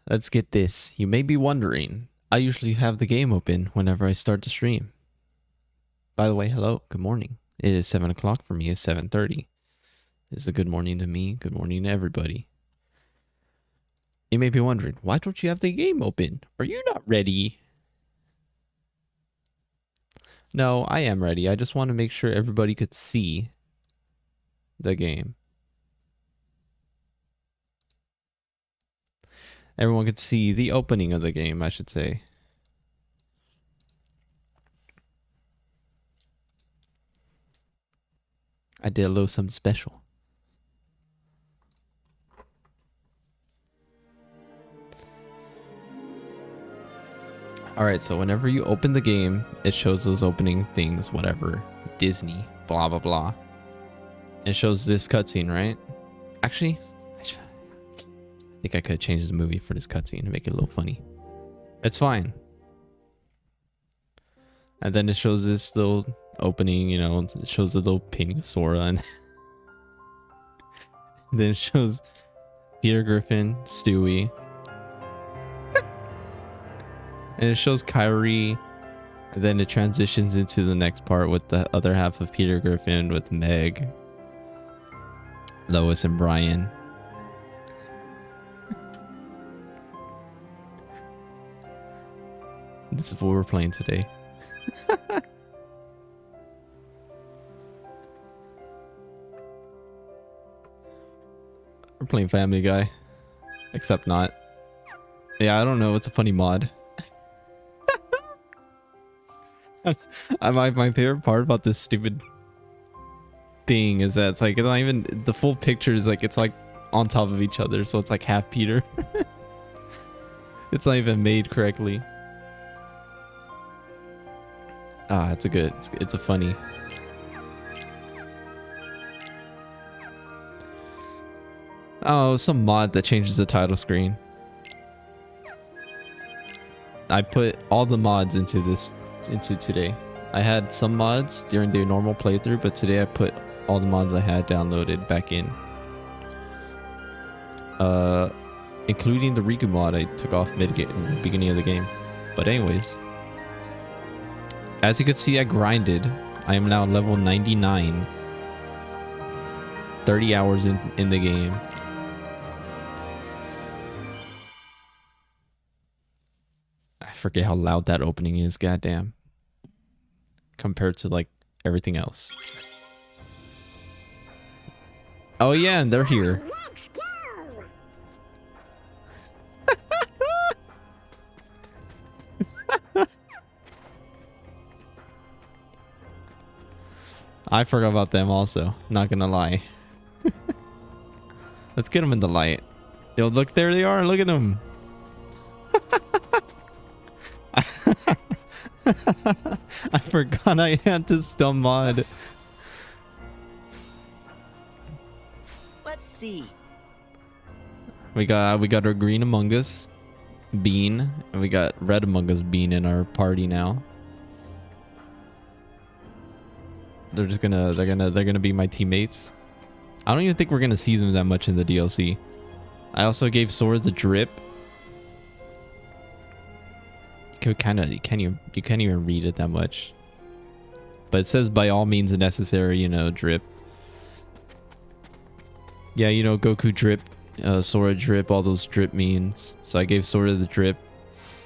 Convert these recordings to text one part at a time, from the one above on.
Let's get this. You may be wondering, I usually have the game open whenever I start the stream. By the way, hello, good morning. It is 7 o'clock for me, it's 7:30. It's a good morning to me, good morning to everybody. You may be wondering, why don't you have the game open? Are you not ready? No, I am ready. I just want to make sure everybody could see the game. Everyone could see the opening of the game, I should say. I did a little something special. Alright, so whenever you open the game, it shows those opening things, whatever. Disney, blah, blah, blah. It shows this cutscene, right? Actually, I think I could change the movie for this cutscene and make it a little funny. It's fine. And then it shows this little opening, you know, it shows the little painting of Sora, and then it shows Peter Griffin, Stewie, and it shows Kyrie, and then it transitions into the next part with the other half of Peter Griffin with Meg, Lois, and Brian. This is what we're playing today. We're playing Family Guy. Except not. Yeah, I don't know. It's a funny mod. My favorite part about this stupid thing is that it's like, it's not even, the full picture is like, it's like on top of each other. So it's like half Peter. It's not even made correctly. Ah, it's a good, it's a funny. Oh, some mod that changes the title screen. I put all the mods into today. I had some mods during the normal playthrough, but today I put all the mods I had downloaded back in. Including the Riku mod I took off in the beginning of the game. But anyways, as you can see, I grinded. I am now level 99. 30 hours in the game. I forget how loud that opening is, goddamn. Compared to like everything else. Oh yeah, and they're here. I forgot about them also, not gonna lie. Let's get them in the light. Yo, look, there they are, look at them. I forgot I had this dumb mod. Let's see. We got our green Among Us bean, and we got red Among Us bean in our party now. They're gonna be my teammates. I don't even think we're gonna see them that much in the DLC. I also gave Sora the drip. You can't even read it that much. But it says by all means necessary, you know, drip. Yeah, you know, Goku drip, Sora drip, all those drip means. So I gave Sora the drip.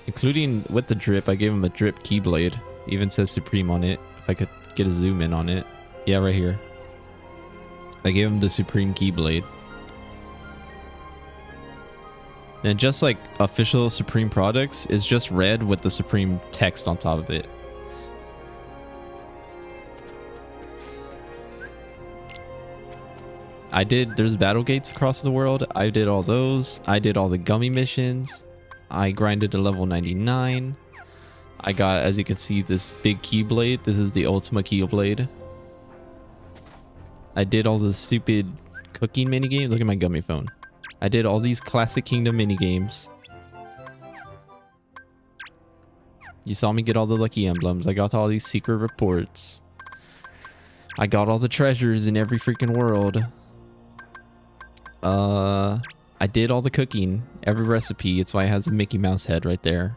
Including with the drip, I gave him a drip keyblade. It even says Supreme on it. If I could get a zoom in on it. Yeah, right here. I gave him the Supreme Keyblade. And just like official Supreme products, is just red with the Supreme text on top of it. There's battle gates across the world. I did all those. I did all the gummy missions. I grinded to level 99. I got, as you can see, this big Keyblade. This is the Ultima Keyblade. I did all the stupid cooking minigames. Look at my gummy phone. I did all these Classic Kingdom minigames. You saw me get all the lucky emblems. I got all these secret reports. I got all the treasures in every freaking world. I did all the cooking, every recipe. It's why it has a Mickey Mouse head right there.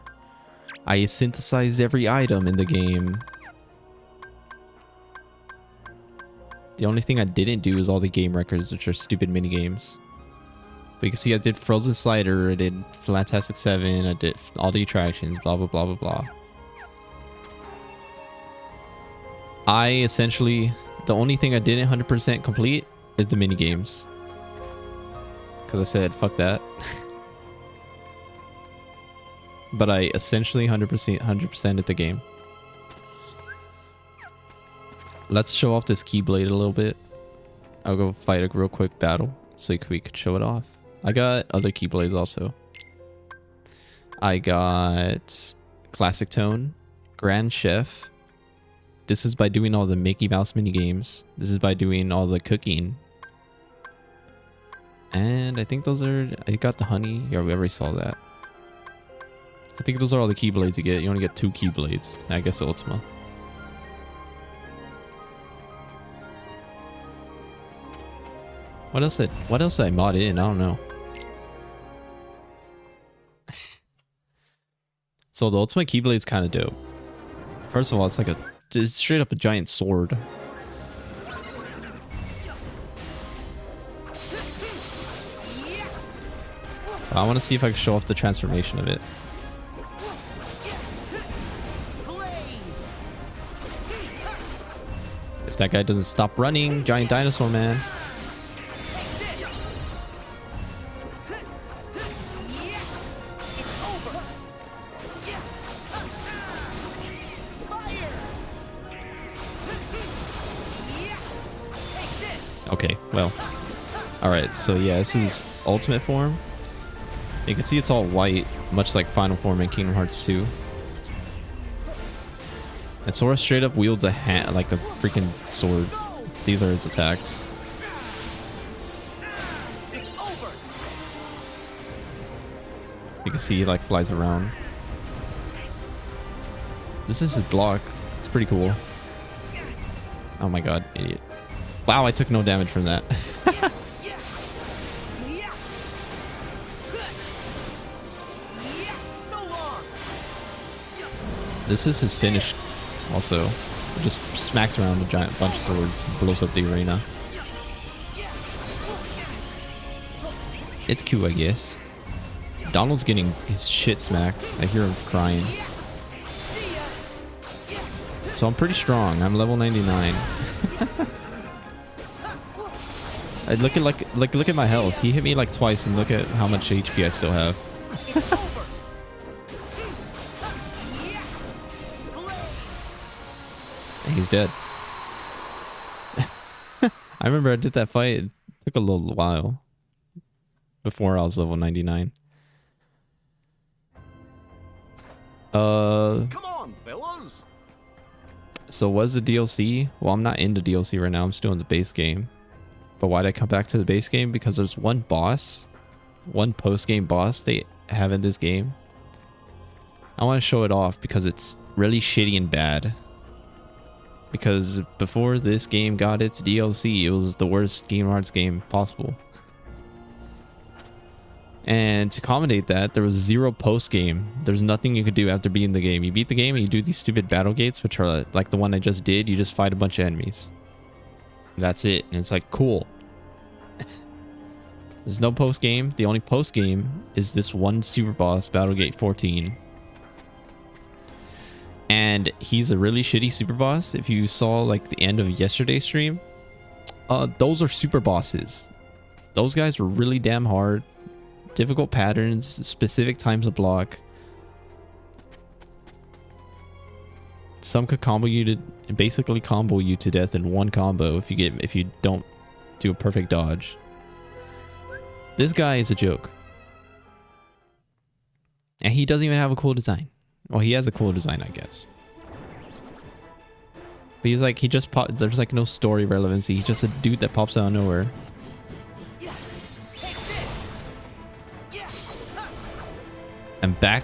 I synthesized every item in the game. The only thing I didn't do is all the game records, which are stupid mini games. But you can see I did Frozen Slider, I did Fantastic 7, I did all the attractions, blah, blah, blah, blah, blah. I essentially, the only thing I didn't 100% complete is the mini games. Because I said, fuck that. But I essentially 100%'ed the game. Let's show off this Keyblade a little bit. I'll go fight a real quick battle so we could show it off. I got other Keyblades also. I got Classic Tone, Grand Chef. This is by doing all the Mickey Mouse mini games. This is by doing all the cooking. And I think those are... I got the honey. Yeah, we already saw that. I think those are all the Keyblades you get. You only get 2 Keyblades. I guess Ultima. What else did I mod in? I don't know. So the Ultimate Keyblade's kind of dope. First of all, it's like it's straight up a giant sword. But I want to see if I can show off the transformation of it. If that guy doesn't stop running, giant dinosaur man. Okay, well. Alright, so yeah, this is ultimate form. You can see it's all white, much like final form in Kingdom Hearts 2. And Sora straight up wields a hand, like a freaking sword. These are his attacks. You can see he like flies around. This is his block. It's pretty cool. Oh my god, idiot. Wow, I took no damage from that. This is his finish also. He just smacks around a giant bunch of swords and blows up the arena. It's cool, I guess. Donald's getting his shit smacked. I hear him crying. So I'm pretty strong. I'm level 99. Look at my health. He hit me like twice, and look at how much HP I still have. And he's dead. I remember I did that fight. It took a little while before I was level 99. Come on, fellas. So was the DLC? Well, I'm not into DLC right now. I'm still in the base game. But why'd I come back to the base game? Because there's one boss, one post-game boss they have in this game. I want to show it off because it's really shitty and bad. Because before this game got its DLC, it was the worst Kingdom Hearts game possible. And to accommodate that, there was 0 post-game. There's nothing you could do after beating the game. You beat the game and you do these stupid battle gates, which are like the one I just did. You just fight a bunch of enemies. That's it. And it's like, cool. There's no post-game. The only post-game is this one super boss, Battlegate 14. And he's a really shitty super boss. If you saw like the end of yesterday's stream, those are super bosses. Those guys were really damn hard. Difficult patterns, specific times to block. Some could combo you to basically combo you to death in one combo if you don't do a perfect dodge. This guy is a joke. And he doesn't even have a cool design. Well, he has a cool design, I guess. But he's like, he just popped. There's like no story relevancy. He's just a dude that pops out of nowhere. And back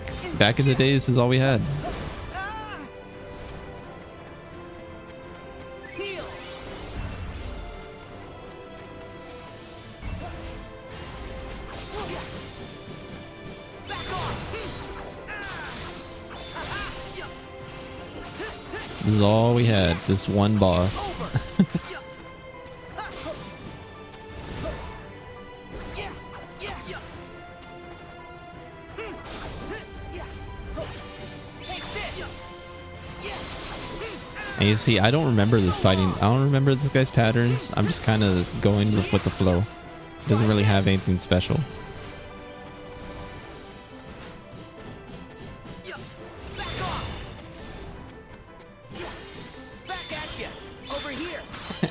in the day, this is all we had. This is all we had. This one boss. And you see, I don't remember this fighting. I don't remember this guy's patterns. I'm just kind of going with the flow. It doesn't really have anything special.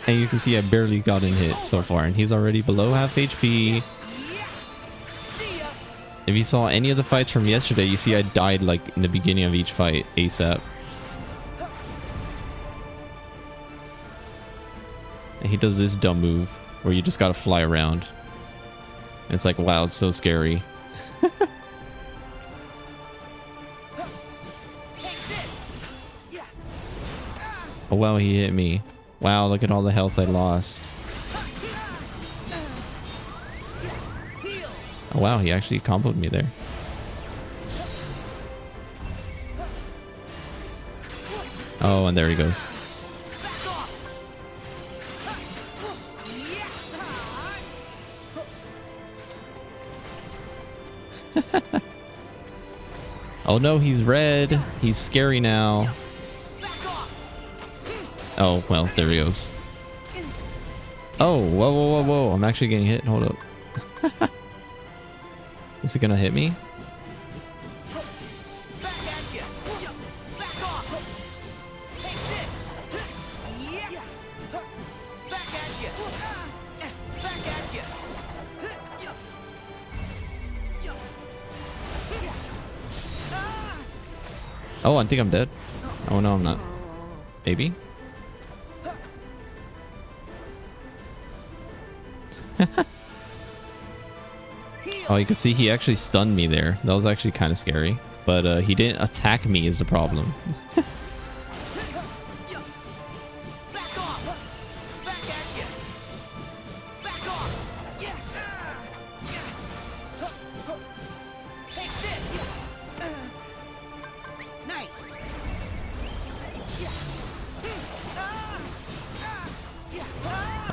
And you can see I barely gotten hit so far, and he's already below half HP. If you saw any of the fights from yesterday, you see I died like in the beginning of each fight ASAP. And he does this dumb move where you just gotta fly around. And it's like, wow, it's so scary. Oh wow, he hit me. Wow, look at all the health I lost. Oh wow, he actually comboed me there. Oh, and there he goes. Oh no, he's red. He's scary now. Oh, well, there he goes. Oh, whoa, whoa, whoa, whoa. I'm actually getting hit. Hold up. Is he gonna hit me? Oh, I think I'm dead. Oh, no, I'm not. Maybe? Oh, you can see he actually stunned me there. That was actually kind of scary. But he didn't attack me is the problem.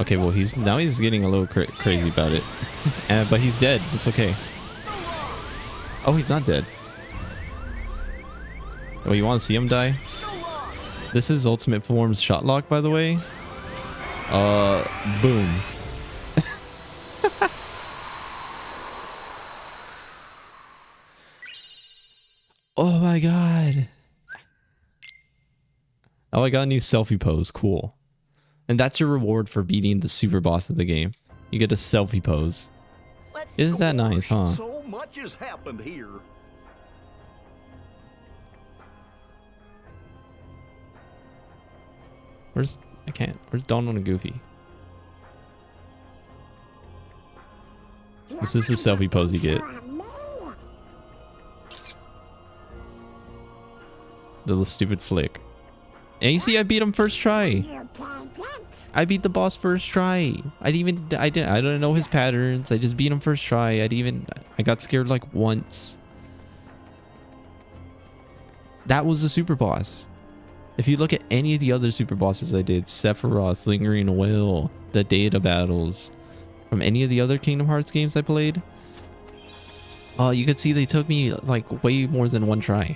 Okay, well he's getting a little crazy about it, but he's dead. It's okay. Oh, he's not dead. Oh, you want to see him die? This is Ultimate Form's shot lock, by the way. Boom. Oh my god. Oh, I got a new selfie pose. Cool. And that's your reward for beating the super boss of the game. You get a selfie pose. Isn't that nice, huh? So much has happened here. Where's Donald and Goofy? This is the selfie pose you get. The little stupid flick. And you see I beat him first try. I beat the boss first try. I don't know his patterns. I just beat him first try. I got scared like once. That was the super boss. If you look at any of the other super bosses I did, Sephiroth, Lingering Will, the data battles, from any of the other Kingdom Hearts games I played, you could see they took me like way more than one try.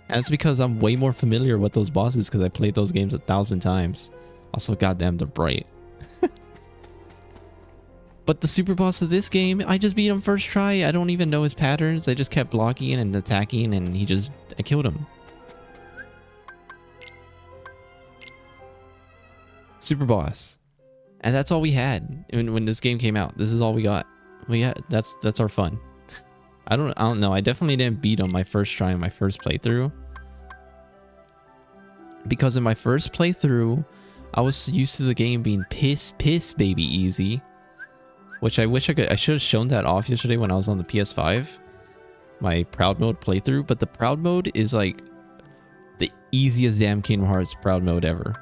And it's because I'm way more familiar with those bosses because I played those games 1,000 times. Also, goddamn, they're bright. But the super boss of this game, I just beat him first try. I don't even know his patterns. I just kept blocking and attacking and I killed him. Super boss. And that's all we had when this game came out. This is all we got. That's our fun. I don't know. I definitely didn't beat him my first try in my first playthrough. Because in my first playthrough, I was used to the game being piss baby easy. Which I wish I should have shown that off yesterday when I was on the PS5. My proud mode playthrough. But the proud mode is like the easiest damn Kingdom Hearts proud mode ever.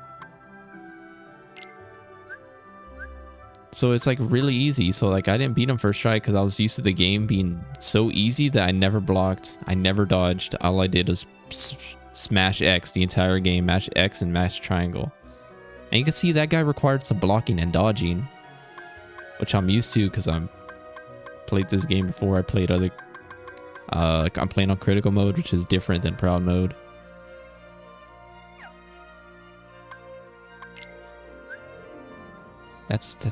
So it's like really easy. So like I didn't beat him first try because I was used to the game being so easy that I never blocked. I never dodged. All I did was smash X the entire game, mash X and mash triangle. And you can see that guy required some blocking and dodging, which I'm used to because I'm played this game before. I played other I'm playing on critical mode, which is different than proud mode.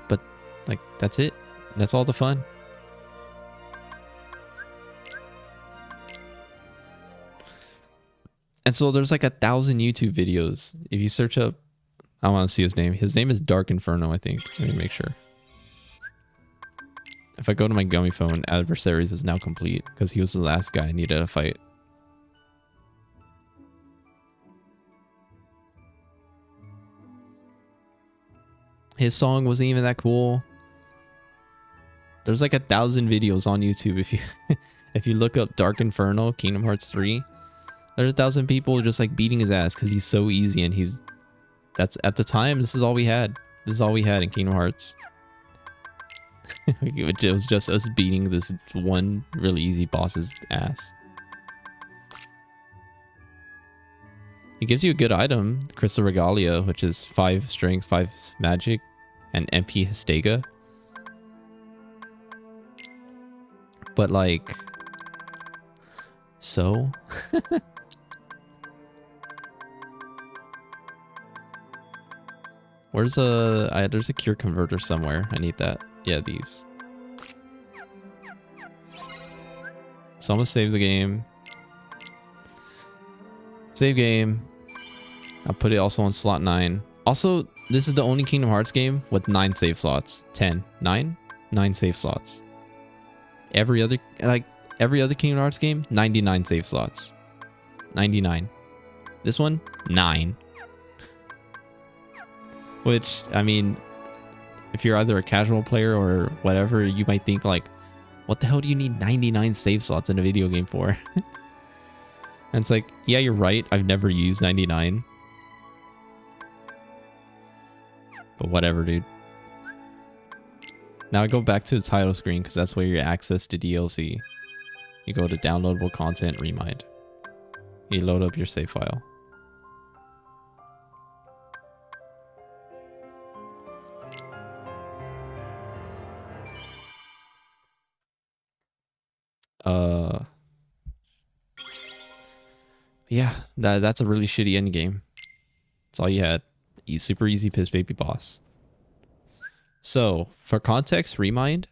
But like that's it. That's all the fun. And so there's like 1,000 YouTube videos. If you search up, I want to see his name. His name is Dark Inferno, I think. Let me make sure. If I go to my Gummy phone, adversaries is now complete because he was the last guy I needed to fight. His song wasn't even that cool. There's like 1,000 videos on YouTube. If you if you look up Dark Inferno Kingdom Hearts 3, there's 1,000 people just like beating his ass because he's so easy, and that's at the time, this is all we had. This is all we had in Kingdom Hearts. It was just us beating this one really easy boss's ass. He gives you a good item, Crystal Regalia, which is 5 strength, 5 magic, and MP Histega. But like, so? Where's there's a cure converter somewhere. I need that. Yeah, these. So I'm gonna save the game. Save game. I'll put it also on slot 9. Also, this is the only Kingdom Hearts game with 9 save slots. 10. 9? 9 save slots. Every other Kingdom Hearts game, 99 save slots. 99. This one, 9. Which, I mean, if you're either a casual player or whatever, you might think like, what the hell do you need 99 save slots in a video game for? And it's like, yeah, you're right. I've never used 99. But whatever, dude. Now I go back to the title screen because that's where you access to DLC. You go to downloadable content, remind. You load up your save file. Yeah, that's a really shitty end game. That's all you had. Super easy piss baby boss. So for context, remind.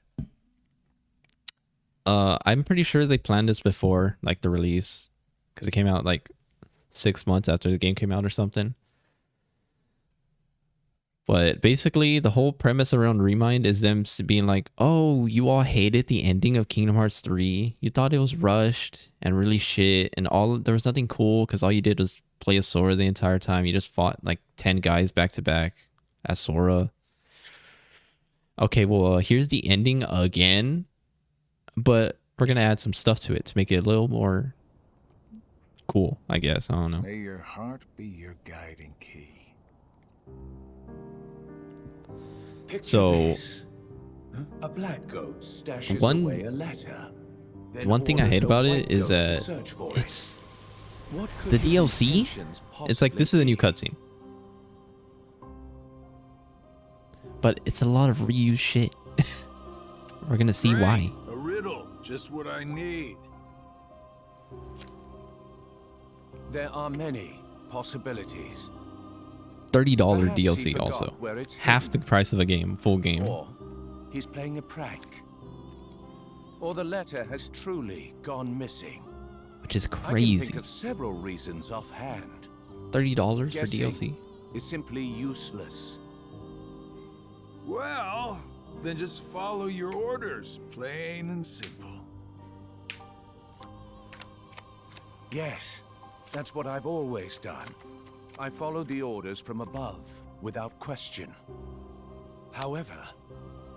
I'm pretty sure they planned this before like the release, because it came out like 6 months after the game came out or something. But basically, the whole premise around Remind is them being like, oh, you all hated the ending of Kingdom Hearts 3. You thought it was rushed and really shit, and there was nothing cool because all you did was play as Sora the entire time. You just fought like 10 guys back to back as Sora. Okay, well, here's the ending again, but we're going to add some stuff to it to make it a little more cool, I guess. I don't know. May your heart be your guiding key. So, a black goat stashes one away a letter. One thing I hate about it is that it's the DLC. It's like, this is a new cutscene, but it's a lot of reused shit. We're gonna see why. A riddle, just what I need. There are many possibilities. $30 Perhaps he DLC forgot also. where it's Half the hidden. price of a game, full game. Or he's playing a prank. Or the letter has truly gone missing. Which is I can crazy. think of several reasons offhand. $30 for Guessing DLC. is simply useless. Well, then just follow your orders, plain and simple. Yes, that's what I've always done. I followed the orders from above, without question. However,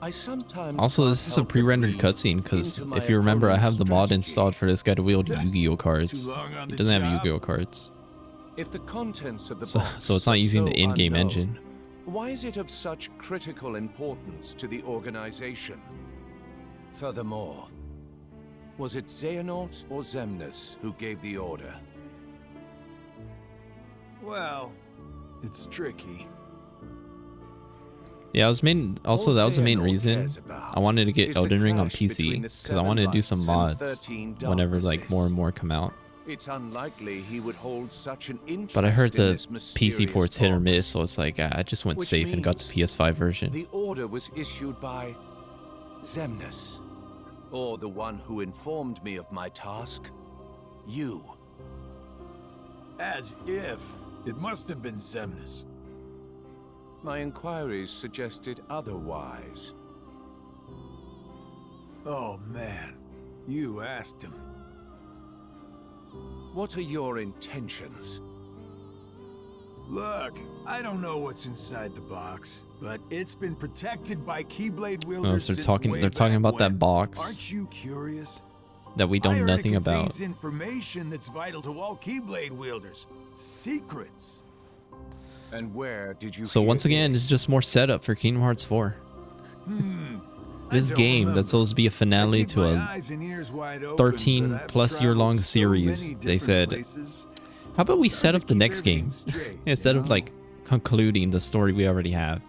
I sometimes Also, can't this is a help but pre-rendered read cutscene because into my if you remember, I have the mod opponent's installed for this guy to wield Yu-Gi-Oh cards. Too long on He the doesn't have job? Yu-Gi-Oh cards. If the contents of the So- box so it's not are using so the in-game unknown, engine. Why is it of such critical importance to the organization? Furthermore, was it Xehanort or Xemnas who gave the order? Well, it's tricky. Yeah, I was main. Also, All that was the main Xehanort reason cares about I wanted to get is the Elden Ring on clash between PC the because I wanted to do some 7 lights and mods 13 whenever like more and darknesses. more come out. It's unlikely he would hold such an interest But I heard in the this PC mysterious port's hit or box, miss, so it's like I just went which safe and got the means PS5 version. The order was issued by Xemnas, or the one who informed me of my task. You. As if. It must have been Xemnas. My inquiries suggested otherwise. Oh man, you asked him. What are your intentions? Look, I don't know what's inside the box, but it's been protected by Keyblade wielders Oh, so since they're talking. way They're talking back about that when. box Aren't you curious? that we know I heard nothing it about. contains information that's vital to all Keyblade wielders. Secrets. And where did you So hear once again, this? it's just more setup for Kingdom Hearts 4. This I don't game remember. that's supposed to be a I finale keep to my a eyes and ears wide open, 13 but I've plus year long traveled so series. many They different said, places. how about we It's set hard up to the keep next everything game straight, instead you of know? like concluding the story we already have?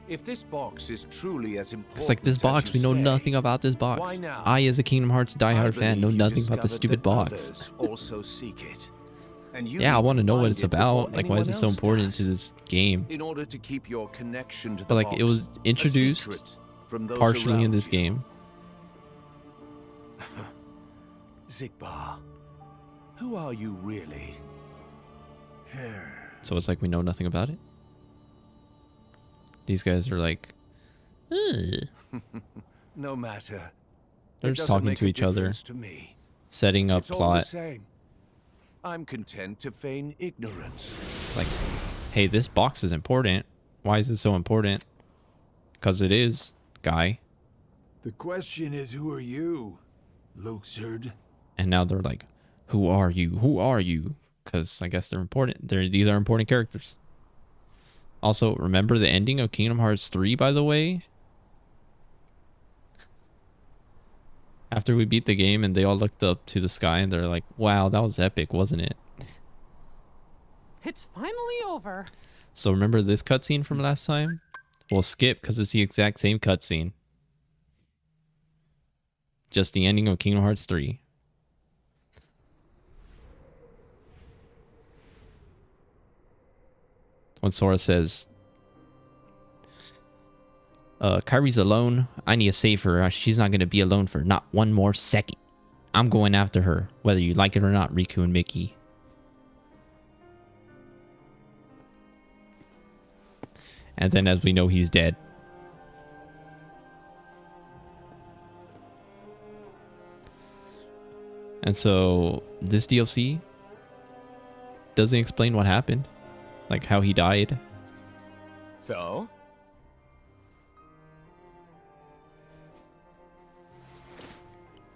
If this box is truly as important It's like this as box, we you know say, nothing about this why box. now? I, as a Kingdom Hearts I diehard fan, know believe you nothing about this discovered stupid that box. others also seek it. And you Yeah, I need want to know what find it's it before about. Like, why is anyone it so else important does. to this game? In order to keep your connection to the But like, box it was a introduced secret from those partially in around this you. game. Zigbar, who are you really? So it's like we know nothing about it. These guys are like, "Ugh." No matter. They're It just doesn't talking make to a each other, difference to me. setting up It's all the plot. same. I'm content to feign ignorance. Like, hey, this box is important. Why is it so important? Because it is, guy. The question is, who are you, Luxord? And now they're like, who are you? Who are you? Because I guess they're important. These are important characters. Also, remember the ending of Kingdom Hearts 3, by the way? After we beat the game and they all looked up to the sky and they're like, wow, that was epic, wasn't it? It's finally over. So remember this cutscene from last time? We'll skip because it's the exact same cutscene. Just the ending of Kingdom Hearts 3. When Sora says, Kyrie's alone. I need to save her. She's not going to be alone for not one more second. I'm going after her, whether you like it or not, Riku and Mickey. And then as we know, he's dead. And so this DLC doesn't explain what happened. Like how he died. So?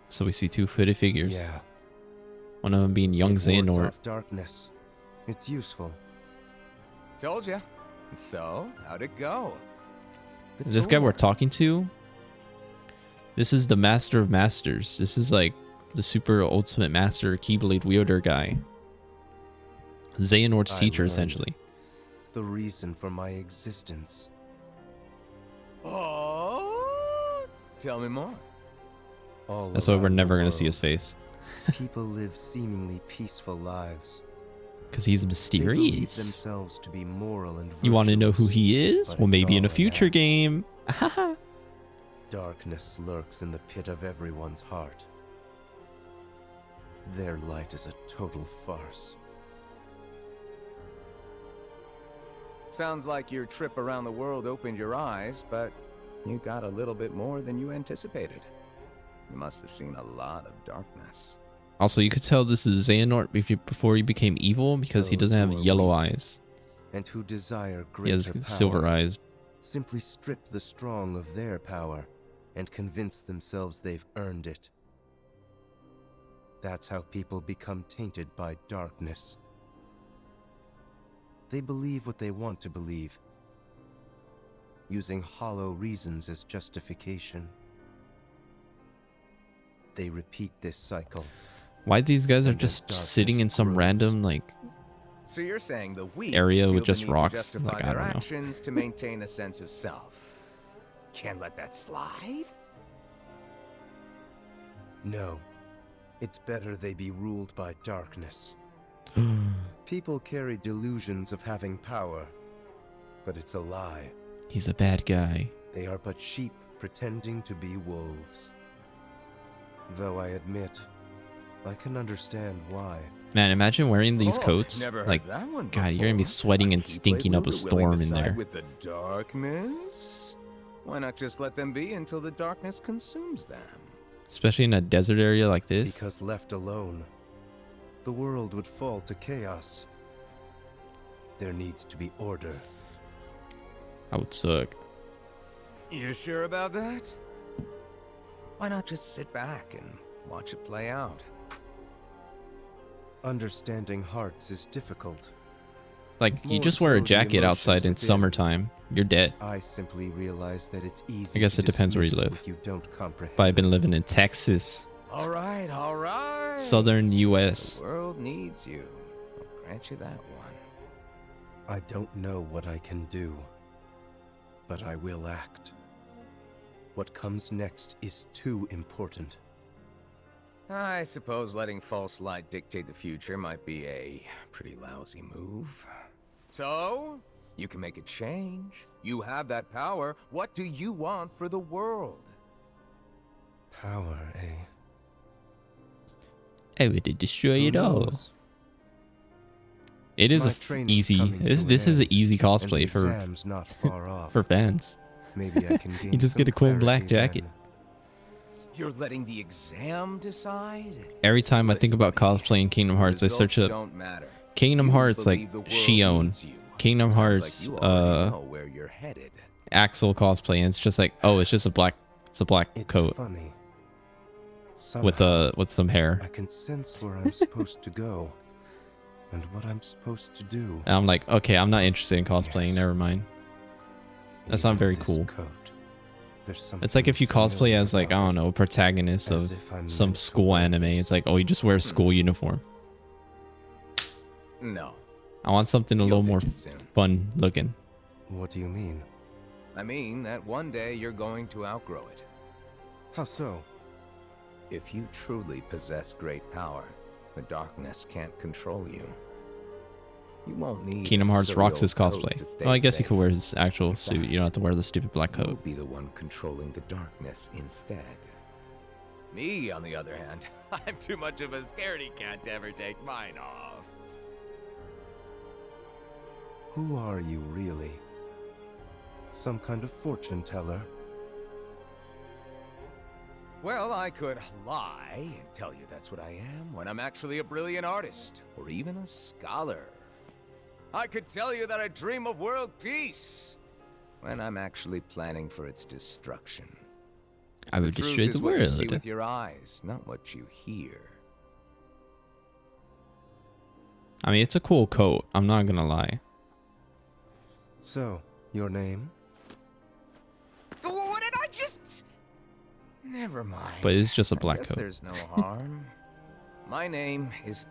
So we see two hooded figures. Yeah. One of them being young It wards Xehanort. off darkness. It's useful. Told ya. So, how'd it go? The This guy we're door. talking to, this is the Master of Masters. This is like the super ultimate master Keyblade wielder guy. Xehanort's I teacher, learned essentially. The reason for my existence. Oh, tell me more. All That's why we're around the never going to see world, his face. people live seemingly peaceful lives. Because he's They believe mysterious. themselves to be moral and You want to know who virtuous, he is? but Well, it's maybe in a all an future act. game. Darkness lurks in the pit of everyone's heart. Their light is a total farce. Sounds like your trip around the world opened your eyes, but you got a little bit more than you anticipated. You must have seen a lot of darkness. Also, you could tell this is Xehanort before he became evil because he Those doesn't who have are yellow weak eyes. And who desire He greater has power silver eyes. simply strip the strong of their power and convince themselves they've earned it. That's how people become tainted by darkness. They believe what they want to believe, using hollow reasons as justification. they repeat this cycle. Why these guys are And as just sitting in darkness some grows- random like So you're saying the weak area feel with the just need to rocks? justify Like, I their don't know. actions to maintain a sense of self. Can't let that slide? No. It's better they be ruled by darkness. People carry delusions of having power, but it's a lie. He's a bad guy. They are but sheep pretending to be wolves. Though I admit, I can understand why. Man, imagine wearing these Oh, coats. never heard Like, that one God, you're gonna be before. sweating and Keyblade stinking up a wielder willing storm to in side there. with the darkness? Why not just let them be until the darkness consumes them? Especially in a desert area like this. Because left alone, the world would fall to chaos. There needs to be order. I would suck. You sure about that? Why not just sit back and watch it play out? Understanding hearts is difficult. Like, you More just wear a so the jacket emotions outside in within. summertime. You're dead. I simply realize that it's easy I guess to it depends where you dismiss live. what you don't comprehend. But I've been living in Texas, All right, all right. southern U.S. The world needs you. I'll grant you that one. I don't know what I can do, but I will act. What comes next is too important. I suppose letting false light dictate the future might be a pretty lousy move. So, you can make a change. You have that power. What do you want for the world? Power, eh? I would destroy Who it all. knows? It is My a training's easy. coming This to this an is an end, easy and the cosplay for exam's not far off. for fans. Maybe I can gain just some get a cool black clarity jacket. then. You're letting the exam decide? Every time I think Listen, about buddy, cosplaying Kingdom Hearts, I search results up don't matter. Kingdom You Hearts like believe the world Shion, needs you. Kingdom Sounds Hearts like you already know where you're headed. Axel cosplay, and it's just like, oh, it's just a black It's coat funny. with some hair. I can sense where I'm supposed to go and what I'm supposed to do. And I'm like, okay, I'm not interested in cosplaying. Yes. Never mind. That's not Even very this cool. coat, there's It's like something if you cosplay familiar as like, I about don't it, know, a protagonist as of if I'm some meant to school wear anime. this. It's like, oh, you just wear a school uniform. No. I want something a You'll little more dig it soon. fun looking. What do you mean? I mean that one day you're going to outgrow it. How so? If you truly possess great power, the darkness can't control you. You won't need Kingdom a Hearts silly rocks his old coat cosplay. to stay Well, I guess he safe. could wear his actual In suit. You fact, don't have to wear the stupid black You'll coat. be the one controlling the darkness instead. Me, on the other hand, I'm too much of a scaredy cat to ever take mine off. Who are you really? Some kind of fortune teller? Well, I could lie and tell you that's what I am when I'm actually a brilliant artist, or even a scholar. I could tell you that I dream of world peace when I'm actually planning for its destruction. I would The truth destroy is the what you see world. with your eyes, not what you hear. I mean, it's a cool coat. I'm not gonna lie. So, your name? What did I just... Never mind. But it's just a I black guess coat. there's no harm. My name is...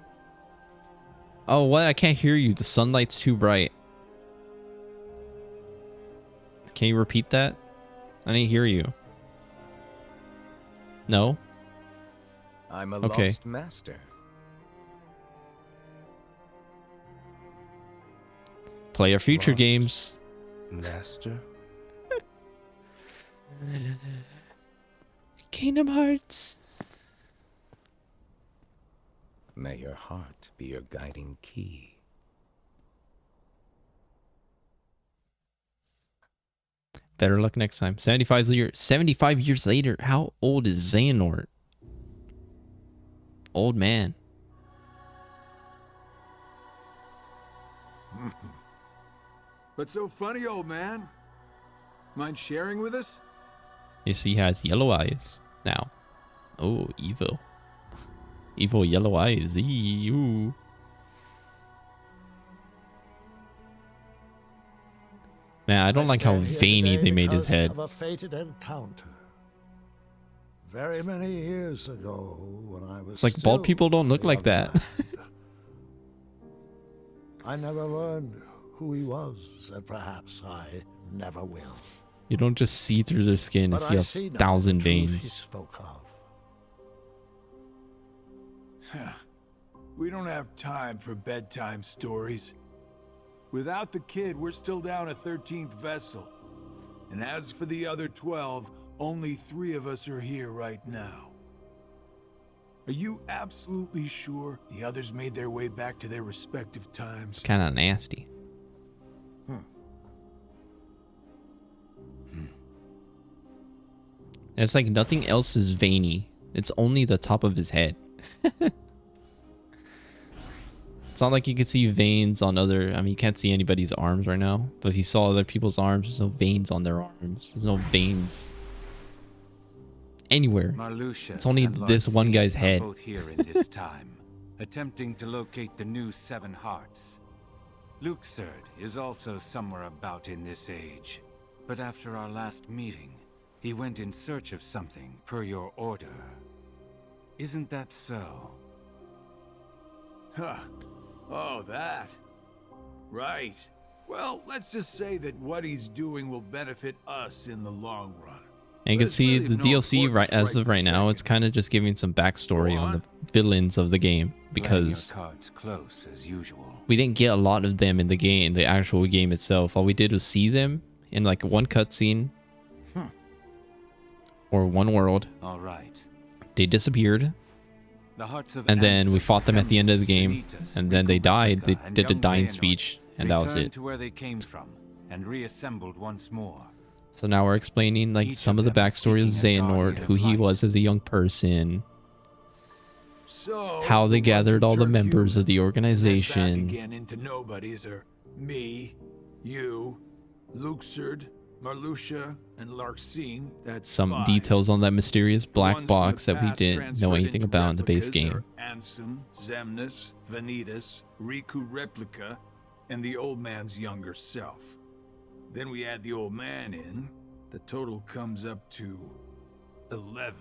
Oh, what? I can't hear you. The sunlight's too bright. Can you repeat that? I didn't hear you. No? I'm a Okay. lost master. Play your future Lost. games. Master? Kingdom Hearts. May your heart be your guiding key. Better luck next time. 75 years later. How old is Xehanort? Old man. What's so funny, old man? Mind sharing with us? You see, he has yellow eyes now. Oh, evil. Evil yellow eyes. Ew. Man, I don't like how stand here veiny today they made his because head. of a fated encounter. Very many years ago, when I was It's like bald still people don't look a like young that. lad, I never learned who he was, and perhaps I never will. You don't just see through their skin and But see I a see now thousand the truth he veins. spoke of. We don't have time for bedtime stories. Without the kid, we're still down a 13th vessel. And as for the other 12, only 3 of us are here right now. Are you absolutely sure the others made their way back to their respective times? It's kind of nasty. And it's like nothing else is veiny. It's only the top of his head. It's not like you can see veins on other... I mean, you can't see anybody's arms right now. But if you saw other people's arms, there's no veins on their arms. There's no veins anywhere. Marluxia It's only and Lord this one Singh guy's are head. both here in this time, attempting to locate the new 7 hearts. Luxord is also somewhere about in this age. But after our last meeting, he went in search of something per your order. Isn't that so? Huh. Oh, that. Right. Well, let's just say that what he's doing will benefit us in the long run. And you can see the DLC right as of right now, it's kind of just giving some backstory on the villains of the game, because Playing your cards close as usual. we didn't get a lot of them in the game, the actual game itself. All we did was see them in like one cutscene or one world. All right. They disappeared, The hearts of and then we Ansem, fought them at the end of the game, Vanitas, and then they died. They Riku Replica, did a and dying young speech, Xehanort and that was returned it. to where they came from and reassembled once more. So now we're explaining like Each some of of the them is backstory of seeking a Xehanort, guardian who of he light. was as a young person, So, how they the ones gathered who all the turned members of the human and then organization. back again into nobodies are me, you, Luxord, Marluxia, and Larxene. That's Some 5. details on that mysterious The black ones from box the that we past didn't know transferred anything into about in the base replicas game. are Ansem, Xemnas, Vanitas, Riku Replica, and the old man's younger self. Then we add the old man in. The total comes up to 11.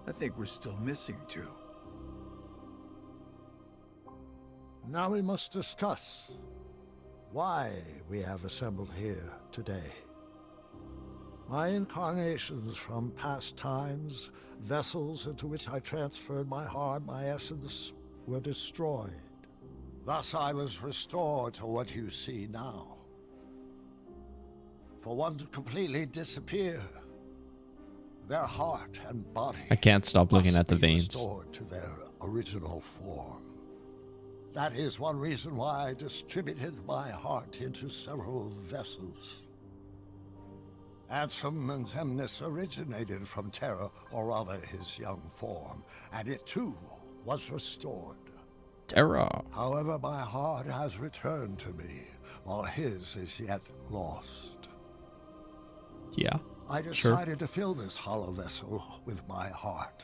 I think we're still missing 2. Now we must discuss why we have assembled here today. My incarnations from past times, vessels into which I transferred my heart, my essence, were destroyed. Thus I was restored to what you see now. For one to completely disappear, their heart and body I can't stop looking must at the be veins. restored to their original form. That is one reason why I distributed my heart into several vessels. Ansem and Xemnas originated from Terra, or rather his young form, and it too was restored. Terra. However, my heart has returned to me, while his is yet lost. Yeah. I Sure. decided to fill this hollow vessel with my heart.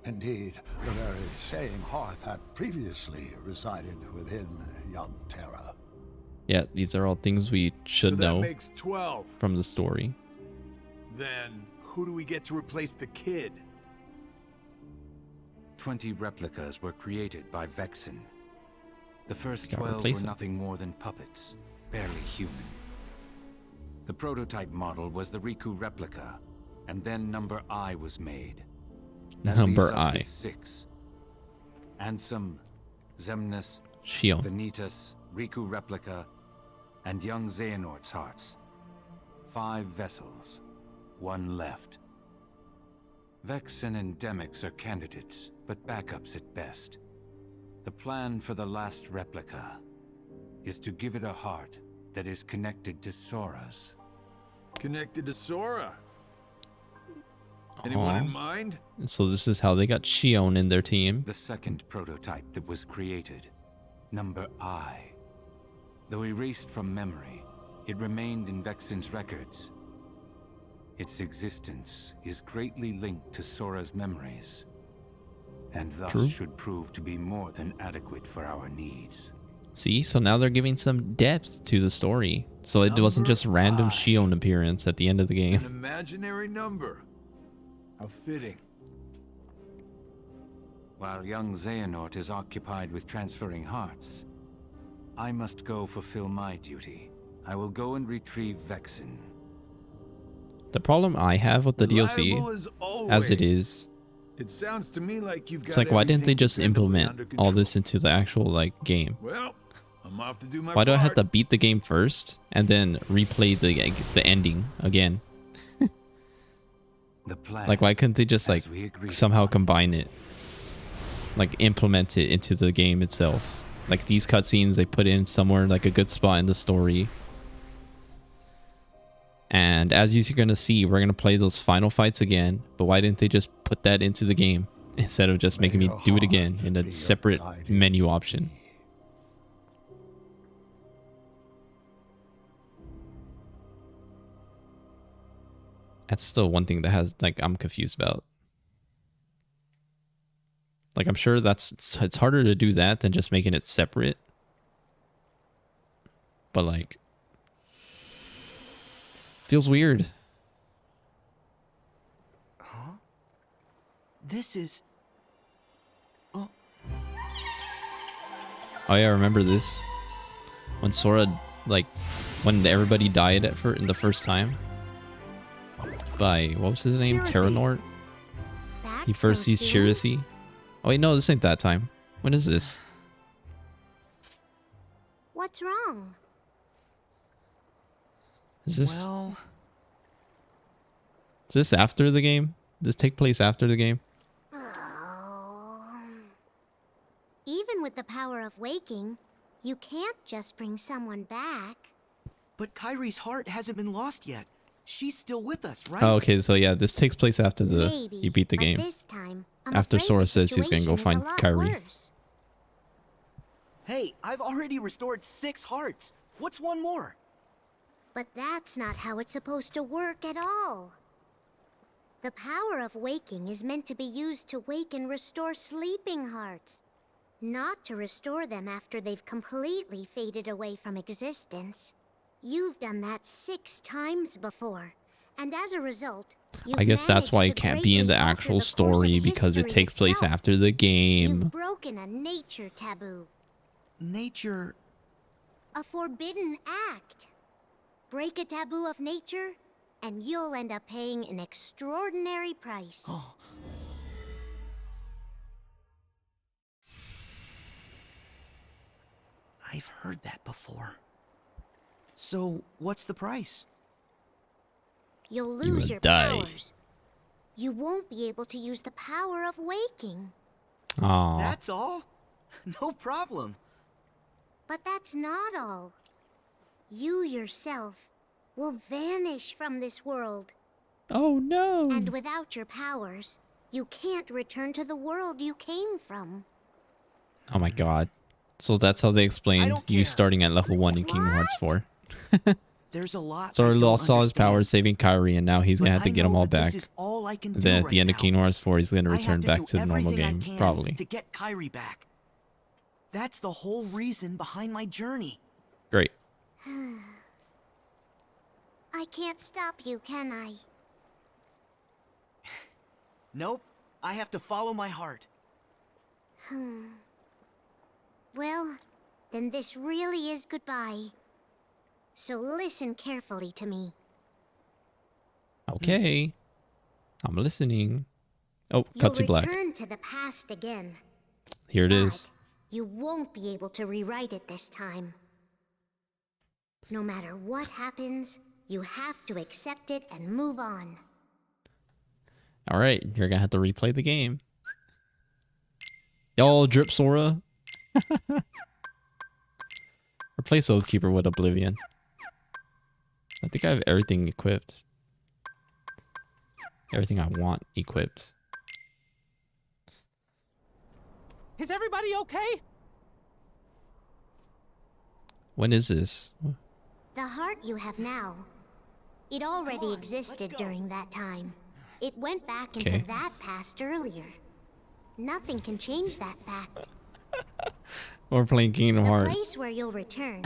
Indeed, the very same heart that previously resided within young Terra. Yeah, these are all things we should so that know makes 12. from the story. Then who do we get to replace the kid? 20 replicas were created by Vexen. The first Gotta 12 replace were them. nothing more than puppets, barely human. The prototype model was the Riku replica, and then number I was made. That Number leaves us I. with 6. Ansem, Xemnas, Shion. Vanitas, Riku replica, and young Xehanort's hearts. 5 vessels, 1 left. Vexen and Demyx are candidates, but backups at best. The plan for the last replica is to give it a heart that is connected to Sora's. Connected to Sora. Anyone in Aw. mind? So this is how they got Shion in their team. The second prototype that was created, number I. Though erased from memory, it remained in Vexen's records. Its existence is greatly linked to Sora's memories, and thus True. should prove to be more than adequate for our needs. See, so now they're giving some depth to the story. So it wasn't just random Number Shion appearance at the end of the An game. imaginary number. How fitting. While young Xehanort is occupied with transferring hearts, I must go fulfill my duty. I will go and retrieve Vexen. The problem I have with the Reliable DLC, as as it always. is, It sounds to me like you've got it's like, why didn't they everything just dependably implement under all control. this into the actual like game? Well, I'm off to do my Why do I have part. to beat the game first and then replay the ending again? The plan, Like, why couldn't they just like as we agreed somehow upon. combine it, like implement it into the game itself? Like these cutscenes, they put in somewhere like a good spot in the story. And as you're gonna see, we're gonna play those final fights again. But why didn't they just put that into the game instead of just making me do it again in a separate menu option? That's still one thing that has like I'm confused about. Like I'm sure it's harder to do that than just making it separate. But like feels weird. This is... Oh yeah, I remember this. When Sora, like, when everybody died in the first time. By, what was his name? Terranort? He first sees Chirisi. Oh wait, no, this ain't that time. When is this? What's wrong? Is this Well... is this after the game? Does this take place after the game? Oh. Even with the power of waking, you can't just bring someone back. But Kyrie's heart hasn't been lost yet. She's still with us, right? Oh, okay, so yeah, this takes place after Maybe, you beat the but game. this time, I'm After afraid Sora the says he's gonna go situation is find a lot Kyrie. worse. Hey, I've already restored 6 hearts. What's one more? But that's not how it's supposed to work at all. The power of waking is meant to be used to wake and restore sleeping hearts, not to restore them after they've completely faded away from existence. You've done that 6 times before, and as a result, I guess that's why it managed to can't be in the greatly alter actual the course of story because it history takes place itself. after the game. You've broken a nature taboo, Nature... a forbidden act. Break a taboo of nature, and you'll end up paying an extraordinary price. Oh. I've heard that before. So, what's the price? You'll You lose will your die. powers. You won't be able to use the power of waking. Aw. That's all? No problem. But that's not all. You yourself will vanish from this world. Oh no. And without your powers, you can't return to the world you came from. Oh my god. So that's how they I explain don't you care. starting at level 1 in Kingdom Hearts 4. There's a lot Sora I don't lost all his understand. powers saving Kyrie and now he's But gonna have to I get them know all that back. This is all I can do Then at right the end of now. Kingdom Hearts 4 he's gonna I return have to back do to the normal everything I game. can Probably. to get Kyrie back. That's the whole reason behind my journey. Great. I can't stop you, can I? Nope. I have to follow my heart. Well, then this really is goodbye. So listen carefully to me. Okay. I'm listening. Oh, You'll cut to black. return to the past again. Here it is. But you won't be able to rewrite it this time. No matter what happens, you have to accept it and move on. Alright, you're gonna have to replay the game. Yo, Drip Sora. Replace Oathkeeper with Oblivion. I think I have everything equipped. Everything I want equipped. Is everybody okay? When is this? The heart you have now, it already existed during that time. It went back into Okay. that past earlier. Nothing can change that fact. We're playing Kingdom The Hearts. place where you'll return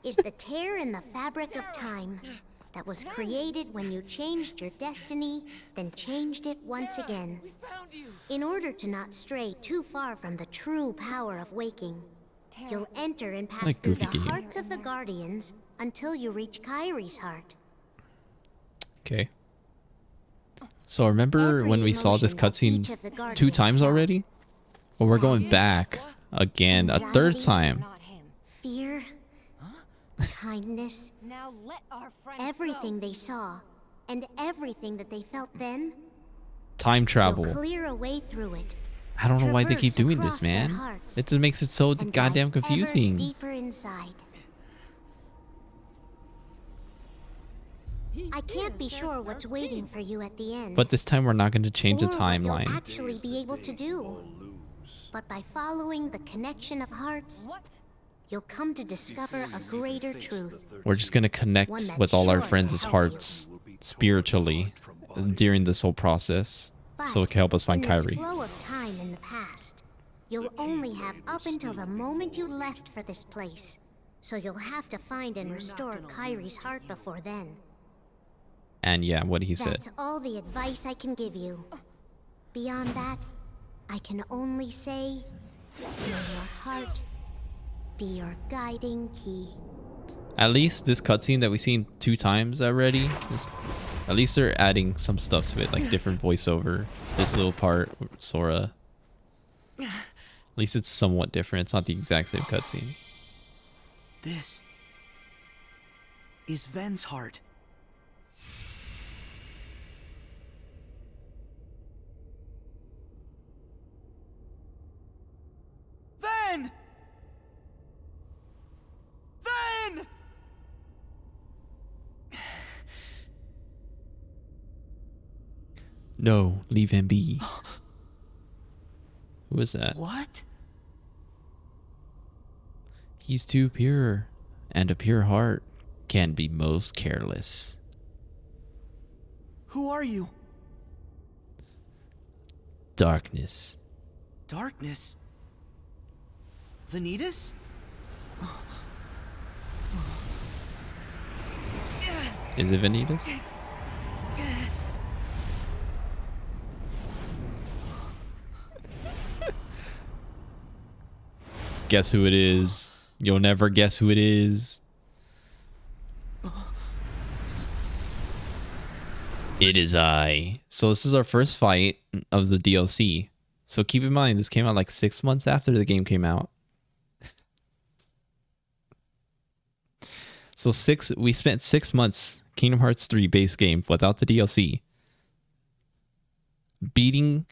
is the tear in the fabric of time. that was created when you changed your destiny, then changed it once again. In order to not stray too far from the true power of waking, you'll enter and pass Like through the Goofy game. hearts of the Guardians until you reach Kyrie's heart. Okay. So remember when we saw this cutscene 2 times already? Well, we're going back again a 3rd time. Fear, kindness, everything they saw, and everything that they felt then, Time you'll travel. clear a way through it. I don't know why they keep traverse doing across this, their man. hearts, It just makes it so and goddamn dive ever confusing. deeper inside. I can't be sure what's waiting for you at the end. But this time we're not going to change the or what you'll timeline. actually be able to do. But by following the connection of hearts, you'll come to discover a greater truth. We're just going to connect with all our friends' hearts spiritually during this whole process, so it can help us find in this Kyrie. flow of time in the past, you'll only have up until the moment you left for this place. So you'll have to find and restore Kyrie's heart before then. And yeah, what he said. That's all the advice I can give you. Beyond that, I can only say, may your heart be your guiding key. At least this cutscene that we've seen 2 times already, at least they're adding some stuff to it, like different voiceover. This little part, Sora. At least it's somewhat different. It's not the exact same cutscene. This is Ven's heart. Ven! Ven! No, leave him be. Who is that? What? He's too pure, and a pure heart can be most careless. Who are you? Darkness. Darkness? Vanitas? Is it Vanitas? Guess who it is. You'll never guess who it is. It is I. So this is our first fight of the DLC. So keep in mind, this came out like 6 months after the game came out. So we spent 6 months, Kingdom Hearts 3 base game without the DLC. Beating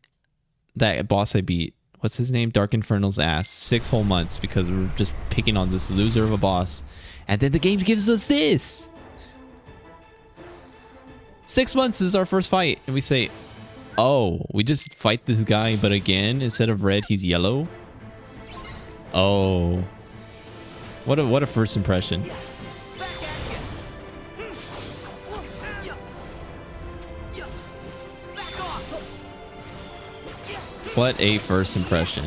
that boss I beat. What's his name? Dark Infernal's ass. 6 whole months because we were just picking on this loser of a boss. And then the game gives us this. 6 months is our first fight. And we say, oh, we just fight this guy, but again, instead of red, he's yellow. Oh. What a first impression. What a first impression.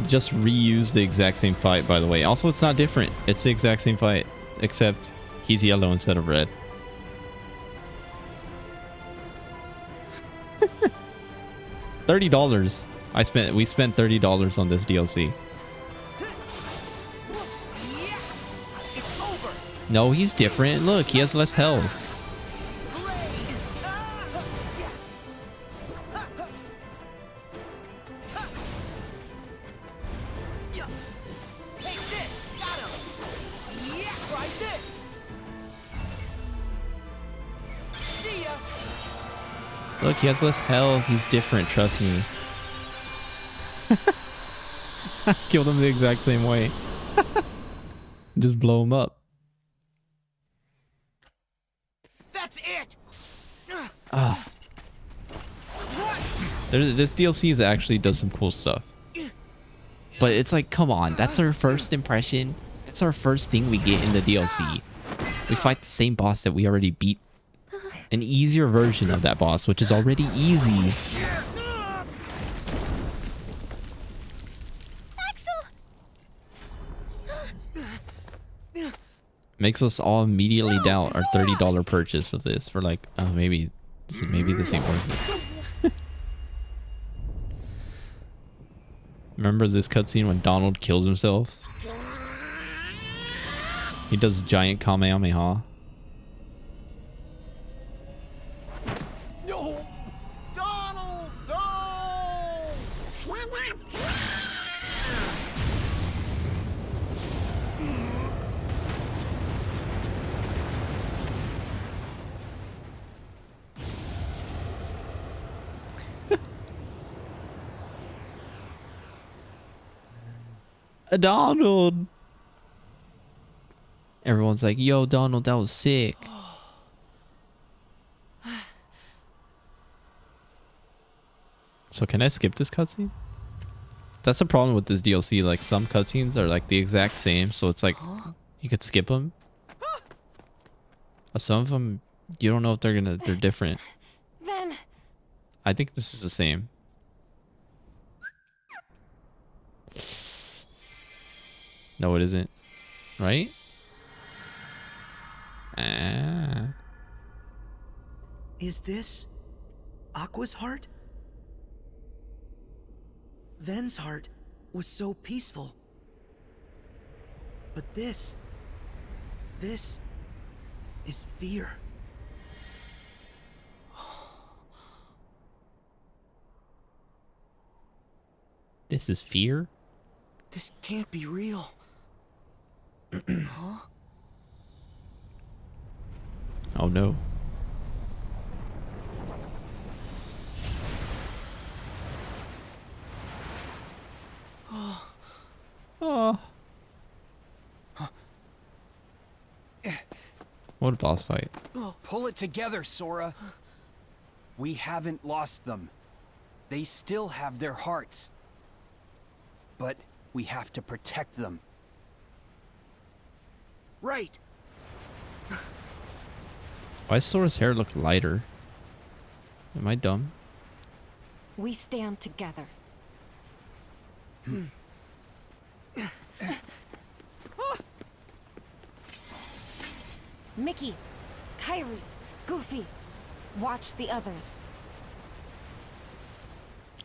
Just reuse the exact same fight, by the way. Also, it's not different. It's the exact same fight, except he's yellow instead of red. $30. We spent $30 on this DLC. No, he's different. Look, he has less health. Look, he has less health. He's different, trust me. I killed him the exact same way. Just blow him up. That's it. This DLC actually does some cool stuff. But it's like, come on, that's our first impression. That's our first thing we get in the DLC. We fight the same boss that we already beat. An easier version of that boss, which is already easy. Makes us all immediately doubt our $30 purchase of this for like, oh, maybe this ain't worth it. Remember this cutscene when Donald kills himself? He does giant Kamehameha. No! Donald! No! Donald! Everyone's like, yo, Donald, that was sick. So can I skip this cutscene? That's the problem with this DLC. Like, some cutscenes are like the exact same, so it's like you could skip them. Some of them, you don't know if they're different. Ven. I think this is the same. No, it isn't. Right? Ah. Is this Aqua's heart? Ven's heart was so peaceful. But this is fear. This is fear? This can't be real. Huh? Oh no. Oh. What a boss fight. Pull it together, Sora. We haven't lost them. They still have their hearts. But we have to protect them. Right. Why does Sora's hair look lighter? Am I dumb? We stand together. Mickey, Kyrie, Goofy, watch the others.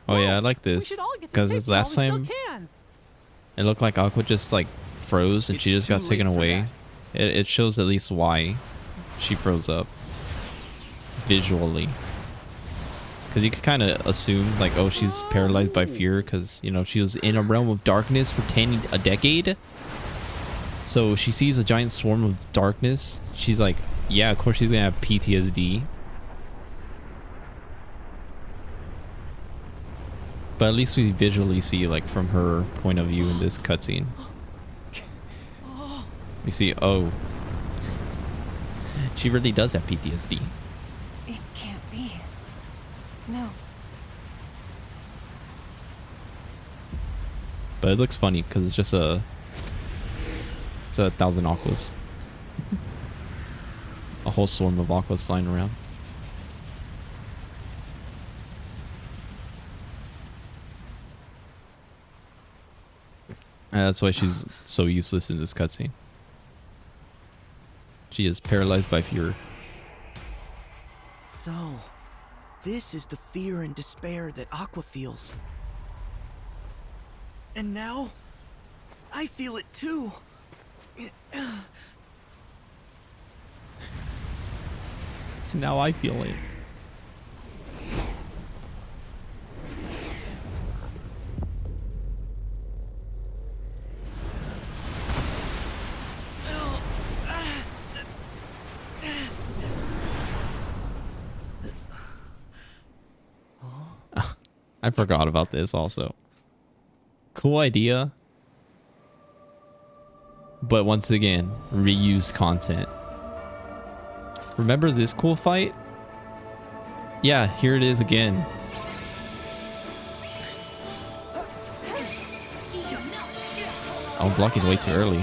Oh yeah, I like this because last time it looked like Aqua just like froze and she just got taken away. It shows at least why she froze up visually, because you could kind of assume like, oh, she's paralyzed by fear because, you know, she was in a realm of darkness for a decade. So she sees a giant swarm of darkness. She's like, yeah, of course she's gonna have PTSD. But at least we visually see, like, from her point of view in this cutscene. We see, oh, she really does have PTSD. It can't be. No. But it looks funny because it's just it's 1,000 aquas. A whole swarm of aquas flying around. And that's why she's so useless in this cutscene. She is paralyzed by fear. So, this is the fear and despair that Aqua feels. And now, I feel it too. Now I feel it. I forgot about this also. Cool idea. But once again, reused content. Remember this cool fight? Yeah, here it is again. I'm blocking way too early.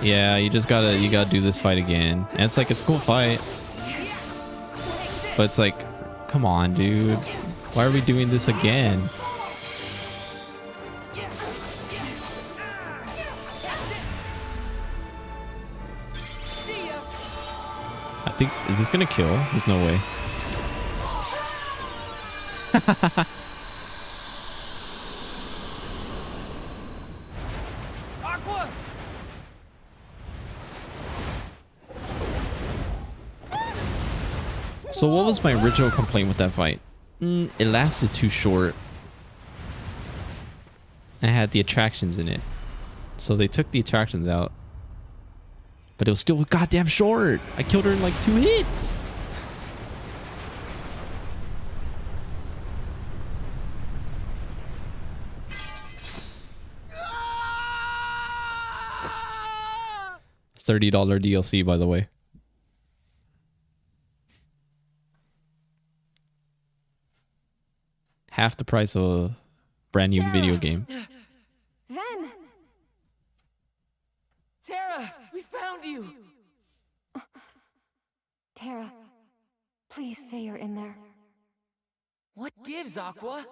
Yeah, you gotta do this fight again. And it's like, it's a cool fight. But it's like, come on, dude. Why are we doing this again? I think, is this gonna kill? There's no way. Aqua! So what was my original complaint with that fight? It lasted too short. And it had the attractions in it. So they took the attractions out. But it was still goddamn short. I killed her in like 2 hits. $30 DLC, by the way. Half the price of a brand new video game. Ven! Terra, we found you. Terra, please say you're in there. What gives, Aqua?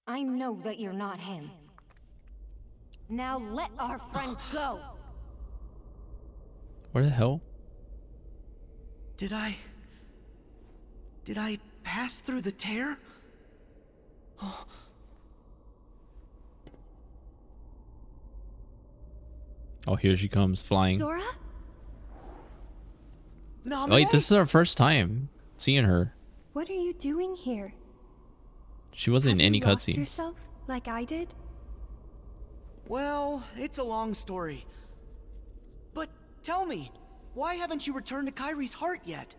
I know that you're not him. Now let our friend go. Where the hell? Did I pass through the tear? Oh, here she comes flying. Sora? Wait, this is our first time seeing her. What are you doing here? She wasn't in any Have you lost cutscenes. yourself like I did? Well, it's a long story. But tell me, why haven't you returned to Kyrie's heart yet?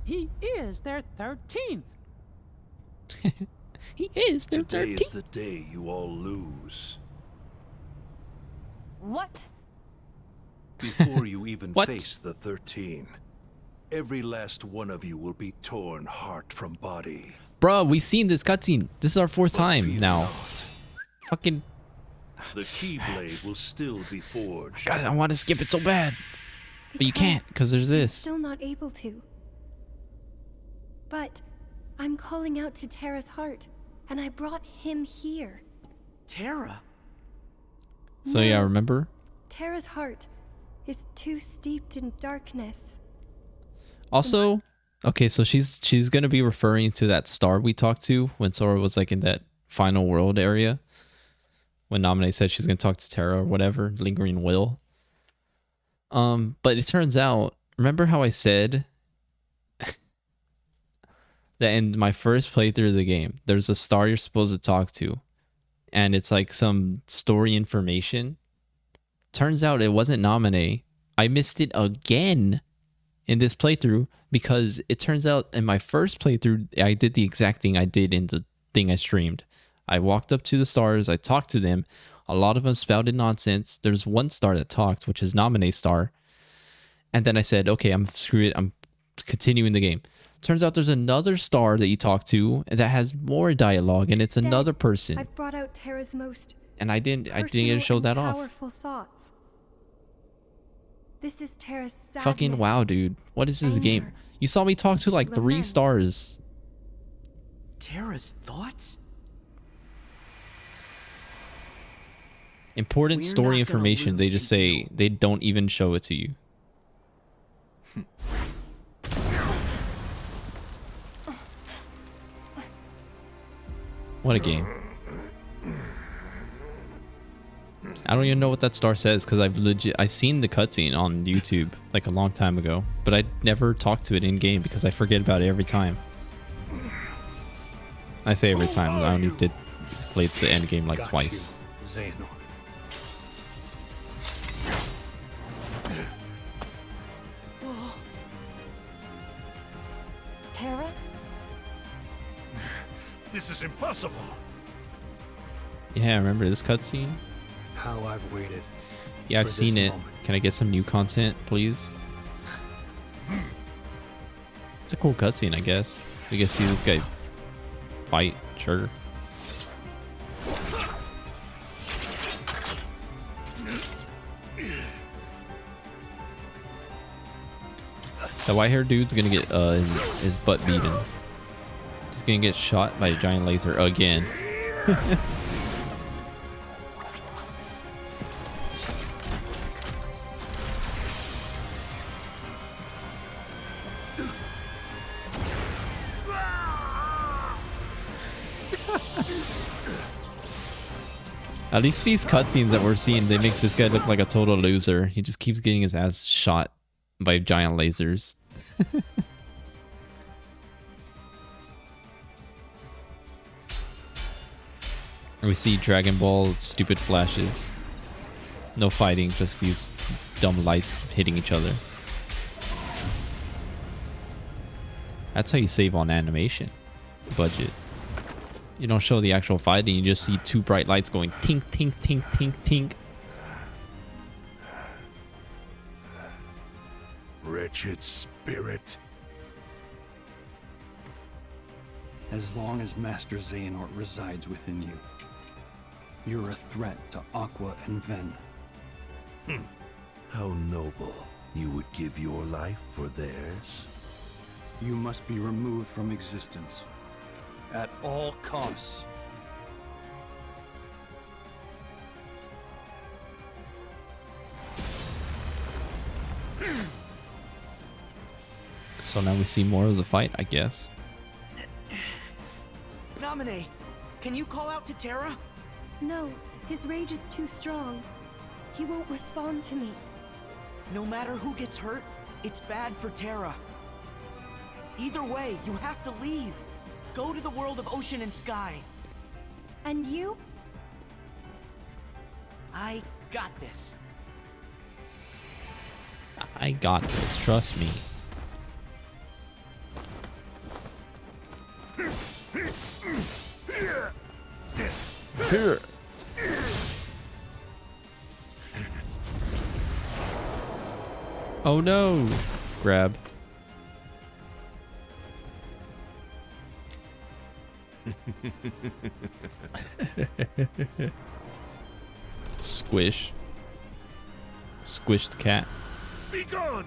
He is their 13th. He is their Today 13th. is the day you all lose. What? Before you even What? face the 13, every last one of you will be torn heart from body. Bruh, we seen this cutscene. This is our 4th time now. Fucking. The Keyblade will still be forged. God, I want to skip it so bad. But you can't, because there's I'm this. still not able to. But I'm calling out to Terra's heart, and I brought him here. Terra? So yeah, remember? Terra's heart is too steeped in darkness. Also, okay, so she's gonna be referring to that star we talked to when Sora was like in that final world area. When Naminé said she's gonna talk to Terra or whatever, lingering will. But it turns out, remember how I said that in my first playthrough of the game, there's a star you're supposed to talk to, and it's like some story information. Turns out it wasn't Naminé. I missed it again in this playthrough because it turns out in my first playthrough, I did the exact thing I did in the thing I streamed. I walked up to the stars, I talked to them. A lot of them spouted nonsense. There's one star that talked, which is Naminé's star. And then I said, okay, screw it. I'm continuing the game. Turns out there's another star that you talk to that has more dialogue, and it's another person. I've brought out Terra's most And I didn't personal show and that off. powerful thoughts. This is Terra's sadness. Fucking wow, dude. What is this game? You saw me talk to like 3 stars. Terra's thoughts? Important We're story not gonna information. lose, They just say they don't even show it to you. What a game. I don't even know what that star says because I've seen the cutscene on YouTube like a long time ago, but I never talked to it in game because I forget about it every time. I say every time. I only did play the end game like twice. Xehanort. Terra? This is impossible. Yeah, remember this cutscene? How I've waited. Yeah, I've for seen this it. moment. Can I get some new content, please? It's a cool cutscene, I guess. We get to see this guy fight, sure. The white-haired dude's gonna get his butt beaten. He's gonna get shot by a giant laser again. At least these cutscenes that we're seeing, they make this guy look like a total loser. He just keeps getting his ass shot by giant lasers. We see Dragon Ball stupid flashes. No fighting, just these dumb lights hitting each other. That's how you save on animation budget. You don't show the actual fighting, you just see two bright lights going tink, tink, tink, tink, tink. Wretched spirit. As long as Master Xehanort resides within you, you're a threat to Aqua and Ven. How noble. You would give your life for theirs? You must be removed from existence. At all costs. So now we see more of the fight, I guess. Naminé, can you call out to Terra? No, his rage is too strong. He won't respond to me. No matter who gets hurt, it's bad for Terra. Either way, you have to leave. Go to the world of ocean and sky. And you? I got this. I got this, trust me. Here. Oh no! Grab. Squish. Squish the cat. Be gone!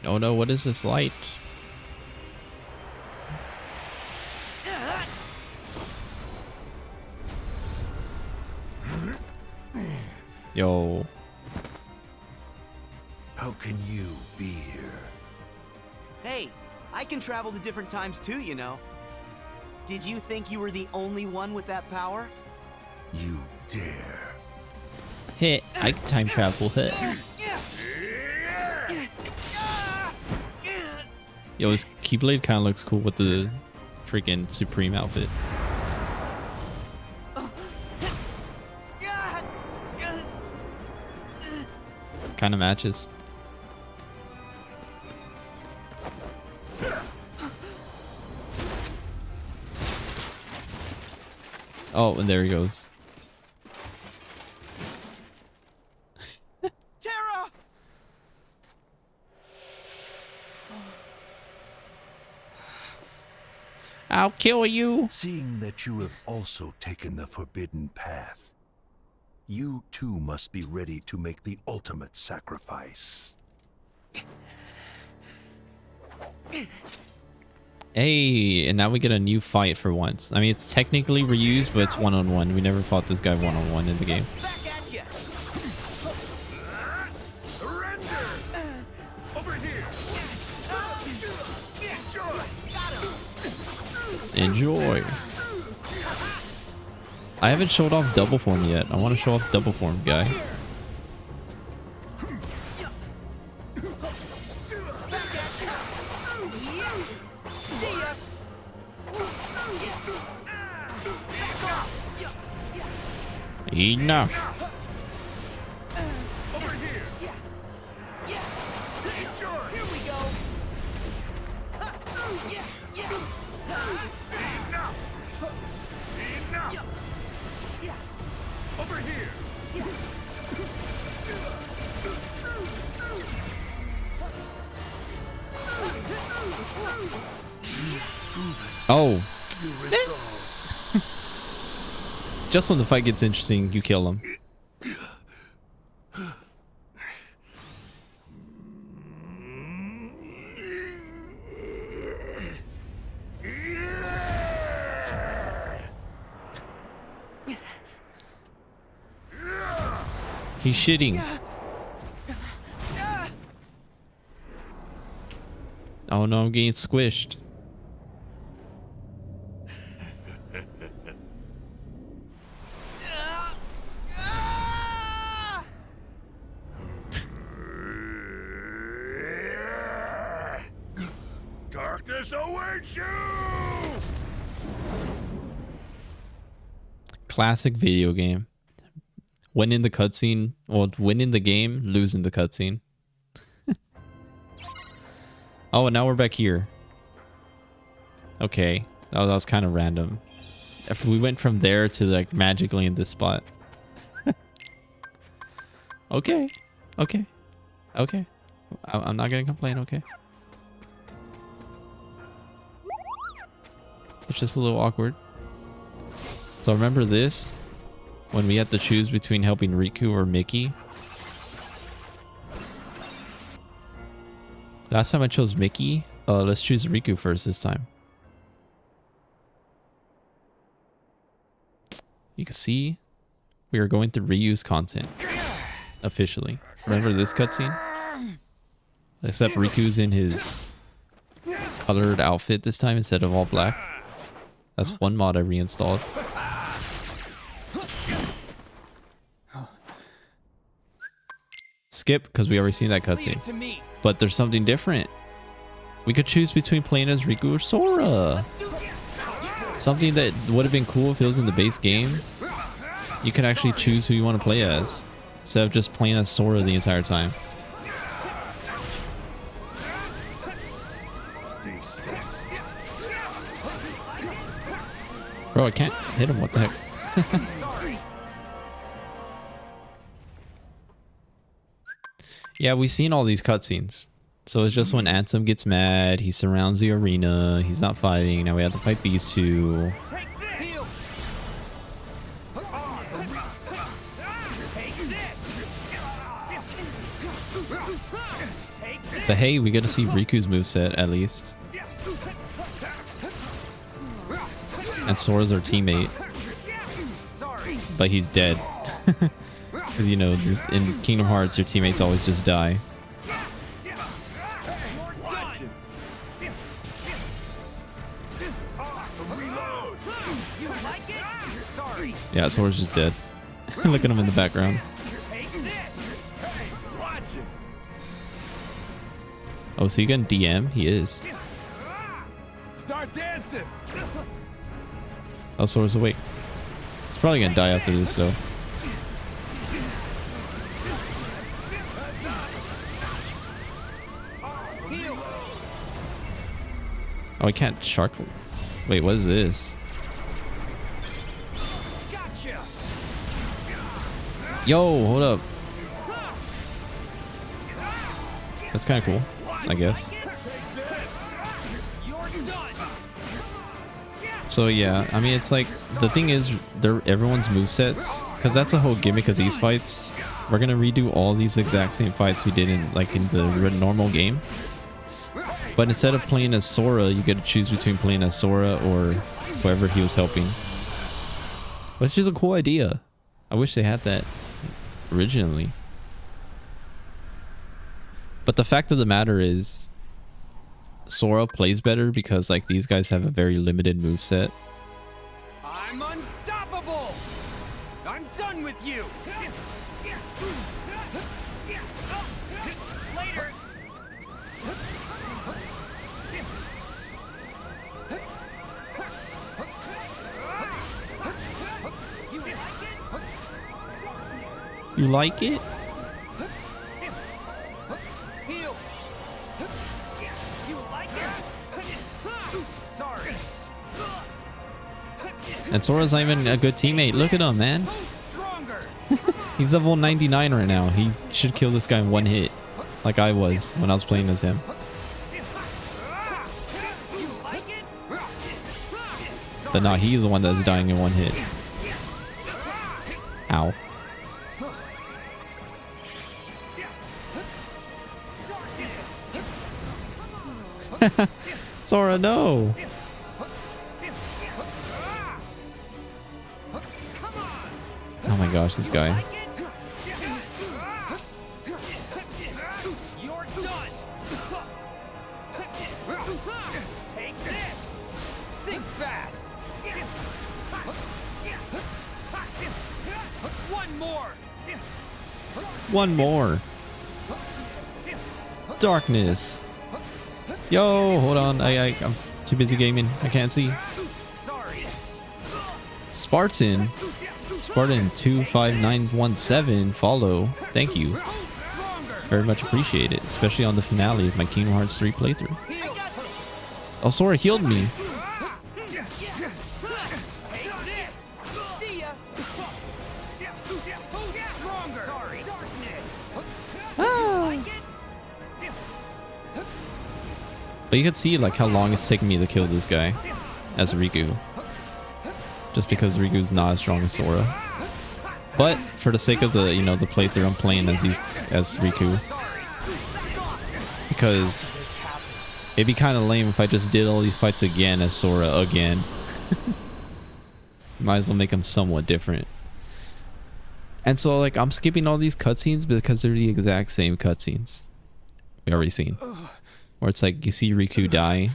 Oh no, what is this light? Yo. How can you be here? Hey, I can travel to different times too, you know. Did you think you were the only one with that power? You dare. Hit. I can time travel. Hit. Yo, his Keyblade kind of looks cool with the freaking Supreme outfit. Kind of matches. Oh, and there he goes. Terra! I'll kill you. Seeing that you have also taken the forbidden path, you too must be ready to make the ultimate sacrifice. Hey, and now we get a new fight for once. I mean, it's technically reused, but it's one-on-one. We never fought this guy one-on-one in the game. Back at ya! Surrender! Over here! Enjoy. I haven't showed off double form yet. I want to show off double form, guy. Enough. Over here! Here we go! Enough! Over here! Oh. Just when the fight gets interesting, you kill him. He's shitting. Oh no, I'm getting squished. Darkness awaits you! Classic video game. Winning the cutscene, well, winning the game, losing the cutscene. Oh, and now we're back here. Okay. Oh, that was kind of random. If we went from there to like magically in this spot. Okay. Okay. Okay. I'm not gonna complain, okay? It's just a little awkward. So remember this? When we had to choose between helping Riku or Mickey? Last time I chose Mickey. Let's choose Riku first this time. You can see we are going through reuse content. Officially. Remember this cutscene? Except Riku's in his colored outfit this time instead of all black. That's one mod I reinstalled. Skip, because we already seen that cutscene. But there's something different. We could choose between playing as Riku or Sora. Something that would have been cool if it was in the base game. You can actually choose who you want to play as, instead of just playing as Sora the entire time. Bro, I can't hit him. What the heck? Yeah, we've seen all these cutscenes. So it's just when Ansem gets mad, he surrounds the arena, he's not fighting. Now we have to fight these two. But hey, we get to see Riku's moveset at least. And Sora's our teammate. But he's dead. Because, you know, in Kingdom Hearts, your teammates always just die. Yeah, Sora's just dead. Look at him in the background. Oh, is he gonna DM? He is. Start dancing. Oh, Sora's awake. He's probably gonna die after this, though. Oh, I can't shark. Wait, what is this? Yo, hold up. That's kind of cool, I guess. So yeah, I mean, it's like, the thing is, they're everyone's movesets, because that's the whole gimmick of these fights. We're gonna redo all these exact same fights we did in the normal game. But instead of playing as Sora, you get to choose between playing as Sora or whoever he was helping. Which is a cool idea. I wish they had that originally. But the fact of the matter is, Sora plays better because like these guys have a very limited moveset. I'm unstoppable! I'm done with you! Later! You like it? And Sora's not even a good teammate. Look at him, man. He's level 99 right now. He should kill this guy in one hit, like I was when I was playing as him. But no, he's the one that's dying in one hit. Ow. Sora, no. Oh my gosh, this guy. One more. One more. Darkness. Yo, hold on. I'm too busy gaming. I can't see. Spartan 25917 follow. Thank you. Very much appreciate it, especially on the finale of my Kingdom Hearts 3 playthrough. Oh, Sora healed me. But you can see like how long it's taking me to kill this guy as Riku. Just because Riku's not as strong as Sora. But for the sake of the, you know, the playthrough, I'm playing as Riku. Because it'd be kind of lame if I just did all these fights again as Sora again. Might as well make them somewhat different. And so like I'm skipping all these cutscenes because they're the exact same cutscenes we already seen. Where it's like you see Riku die.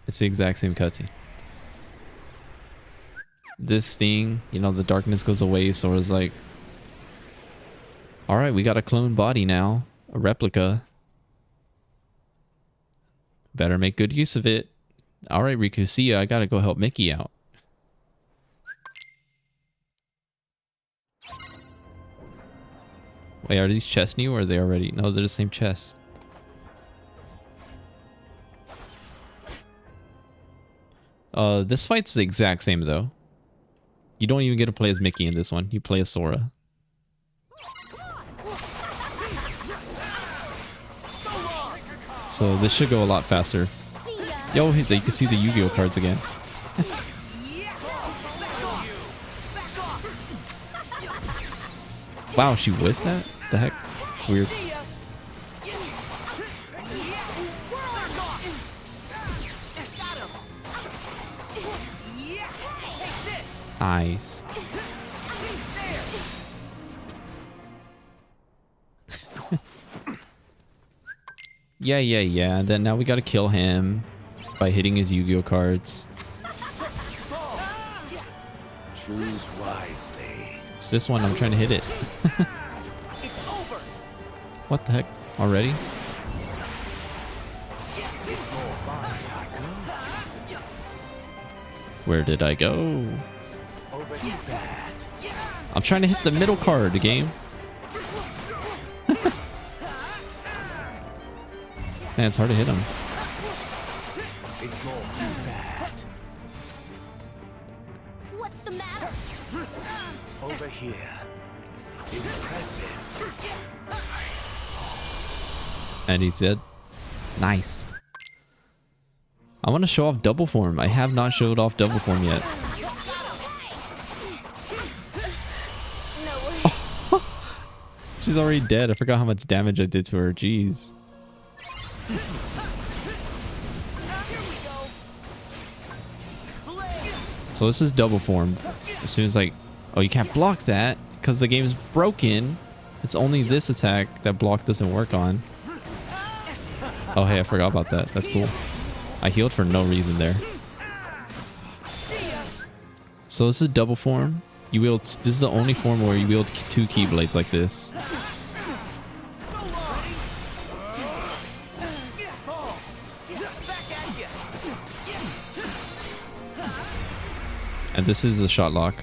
It's the exact same cutscene. This thing, you know, the darkness goes away, so it's like, alright, we got a clone body now. A replica. Better make good use of it. Alright, Riku, see ya. I gotta go help Mickey out. Wait, are these chests new or are they already? No, they're the same chest. This fight's the exact same though. You don't even get to play as Mickey in this one. You play as Sora. So this should go a lot faster. Yo, you can see the Yu-Gi-Oh cards again. Wow, she whiffed that? The heck? It's weird. Nice. Yeah. And then now we gotta kill him by hitting his Yu-Gi-Oh cards. Choose wisely. It's this one. I'm trying to hit it. What the heck? Already? Where did I go? I'm trying to hit the middle card, the game. Man, it's hard to hit him. What's the matter? Over here. Impressive. And he's dead. Nice. I want to show off double form. I have not showed off double form yet. Oh. She's already dead. I forgot how much damage I did to her. Jeez. So this is double form. As soon as like, oh, you can't block that because the game is broken. It's only this attack that block doesn't work on. Oh, hey, I forgot about that. That's cool. I healed for no reason there. So this is double form. You wield. This is the only form where you wield two keyblades like this. And this is the shot lock.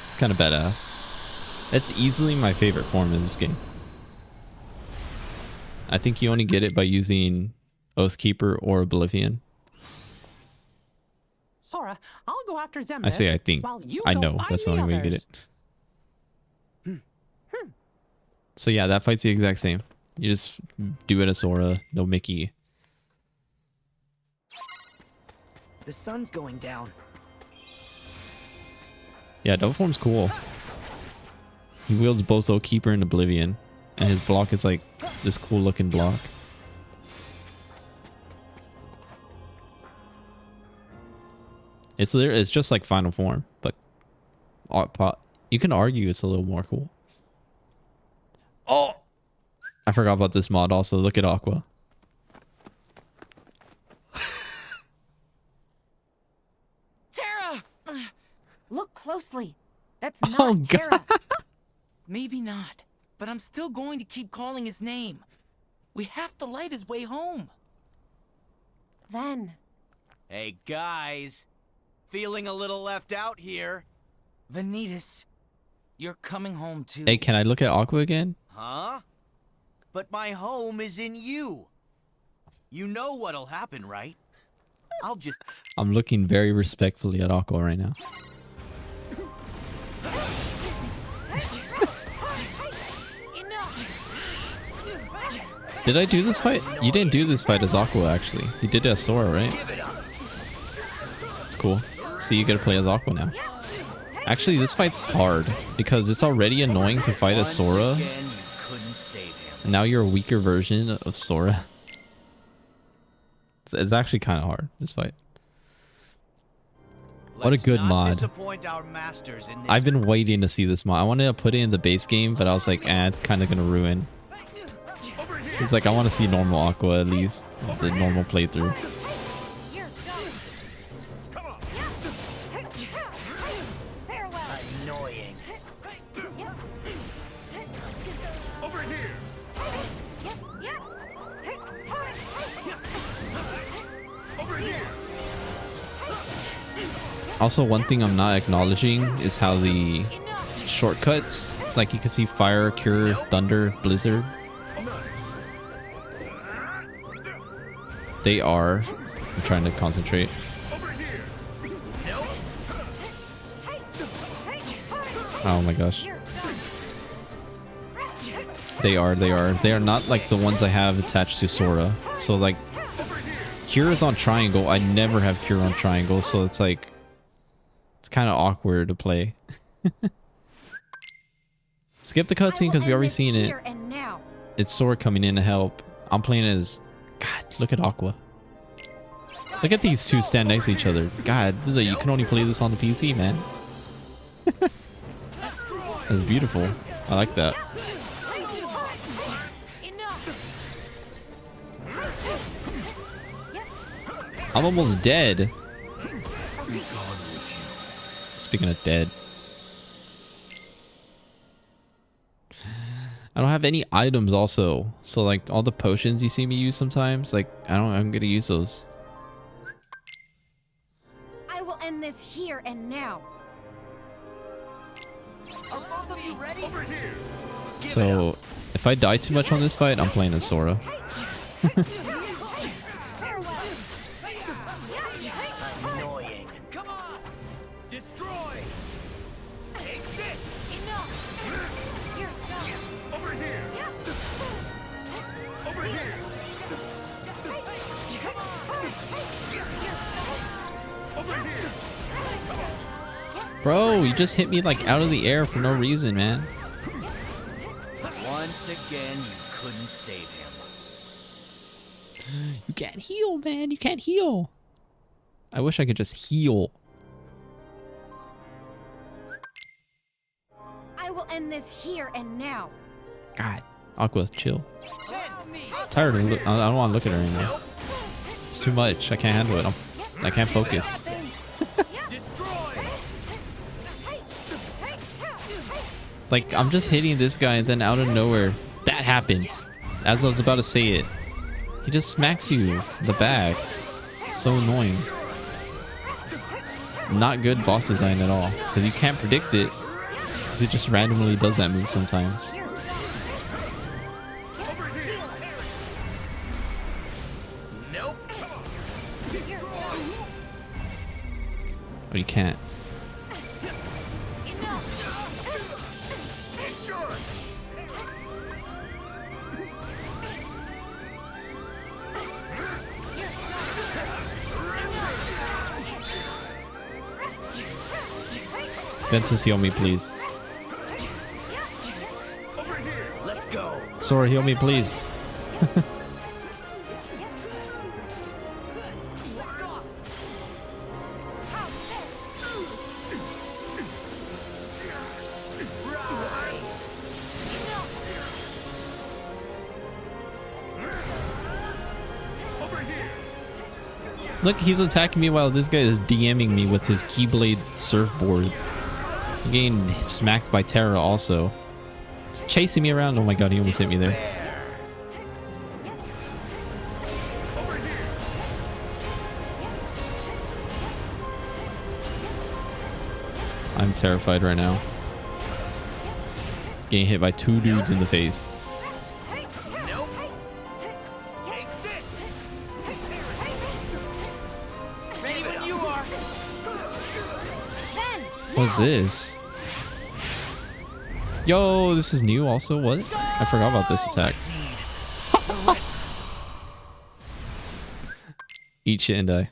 It's kind of badass. It's easily my favorite form in this game. I think you only get it by using Oathkeeper or Oblivion. Sora, I'll go after Zemus. I say I think. I know. That's the only way you get it. So yeah, that fight's the exact same. You just do it as Sora, no Mickey. The sun's going down. Yeah, double form's cool. He wields both Oathkeeper and Oblivion, and his block is like this cool looking block. It's just like Final Form, but you can argue it's a little more cool. Oh, I forgot about this mod also. Look at Aqua. Oh god. Maybe not, but I'm still going to keep calling his name. We have to light his way home. Then. Hey guys, feeling a little left out here. Vanitas, you're coming home too. Hey, can I look at Aqua again? Huh? But my home is in you. You know what'll happen, right? I'll just... I'm looking very respectfully at Aqua right now. Did I do this fight? You didn't do this fight as Aqua, actually. You did it as Sora, right? It's cool. So you get to play as Aqua now. Actually, this fight's hard because it's already annoying to fight as Sora. And now you're a weaker version of Sora. It's actually kind of hard, this fight. What a good mod. I've been waiting to see this mod. I wanted to put it in the base game, but I was like, it's kind of going to ruin. It's like, I want to see normal Aqua at least. The normal playthrough. Annoying. Over here. Over here. Also, one thing I'm not acknowledging is how the shortcuts, like you can see Fire, Cure, Thunder, Blizzard. They are... I'm trying to concentrate. Oh my gosh. They are not like the ones I have attached to Sora. So like, Cure is on triangle. I never have Cure on triangle, so it's like, it's kind of awkward to play. Skip the cutscene because we already seen it. It's Sora coming in to help. I'm playing as... God, look at Aqua. Look at these two stand next to each other. God, this is you can only play this on the PC, man. That's beautiful. I like that. I'm almost dead. Speaking of dead. I don't have any items also. So like all the potions you see me use sometimes, like I'm gonna use those. I will end this here and now. Are both of you ready? Over here. So if I die too much on this fight, I'm playing as Sora. Annoying. Come on. Destroy. Take this. Over here. Over here. Over here. Bro, you just hit me like out of the air for no reason, man. Once again, you couldn't save him. You can't heal, man. You can't heal. I wish I could just heal. I will end this here and now. God, Aqua, chill. I'm tired of I don't want to look at her anymore. It's too much. I can't handle it. I can't focus. Like, I'm just hitting this guy and then out of nowhere, that happens. As I was about to say it. He just smacks you in the back. So annoying. Not good boss design at all. Because you can't predict it. Because it just randomly does that move sometimes. Nope. Oh, you can't. Ventus, heal me, please. Let's go. Sora, heal me, please. Look, he's attacking me while this guy is DMing me with his Keyblade surfboard. I'm getting smacked by Terra also. He's chasing me around. Oh my god, he almost hit me there. I'm terrified right now. Getting hit by 2 dudes in the face. What's this? Yo, this is new also. What? I forgot about this attack. Eat shit and die.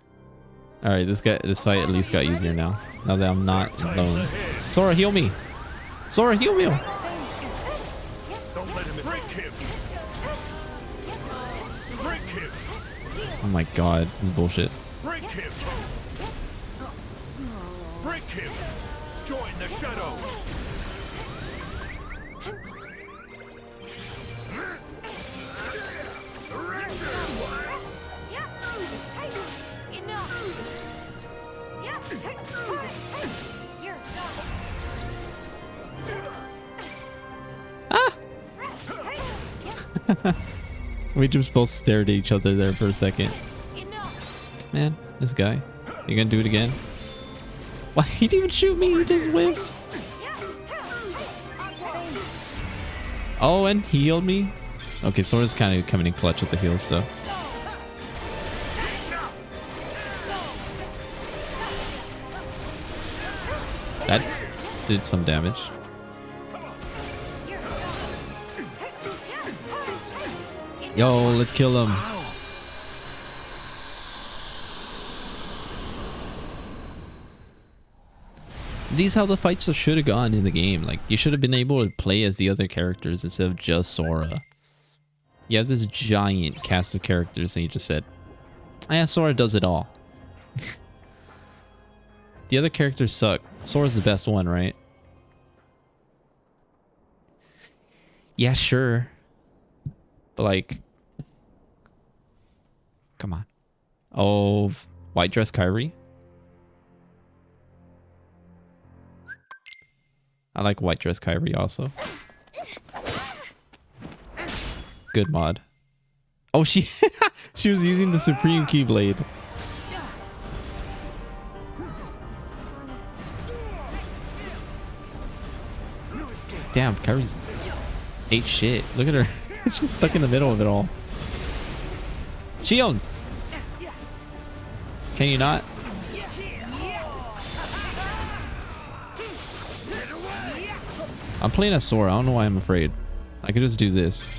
Alright, this fight at least got easier now. Now that I'm not alone. Sora, heal me! Sora, heal me! Oh my god, this is bullshit. Break him! Break him! Join the shadows! Ah! We just both stared at each other there for a second. Man, this guy. You gonna do it again? Why? He didn't even shoot me, he just whiffed. Oh, and he healed me? Okay, Sora's kind of coming in clutch with the heals, though. That did some damage. Yo, let's kill him. These how the fights should have gone in the game. Like, you should have been able to play as the other characters instead of just Sora. You have this giant cast of characters and you just said, "Yeah, Sora does it all." The other characters suck. Sora's the best one, right? Yeah, sure. But like, come on. Oh, white dress Kyrie? I like white dress Kyrie also. Good mod. Oh, she was using the Supreme Keyblade. Damn, Kyrie's ate shit. Look at her. She's stuck in the middle of it all. Shion! Can you not? I'm playing as Sora. I don't know why I'm afraid. I could just do this.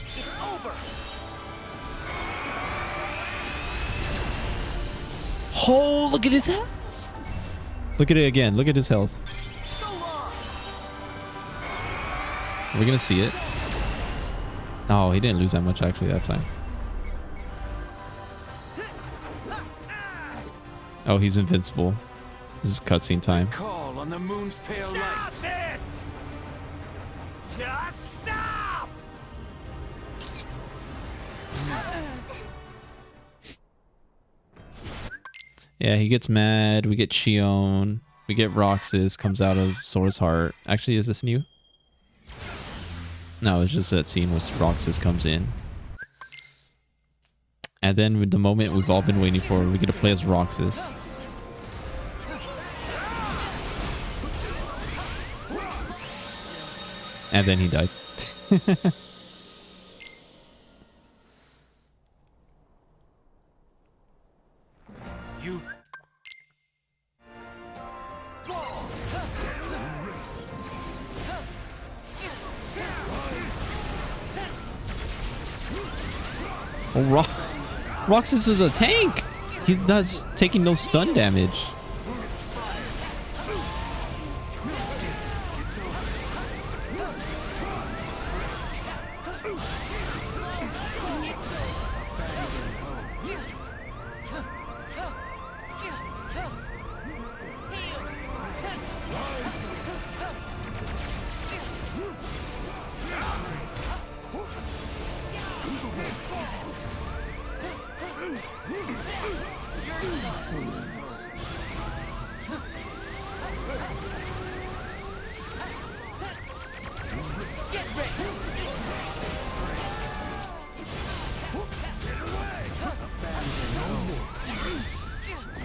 Oh, look at his health. Look at it again. Look at his health. Are we gonna see it? Oh, he didn't lose that much actually that time. Oh, he's invincible. This is cutscene time. Call on the moon's pale light. Stop it! Just stop! Yeah, he gets mad. We get Shion. We get Roxas comes out of Sora's heart. Actually, is this new? No, it's just that scene where Roxas comes in. And then with the moment we've all been waiting for, we get to play as Roxas. And then he died. You. Oh, Roxas is a tank. He's not taking no stun damage.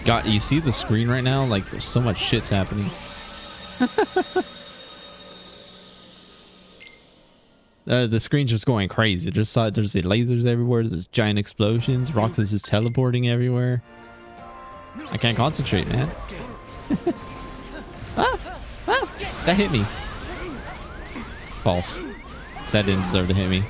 God, you see the screen right now? Like, there's so much shit's happening. The screen's just going crazy. There's the lasers everywhere. There's giant explosions. Roxas is teleporting everywhere. I can't concentrate, man. That hit me. False. That didn't deserve to hit me.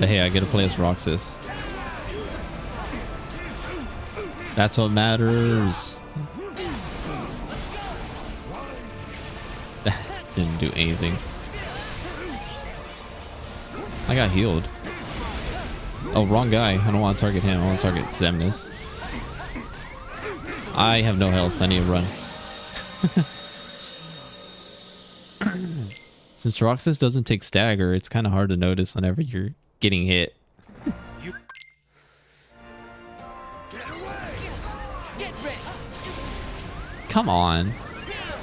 But hey, I get to play as Roxas. That's what matters. Didn't do anything. I got healed. Oh, wrong guy. I don't want to target him. I want to target Xemnas. I have no health. I need to run. Since Roxas doesn't take stagger, it's kind of hard to notice whenever you're getting hit. Come on.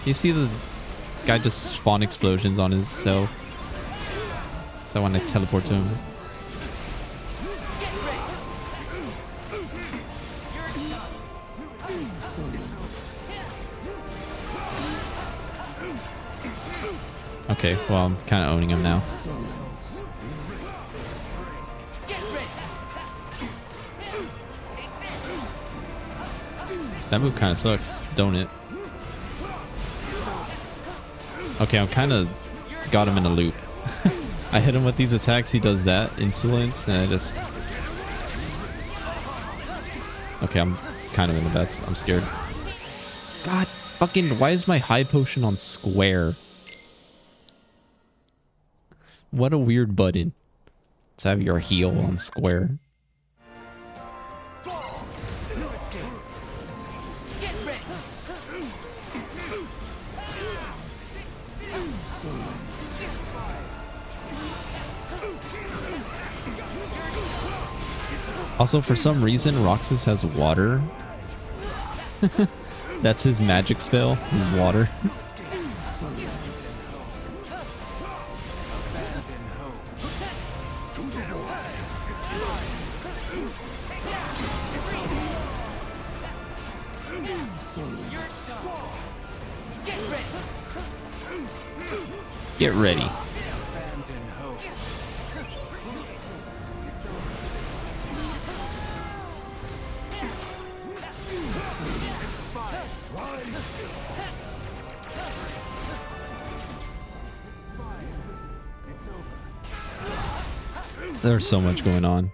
You see the guy just spawn explosions on his self. So I want to teleport to him. Okay, well, I'm kind of owning him now. That move kind of sucks, don't it? Okay, I'm kind of got him in a loop. I hit him with these attacks, he does that, insolence, and I just... Okay, I'm kind of in the bets. I'm scared. God, fucking, why is my high potion on square? What a weird button. Let's have your heal on square. Also, for some reason, Roxas has water. That's his magic spell, is water. Get ready. There's so much going on.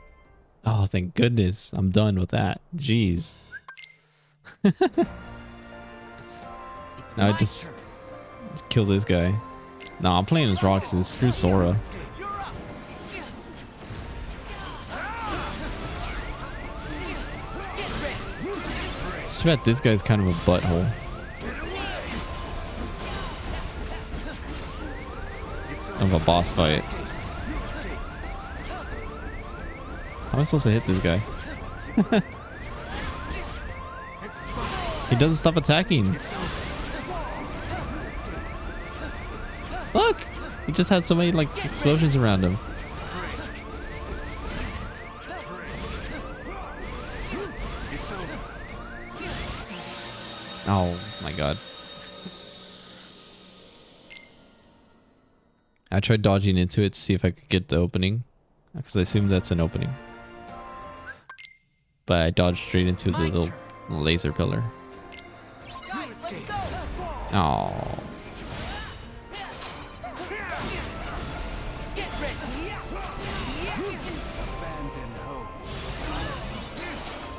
Oh, thank goodness. I'm done with that. Jeez. Now I just kill this guy. Nah, I'm playing as Roxas. Screw Sora. I bet this guy's kind of a butthole. Of a boss fight. How am I supposed to hit this guy? He doesn't stop attacking. Look! He just had so many like explosions around him. Oh my god. I tried dodging into it to see if I could get the opening. Because I assume that's an opening. But I dodged straight into the little laser pillar. Oh.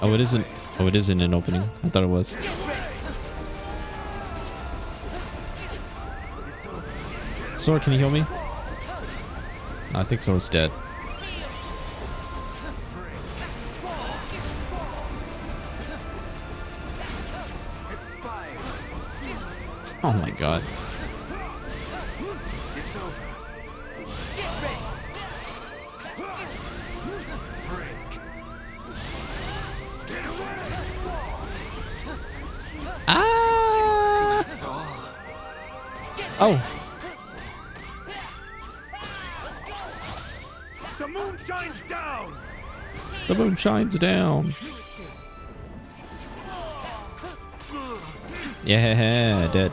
Oh, it isn't. Oh, it isn't an opening. I thought it was. Sora, can you heal me? No, I think Sora's dead. Oh my god. Ah! Oh. The moon shines down. The moon shines down. Yeah, dead.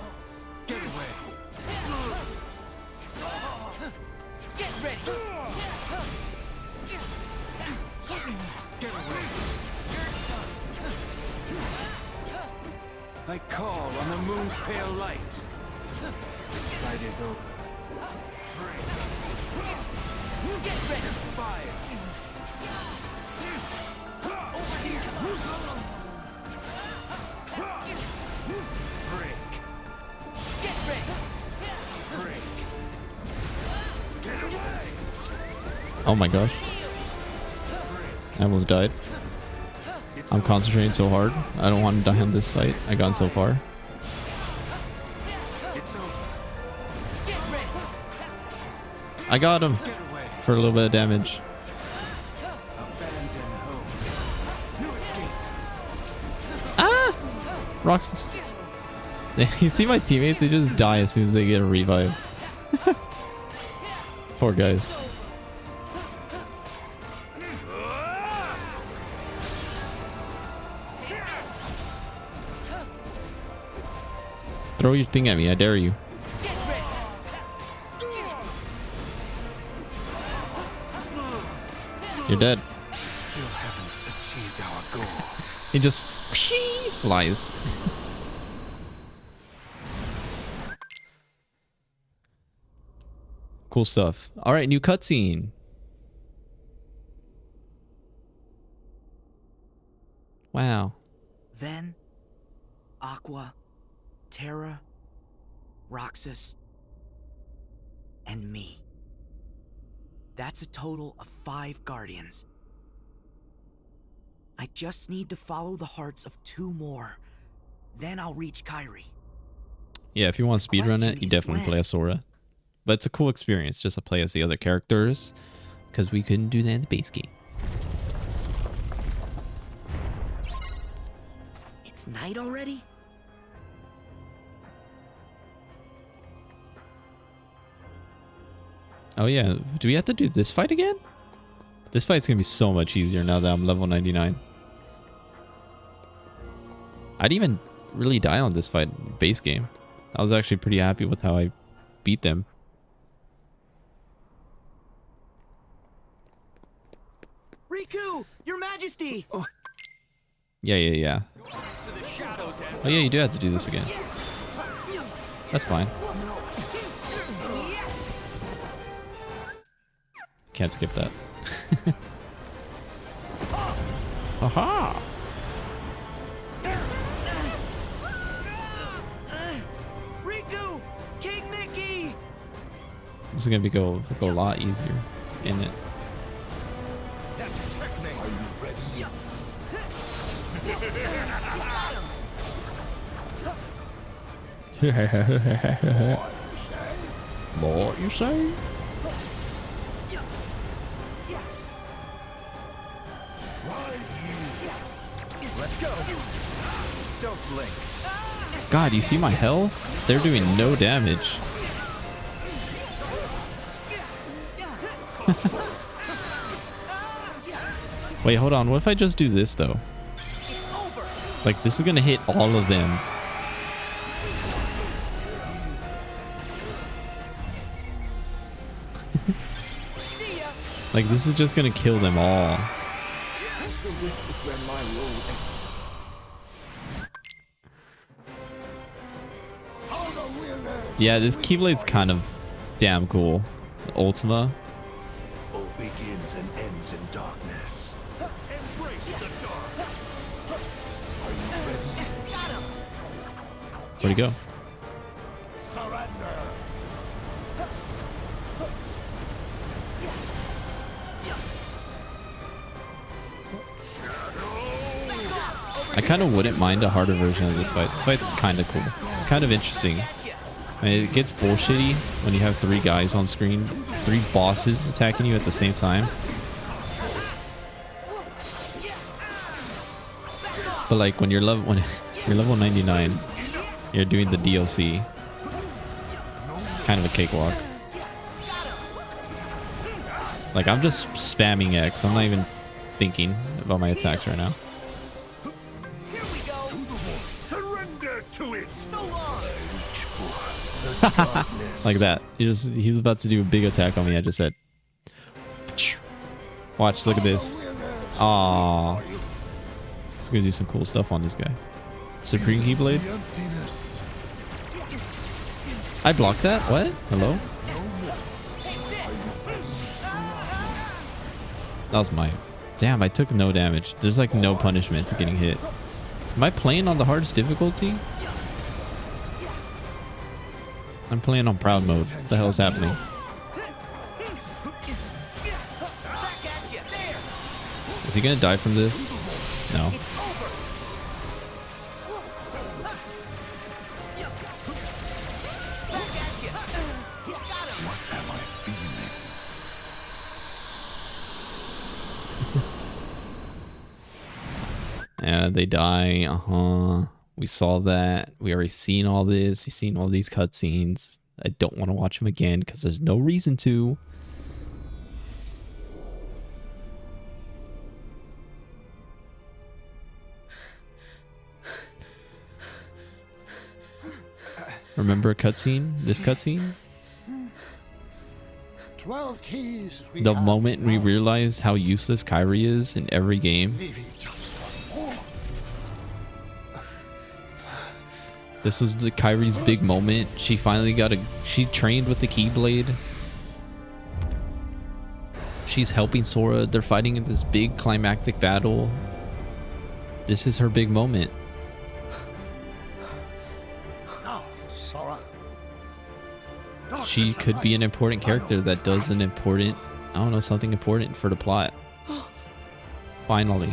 I call on the moon's pale light. This fight is over. Get ready. Fire. Over here. Break. Get ready. Break. Get away. Oh my gosh. I almost died. I'm concentrating so hard. I don't want to die in this fight. I got so far. It's over. I got him for a little bit of damage. Abandon hope. No escape. Ah! Roxas. You see my teammates? They just die as soon as they get a revive. Poor guys. Throw your thing at me, I dare you. You're dead. Still haven't achieved our goal. He just flies. Cool stuff. All right, new cutscene. Wow. Ven, Aqua, Terra, Roxas, and me. That's a total of 5 Guardians. I just need to follow the hearts of 2 more. Then I'll reach Kairi. Yeah, if you want to speedrun it, you definitely play as Sora. But it's a cool experience just to play as the other characters, because we couldn't do that in the base game. It's night already? Oh yeah, do we have to do this fight again? This fight's gonna be so much easier now that I'm level 99. I didn't even really die on this fight base game. I was actually pretty happy with how I beat them. Riku! Your Majesty! Oh. Yeah. Oh yeah, you do have to do this again. That's fine. Can't skip that. Aha! Riku! King Mickey! This is gonna go a lot easier, isn't it? That's checkmate. Are you ready? What you say? Let's go. Don't blink. God, you see my health? They're doing no damage. Wait, hold on. What if I just do this though? Like, this is gonna hit all of them. Like, this is just gonna kill them all. Yeah, this Keyblade's kind of damn cool. Ultima. All begins and ends in darkness. Embrace the dark. Are you ready? Got him! Where'd he go? Surrender. I kind of wouldn't mind a harder version of this fight. This fight's kind of cool. It's kind of interesting. I mean, it gets bullshitty when you have 3 guys on screen, 3 bosses attacking you at the same time. But like when you're you're level 99, you're doing the DLC. Kind of a cakewalk. Like I'm just spamming X. I'm not even thinking about my attacks right now. Surrender to it. Like that. He was about to do a big attack on me. I just said, watch, look at this. Aww. It's gonna do some cool stuff on this guy. Supreme Keyblade. I blocked that? What? Hello? That was my... Damn, I took no damage. There's like no punishment to getting hit. Am I playing on the hardest difficulty? I'm playing on proud mode. What the hell is happening? Is he gonna die from this? No. Yeah, they die. We saw that. We already seen all this. We've seen all these cutscenes. I don't want to watch them again because there's no reason to. Remember a cutscene? This cutscene? 12 keys. The moment we realized how useless Kairi is in every game. This was the Kairi's big moment. She finally she trained with the Keyblade. She's helping Sora. They're fighting in this big climactic battle. This is her big moment. No, Sora. She could be an important character that does an important, I don't know, something important for the plot. Finally.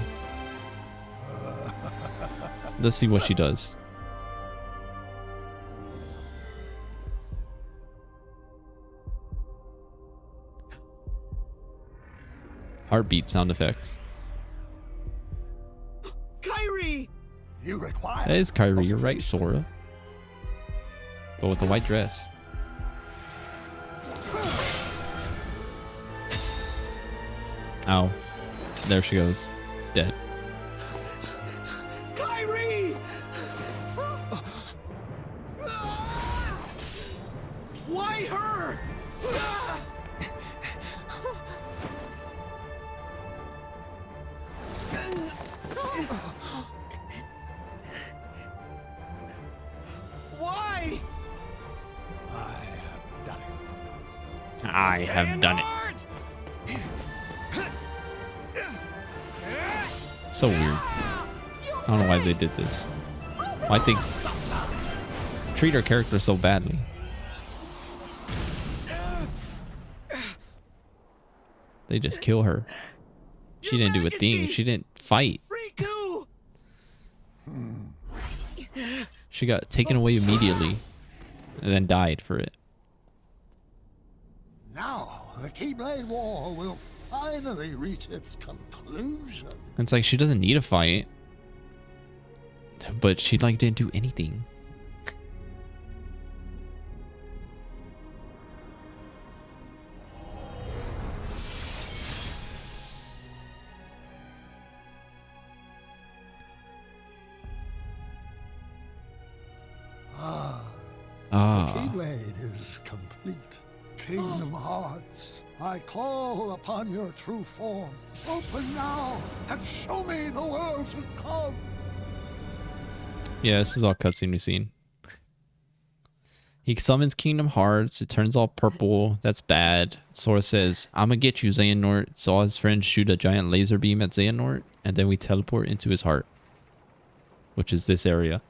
Let's see what she does. Heartbeat sound effects. Kairi! You require. That is Kairi, you're right, Sora. But with a white dress. Ow. There she goes. Dead. Kairi! Why her? Why? I have done it. So weird. I don't know why they did this. Why they treat our character so badly. They just kill her. She didn't do a thing. She didn't fight. She got taken away immediately and then died for it. Now the Keyblade War will finally reach its conclusion. It's like she doesn't need a fight. But she like didn't do anything. The Keyblade is complete. Kingdom Hearts, I call upon your true form. Open now and show me the world to come. Yeah, this is all cutscene we've seen. He summons Kingdom Hearts. It turns all purple. That's bad. Sora says, I'm gonna get you, Xehanort. So all his friends shoot a giant laser beam at Xehanort. And then we teleport into his heart. Which is this area.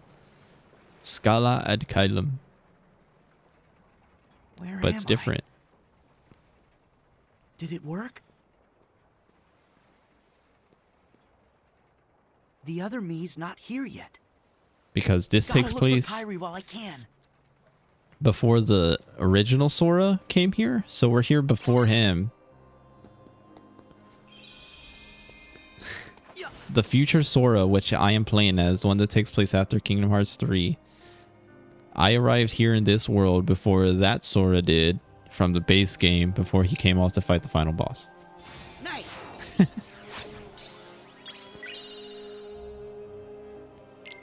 Scala ad Caelum. But it's different. Did it work? The other me's not here yet. Because this takes place Kairi while I can. before the original Sora came here. So we're here before him. the future Sora, which I am playing as, the one that takes place after Kingdom Hearts 3. I arrived here in this world before that Sora did from the base game, before he came off to fight the final boss. Nice.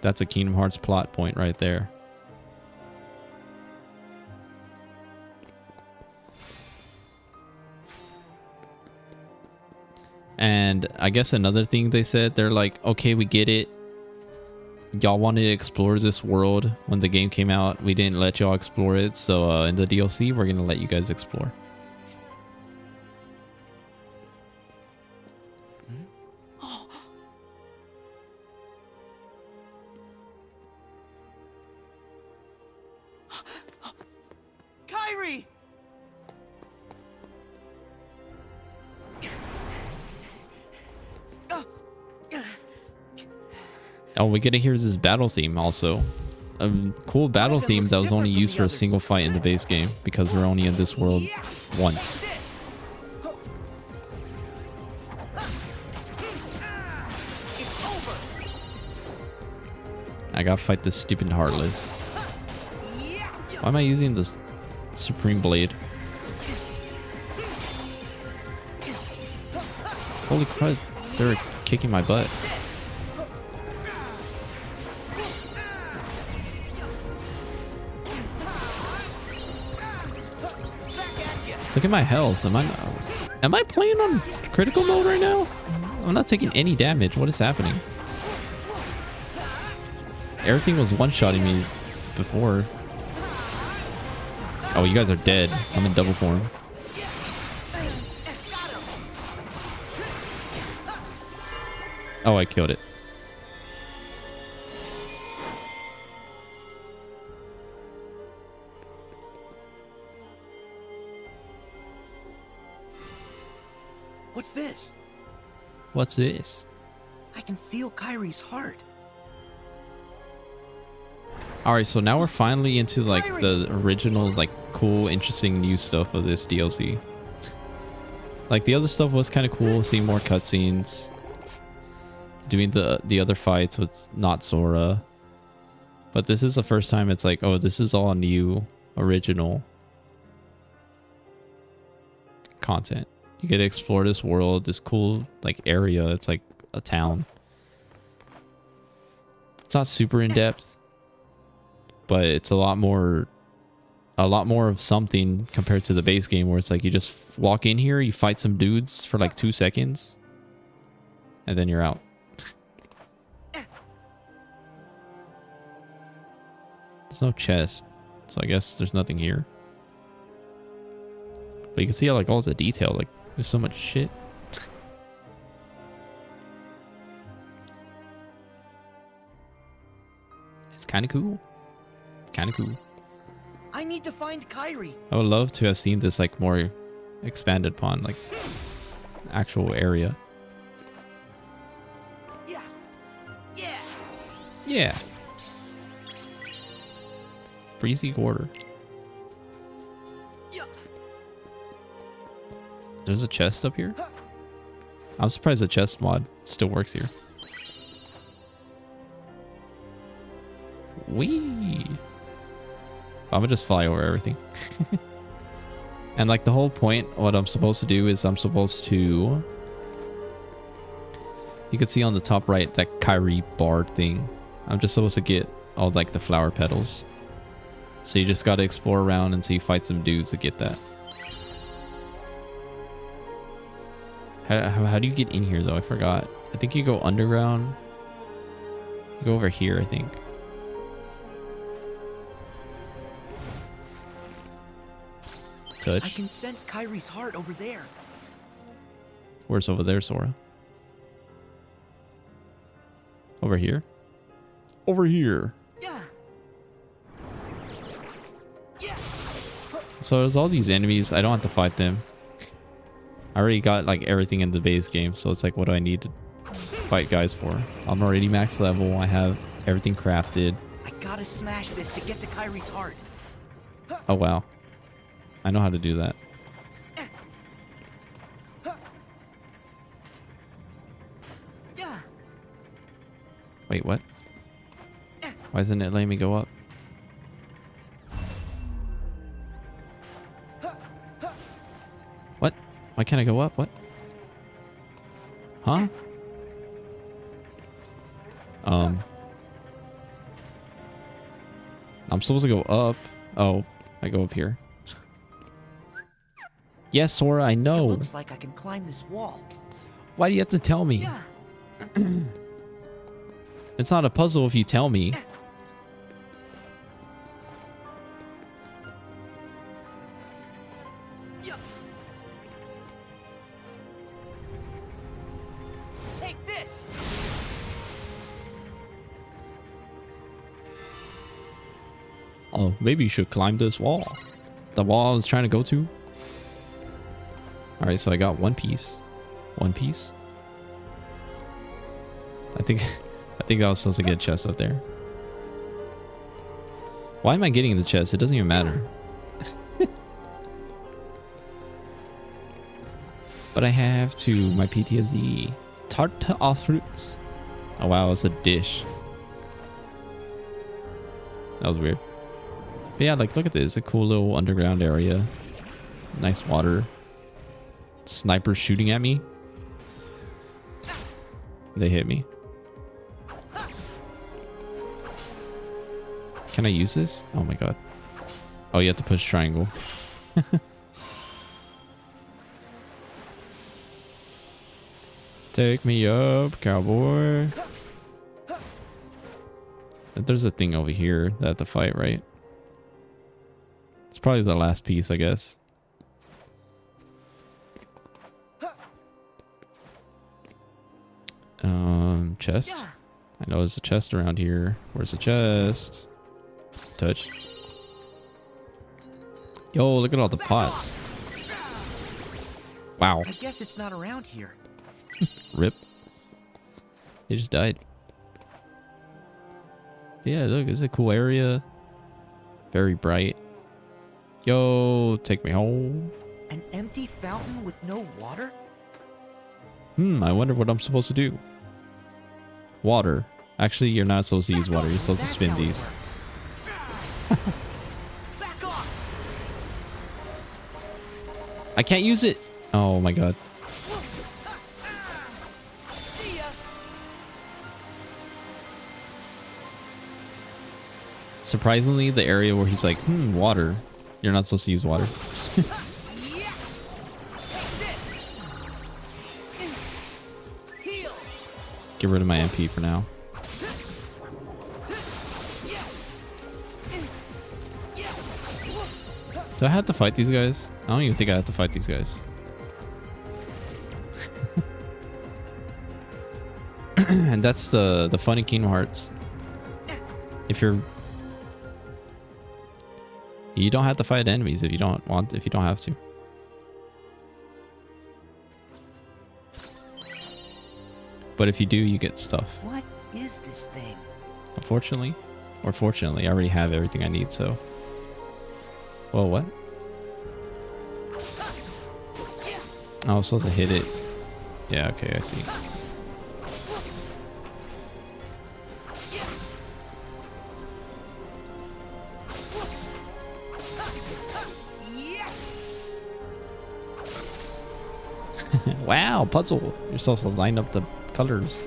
That's a Kingdom Hearts plot point right there. And I guess another thing they said, they're like, okay, we get it. Y'all wanted to explore this world when the game came out. We didn't let y'all explore it. So in the DLC, we're going to let you guys explore. Kairi! Oh, we get to hear this battle theme also. A cool battle theme that was only used for a single fight in the base game, because we're only in this world once. I gotta fight this stupid Heartless. Why am I using this Supreme Blade? Holy crap, they're kicking my butt. Look at my health. Am I playing on critical mode right now? I'm not taking any damage. What is happening? Everything was one-shotting me before. Oh, you guys are dead. I'm in double form. Oh, I killed it. What's this? What's this? I can feel Kairi's heart. Alright, so now we're finally into like the original, like cool, interesting new stuff of this DLC. Like the other stuff was kind of cool, seeing more cutscenes, doing the other fights with not Sora. But this is the first time it's like, oh, this is all new, original content. You get to explore this world, this cool like area. It's like a town. It's not super in depth, but it's a lot more of something compared to the base game, where it's like you just walk in here, you fight some dudes for like 2 seconds, and then you're out. There's no chest, so I guess there's nothing here. But you can see like all the detail, like there's so much shit. It's kind of cool. It's kind of cool. I need to find Kairi. I would love to have seen this like more expanded upon, like actual area. Yeah. Yeah. Yeah. Breezy quarter. Yeah. There's a chest up here. I'm surprised the chest mod still works here. Whee! I'm gonna just fly over everything. And like the whole point, what I'm supposed to do is I'm supposed to... You can see on the top right, that Kairi bar thing. I'm just supposed to get all like the flower petals. So you just gotta explore around until you fight some dudes to get that. How do you get in here though? I forgot. I think you go underground. You go over here, I think. Touch. I can sense Kairi's heart over there. Where's over there, Sora? Over here? Over here. Yeah. Yeah. So there's all these enemies. I don't have to fight them. I already got like everything in the base game, so it's like, what do I need to fight guys for? I'm already max level. I have everything crafted. I gotta smash this to get to Kairi's heart. Oh wow. I know how to do that. Wait, what? Why isn't it letting me go up? What? Why can't I go up? What? Huh? I'm supposed to go up. Oh, I go up here. Yes, Sora, I know. Looks like I can climb this wall. Why do you have to tell me? It's not a puzzle if you tell me. Take this. Oh, maybe you should climb this wall. The wall I was trying to go to. Alright, so I got one piece. One piece. I think I was supposed to get a chest up there. Why am I getting the chest? It doesn't even matter. But I have to my PTSD. Tarte aux fruits. Oh wow, it's a dish. That was weird. But yeah, like look at this. It's a cool little underground area. Nice water. Snipers shooting at me. They hit me. Can I use this? Oh my god. Oh, you have to push triangle. Take me up, cowboy. There's a thing over here that I have to fight, right? It's probably the last piece, I guess. Chest. I know there's a chest around here. Where's the chest? Touch. Yo, look at all the pots. Wow. I guess it's not around here. Rip. He just died. Yeah, look, it's a cool area. Very bright. Yo, take me home. An empty fountain with no water? I wonder what I'm supposed to do. Water. Actually, you're not supposed to use water. You're supposed to spin these. I can't use it. Oh my god. Surprisingly, the area where he's like, water. You're not supposed to use water. Get rid of my MP for now. Do I have to fight these guys? I don't even think I have to fight these guys. And that's the fun in Kingdom Hearts. If you don't have to fight enemies if you don't want, if you don't have to. But if you do, you get stuff. What is this thing? Unfortunately, or fortunately, I already have everything I need, so. Whoa, what? Oh, I'm supposed to hit it. Yeah, okay, I see. Wow, puzzle. You're supposed to line up the colors.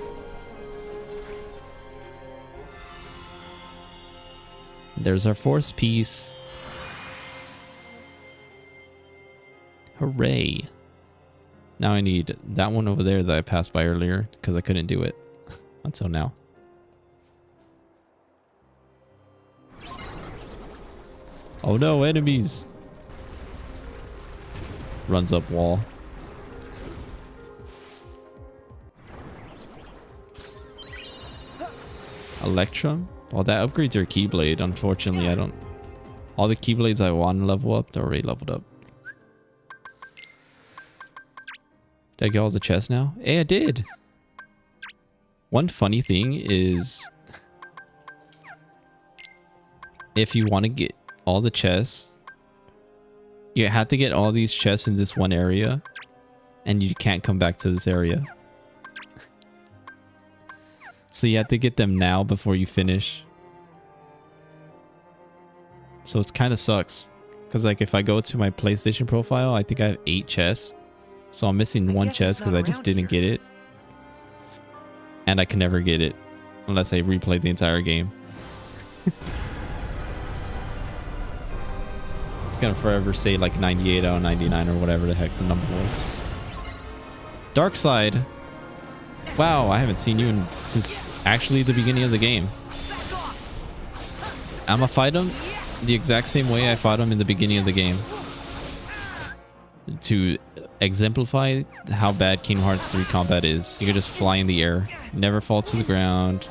There's our fourth piece. Hooray. Now I need that one over there that I passed by earlier because I couldn't do it until now. Oh no, enemies. Runs up wall. Electrum? Well, that upgrades your Keyblade. Unfortunately, I don't. All the Keyblades I want to level up, they're already leveled up. Did I get all the chests now? Hey, I did! One funny thing is, if you want to get all the chests, you have to get all these chests in this one area, and you can't come back to this area. So you have to get them now before you finish. So it's kind of sucks. Because like if I go to my PlayStation profile, I think I have 8 chests. So I'm missing one chest because I just didn't get it. And I can never get it. Unless I replay the entire game. It's gonna forever say like 98 out of 99 or whatever the heck the number was. Dark Side. Wow, I haven't seen you since actually the beginning of the game. I'ma fight him the exact same way I fought him in the beginning of the game. To exemplify how bad Kingdom Hearts 3 combat is. You can just fly in the air. Never fall to the ground.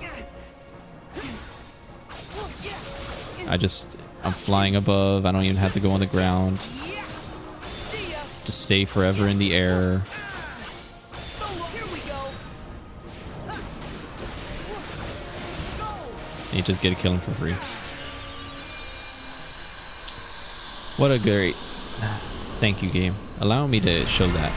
I'm flying above. I don't even have to go on the ground. Just stay forever in the air. And you just get to kill him for free. What a great... Thank you, game. Allow me to show that.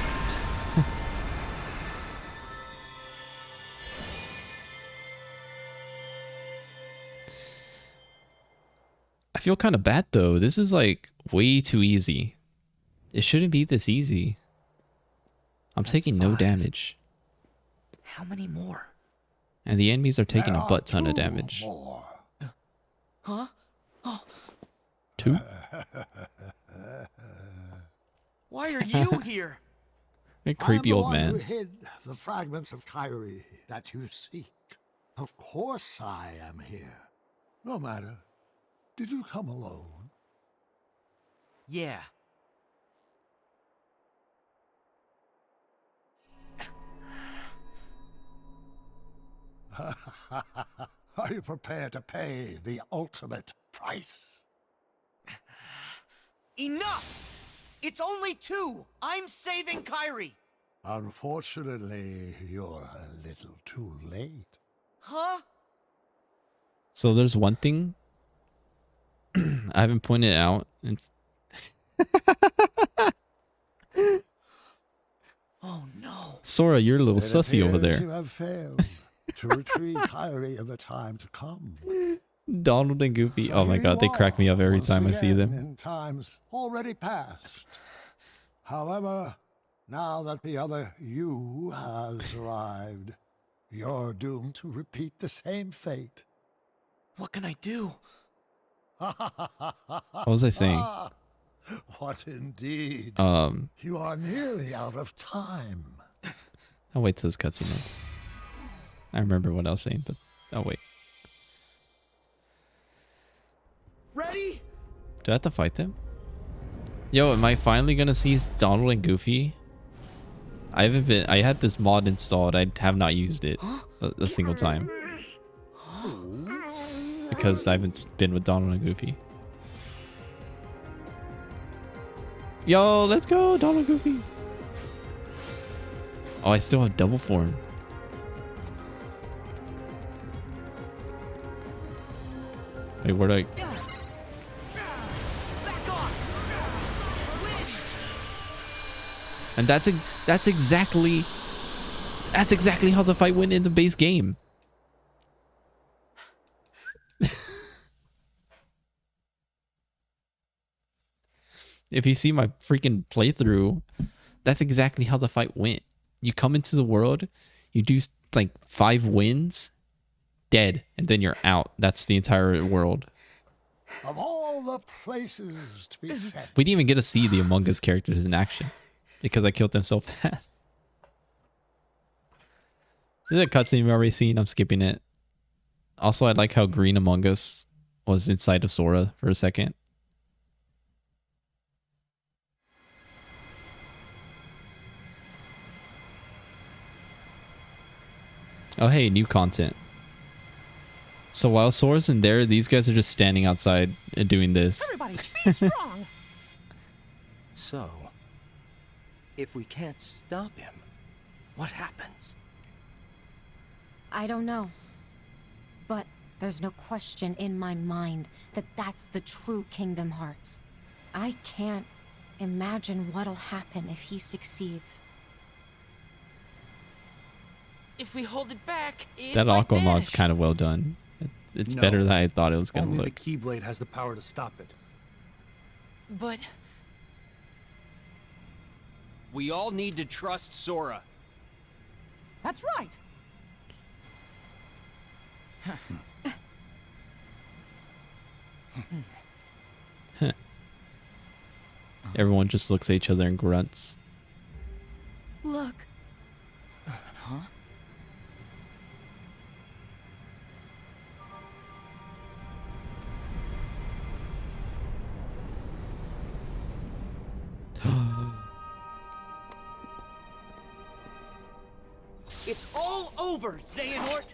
I feel kind of bad though. This is like way too easy. It shouldn't be this easy. I'm taking no damage. How many more? And the enemies are taking a butt ton of damage. Huh? Oh. 2? Why are you here? A creepy old I'm the one man. who hid the fragments of Kyrie that you seek. Of course I am here. No matter. Did you come alone? Yeah. Are you prepared to pay the ultimate price? Enough! It's only 2. I'm saving Kyrie. Unfortunately, you're a little too late. Huh? So there's one thing I haven't pointed out. Oh no. Sora, you're a little sussy over there. You have failed to retrieve Kyrie in the time to come. Donald and Goofy. Oh my god, they crack me up every time I see them. In times already past. However, now that the other you has arrived, you're doomed to repeat the same fate. What can I do? What was I saying? What indeed? You are nearly out of time. I'll wait till this cutscene ends. I remember what I was saying, but I'll wait. Ready? Do I have to fight them? Yo, am I finally gonna see Donald and Goofy? I had this mod installed. I have not used it a single time. Because I haven't been with Donald and Goofy. Yo, let's go, Donald and Goofy. Oh, I still have double form. Wait, where do I... And that's exactly how the fight went in the base game. If you see my freaking playthrough, that's exactly how the fight went. You come into the world, you do like 5 wins, dead, and then you're out. That's the entire world. Of all the places to be sent. We didn't even get to see the Among Us characters in action because I killed them so fast. This is a cutscene we've already seen. I'm skipping it. Also, I like how green Among Us was inside of Sora for a second. Oh, hey, new content. So while Sora's in there, these guys are just standing outside and doing this. Everybody, be strong. So, if we can't stop him, what happens? I don't know. But there's no question in my mind that that's the true Kingdom Hearts. I can't imagine what'll happen if he succeeds. If we hold it back, it That might Aqua mod's vanish. kind of well done. It's No. better than I thought it was gonna Only the look. Keyblade has the power to stop it. But We all need to trust Sora. That's right. Everyone just looks at each other and grunts. Look. Huh? It's all over, Xehanort!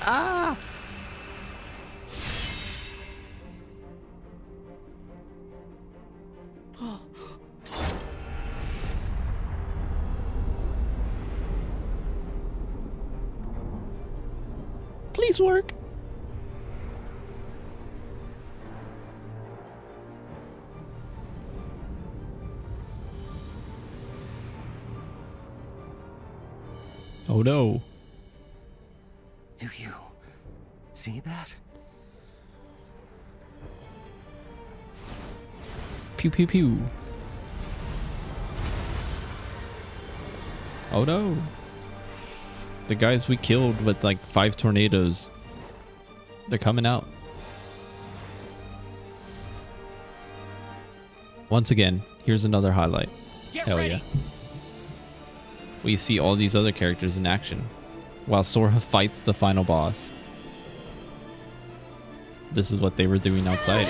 Ah! Please work. Oh no. Do you see that? Pew pew pew. Oh no. The guys we killed with like 5 tornadoes. They're coming out. Once again, here's another highlight. Hell yeah. We see all these other characters in action while Sora fights the final boss. This is what they were doing outside.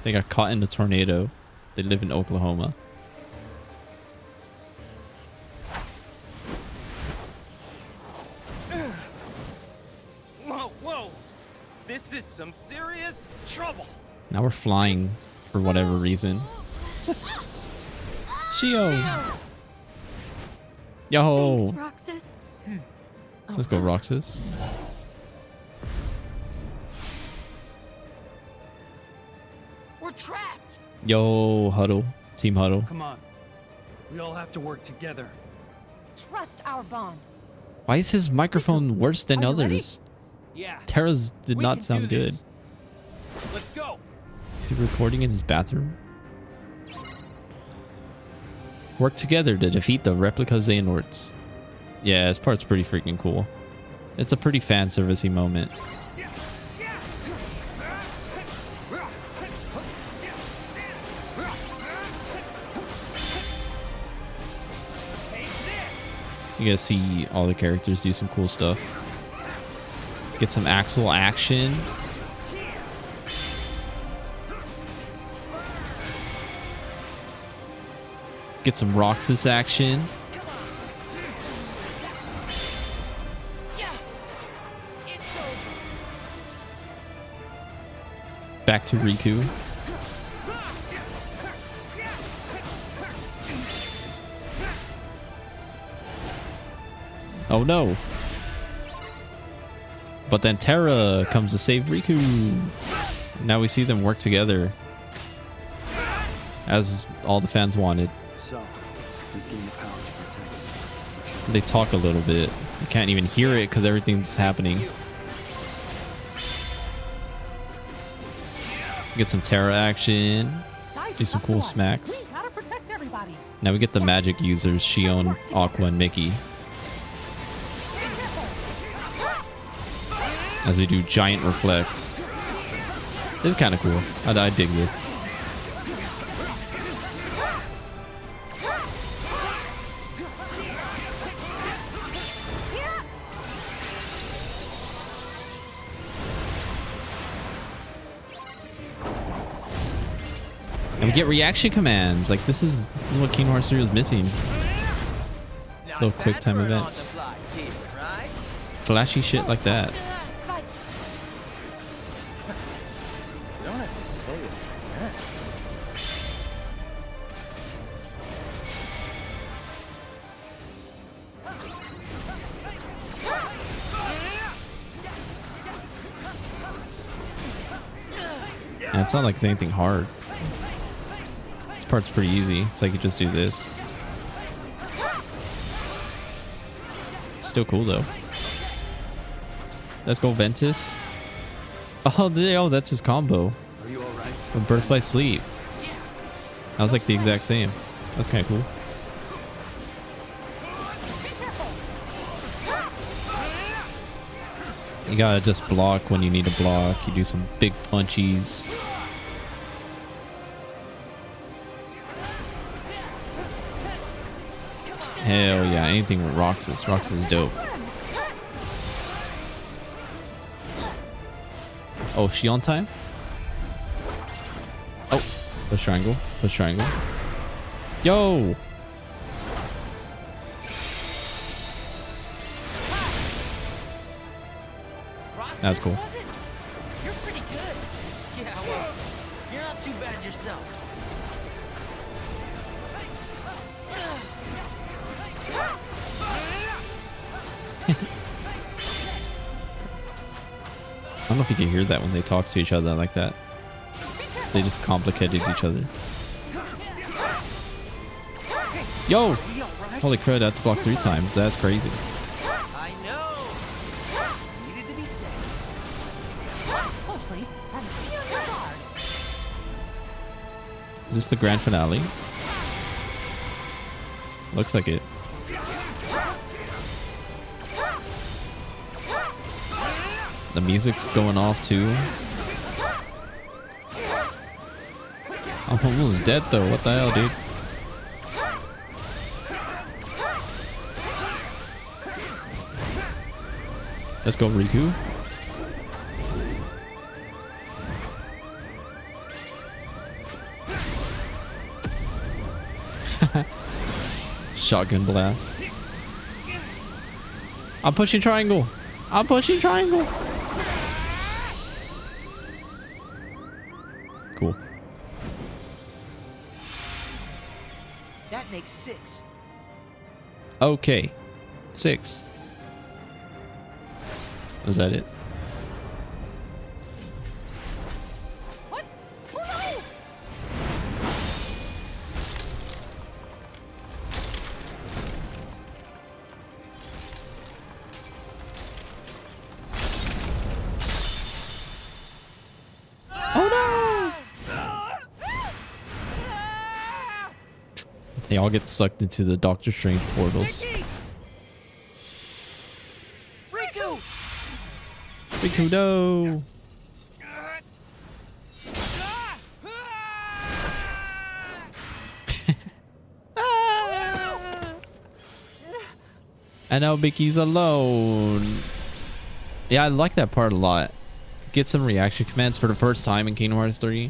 They got caught in a tornado. They live in Oklahoma. Whoa, whoa! This is some serious trouble. Now we're flying for whatever reason. Shio! Yo! Thanks, Roxas. Let's go, Roxas. We're trapped. Yo, huddle. Team huddle. Come on. We all have to work together. Trust our bond. Why is his microphone worse than Are you ready? others? Yeah. Terra's did We not can sound do good. this. Let's go. Is he recording in his bathroom? Work together to defeat the replica Xehanorts. Yeah, this part's pretty freaking cool. It's a pretty fan servicey moment. You guys see all the characters do some cool stuff. Get some Axel action. Get some Roxas action. Back to Riku. Oh no. But then Terra comes to save Riku. Now we see them work together. As all the fans wanted. So, we gain the power to protect. They talk a little bit. You can't even hear it because everything's happening. Get some Terra action. Guys, Do it's some up cool to us. smacks. We gotta protect everybody. Now we get the magic users, Shion, Aqua, and Mickey. As we do giant reflects. This is kind of cool. I dig this. And we get reaction commands. Like this is what Kingdom Hearts 3 was missing. Little quick time events. Flashy shit like that. You don't have to say it like it's not like it's anything hard. This part's pretty easy. It's like you just do this. It's still cool though. Let's go Ventus. Oh, that's his combo. Are you alright? From Birth by Sleep. That was like the exact same. That's kind of cool. You gotta just block when you need to block. You do some big punchies. Hell yeah, anything with Roxas. Roxas is dope. Oh, she on time? Oh, push triangle. Push triangle. Yo! That's cool. You're pretty good. Yeah, well, you're not too bad yourself. I don't know if you can hear that when they talk to each other like that. They just complicated each other. Yo! Holy crud, I have to block 3 times. That's crazy. I know. Needed to be said. Closely and feel your guard. Is this the grand finale? Looks like it. The music's going off too. I'm almost dead though. What the hell, dude? Let's go, Riku. Shotgun blast. I'm pushing triangle. I'm pushing triangle. Cool. That makes 6. Okay. 6. Is that it? What? Oh, Oh no! They all get sucked into the Doctor Strange portals. Riku! Riku, no! And now Mickey's alone. Yeah, I like that part a lot. Get some reaction commands for the first time in Kingdom Hearts 3.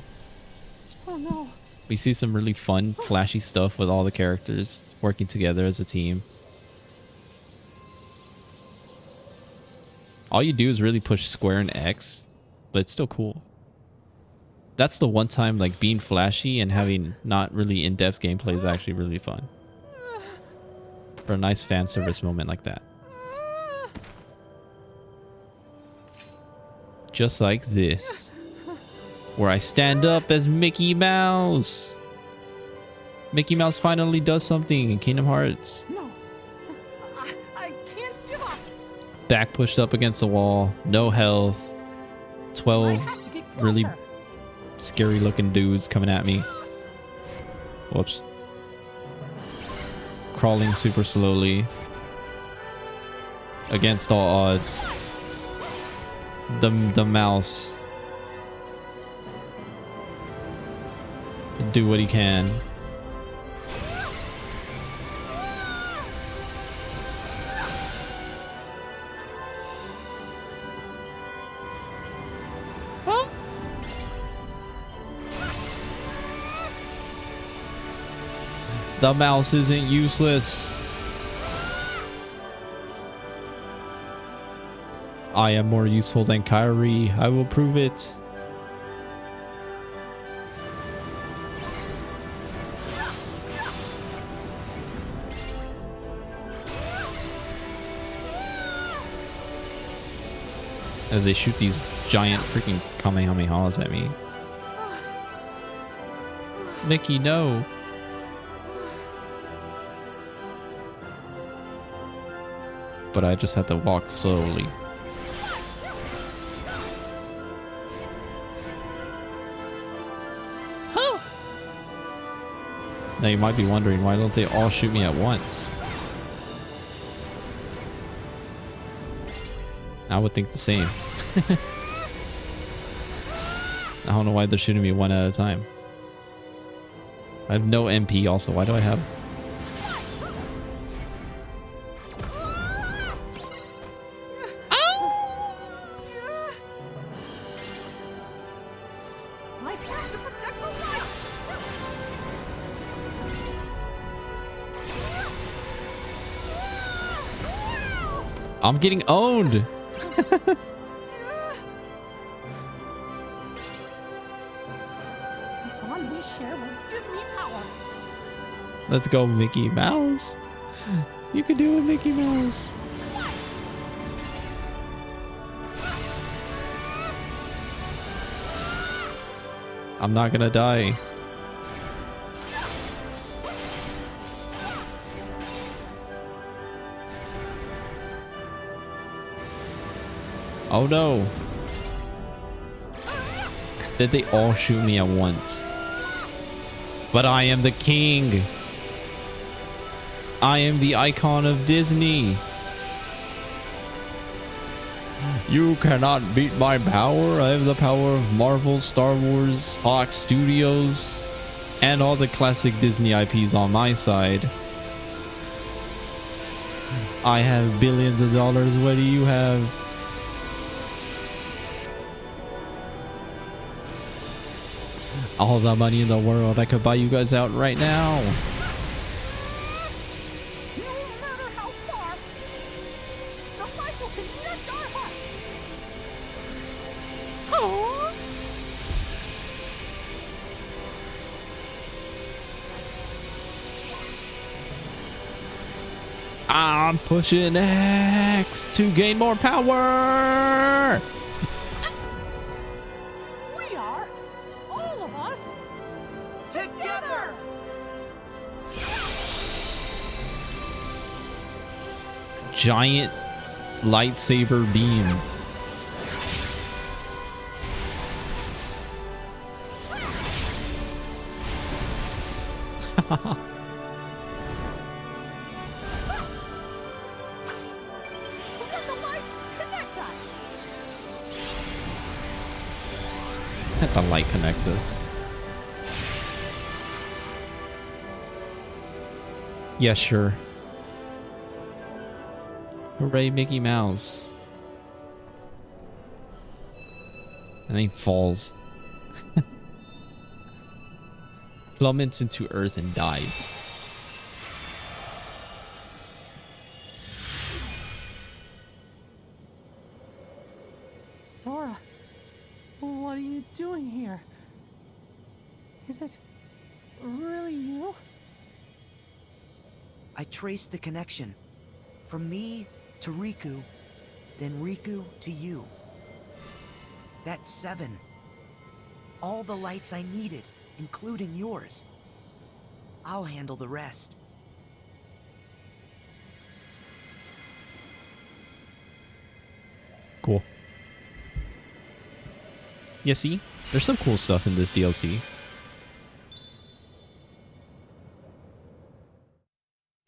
oh no. We see some really fun, flashy stuff with all the characters working together as a team. All you do is really push square and X, but it's still cool. That's the one time like being flashy and having not really in-depth gameplay is actually really fun. For a nice fan service moment like that. Just like this. Where I stand up as Mickey Mouse. Mickey Mouse finally does something in Kingdom Hearts. No. I can't give up. Back pushed up against the wall. No health. 12 really scary looking dudes coming at me. Whoops. Crawling super slowly. Against all odds. The mouse. Do what he can. The mouse isn't useless. I am more useful than Kyrie. I will prove it. As they shoot these giant freaking Kamehamehas at me. Mickey, no. But I just have to walk slowly. Now you might be wondering, why don't they all shoot me at once? I would think the same. I don't know why they're shooting me one at a time. I have no MP also. Why do I have... I have to protect the light! I'm getting owned! The bond we share will give me power. Let's go, Mickey Mouse. You can do it, Mickey Mouse. I'm not gonna die. Oh no. Did they all shoot me at once? But I am the king. I am the icon of Disney. You cannot beat my power. I have the power of Marvel, Star Wars, Fox Studios, and all the classic Disney IPs on my side. I have billions of dollars. What do you have? All the money in the world. I could buy you guys out right now. No matter how far, the light will connect our hearts. Oh. I'm pushing X to gain more power. We are, all of us, together. Giant lightsaber beam. Let the light connect us. Let the light connect us. Yeah, sure. Hooray, Mickey Mouse. And then he falls. Plummets into earth and dies. Sora, what are you doing here? Is it really you? I traced the connection. From me to Riku, then Riku to you. That's 7. All the lights I needed, including yours. I'll handle the rest. Cool. Yeah, see? There's some cool stuff in this DLC.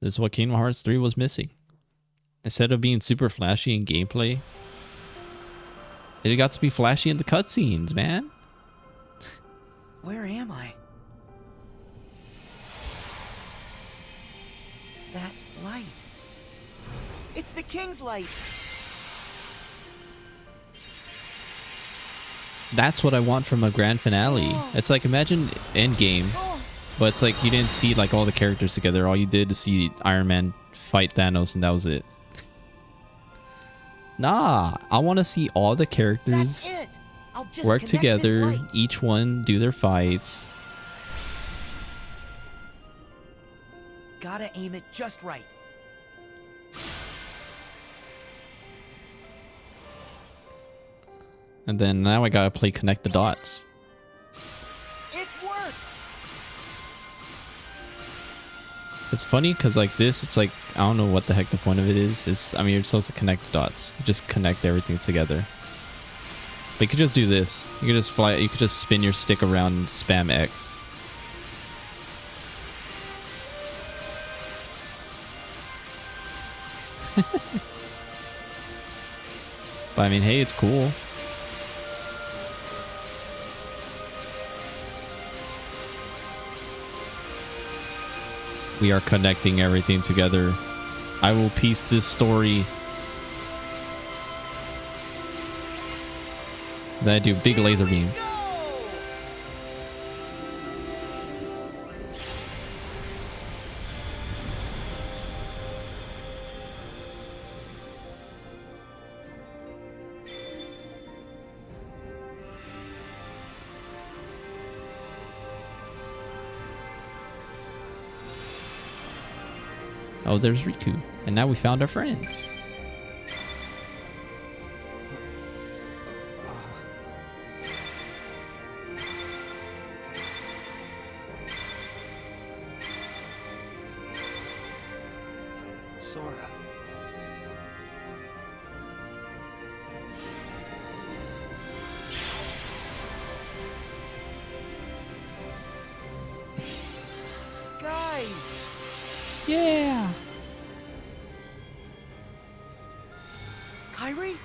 This is what Kingdom Hearts 3 was missing. Instead of being super flashy in gameplay, it got to be flashy in the cutscenes, man. Where am I? That light. It's the King's light. That's what I want from a grand finale. It's like, imagine Endgame, but it's like you didn't see like all the characters together. All you did is see Iron Man fight Thanos, and that was it. Nah, I want to see all the characters That's it. I'll just work connect together, this light. each one do their fights. Gotta aim it just right. And then now I gotta play connect the dots. It worked. It's funny because like this, it's like, I don't know what the heck the point of it is. It's, I mean, you're supposed to connect dots. You just connect everything together. But you could just do this. You could just fly, you could just spin your stick around and spam X. But I mean, hey, it's cool. We are connecting everything together. I will piece this story. Then I do big laser beam. Oh, there's Riku. And now we found our friends. Sora. Guys! Yeah! Kyrie?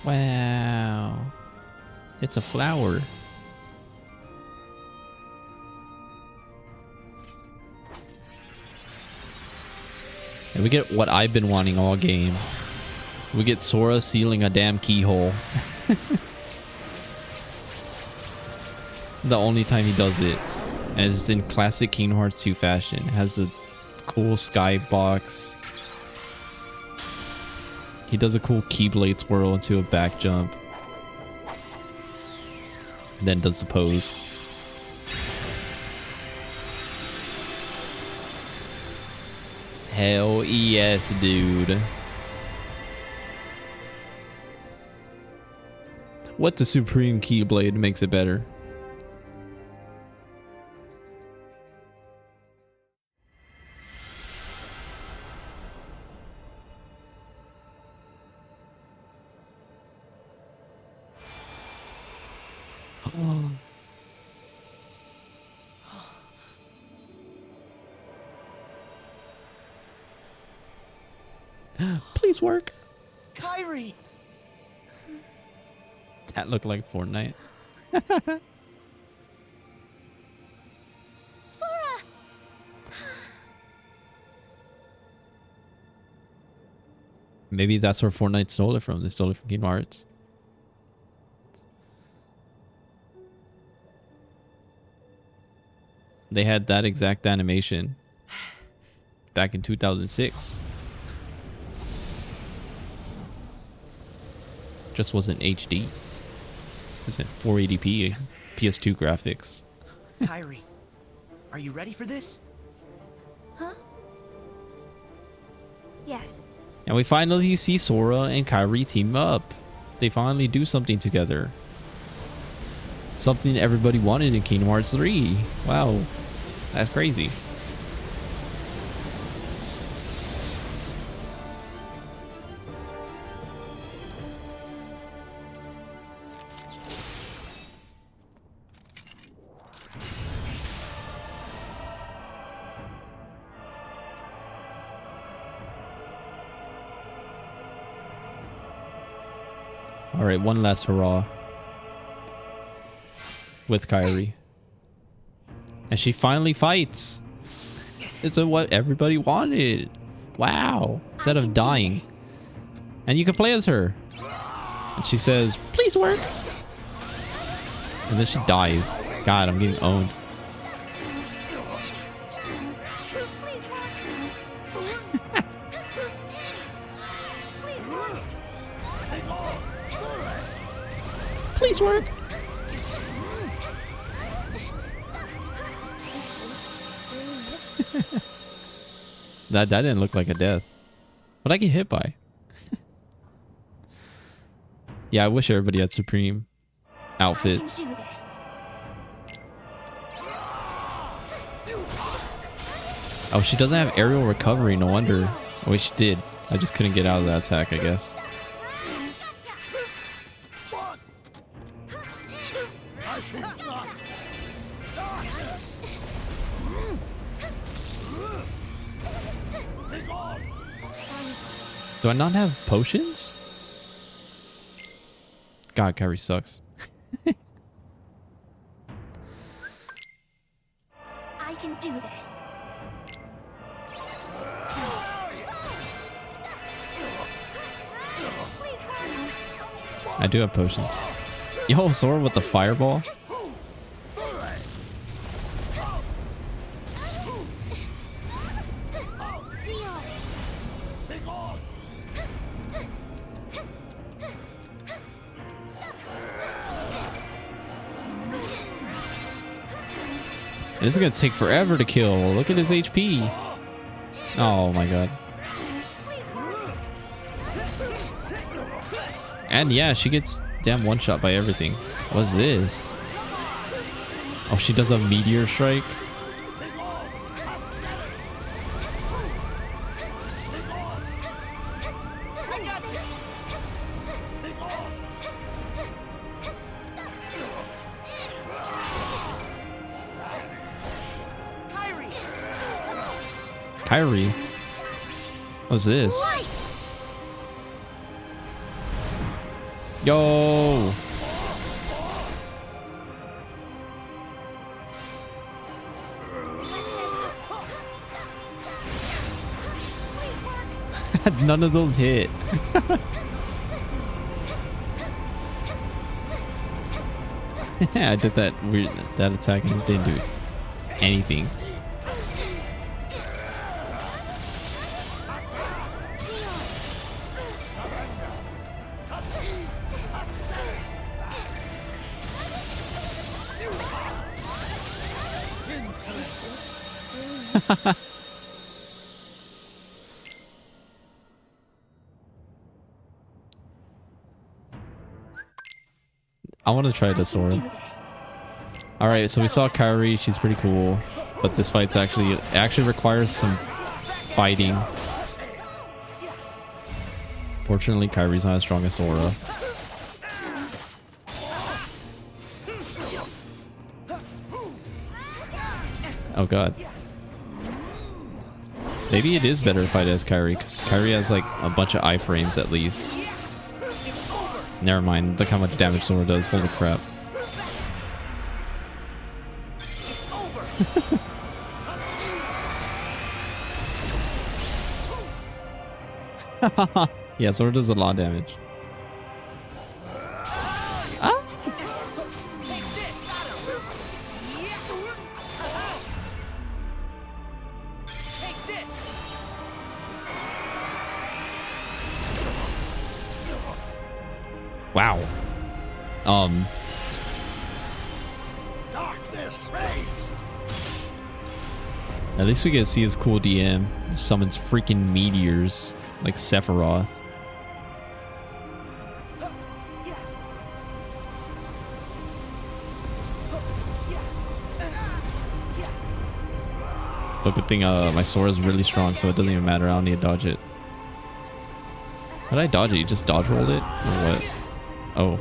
Wow. It's a flower. And we get what I've been wanting all game. We get Sora sealing a damn keyhole. The only time he does it. And it's in classic Kingdom Hearts 2 fashion. It has a cool skybox. He does a cool Keyblade twirl into a back jump. And then does the pose. Hell yes, dude. What the Supreme Keyblade makes it better? Please work. Kyrie! That looked like Fortnite. Sora! Maybe that's where Fortnite stole it from. They stole it from Kingdom Hearts. They had that exact animation back in 2006. Just wasn't HD. It wasn't 480p PS2 graphics. Kyrie, are you ready for this? Huh? Yes. And we finally see Sora and Kairi team up. They finally do something together. Something everybody wanted in Kingdom Hearts 3. Wow. That's crazy. All right, one last hurrah with Kairi. And she finally fights. It's what everybody wanted. Wow. Instead of dying. And you can play as her. And she says, please work. And then she dies. God, I'm getting owned. Please work. That didn't look like a death. What'd I get hit by? Yeah, I wish everybody had Supreme. outfits. Oh, she doesn't have aerial recovery. No wonder. Oh, wait, she did. I just couldn't get out of that attack, I guess. Do I not have potions? God, Kyrie sucks. I can do this. I do have potions. Yo, Sora with the fireball. This is gonna take forever to kill. Look at his HP. Oh my god. And yeah, she gets damn one shot by everything. What's this? Oh, she does a meteor strike. Kyrie. What's this? Yo. None of those hit. I did that that attack and it didn't do anything. I want to try this Sora. Alright, so we saw Kyrie, she's pretty cool. But this fight's actually requires some fighting. Fortunately, Kyrie's not as strong as Sora. Oh god. Maybe it is better if I as Kyrie, because Kyrie has like a bunch of iframes at least. Never mind, look how much damage Sora does. Holy crap. Yeah, Sora does a lot of damage. Ah! Wow. At least we get to see his cool DM. Summons freaking meteors like Sephiroth. But good thing my Sora is really strong, so it doesn't even matter. I don't need to dodge it. How did I dodge it? You just dodge rolled it? Or what? Oh.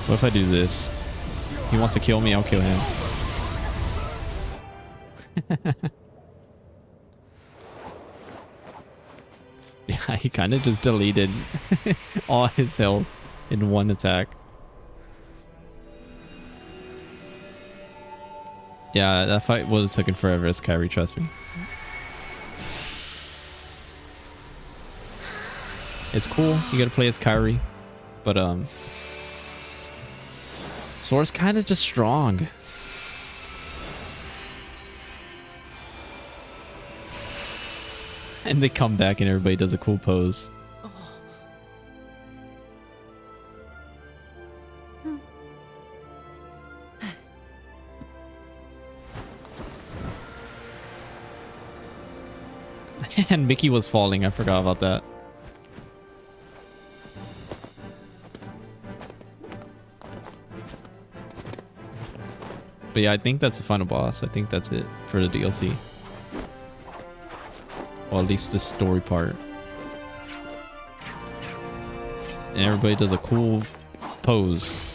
What if I do this? He wants to kill me, I'll kill him. Yeah, he kind of just deleted all his health in one attack. Yeah, that fight would have taken forever as Kyrie, trust me. It's cool, you gotta play as Kyrie, but Sora's kind of just strong. And they come back and everybody does a cool pose. And Mickey was falling. I forgot about that. But yeah, I think that's the final boss. I think that's it for the DLC. Or at least the story part. And everybody does a cool pose.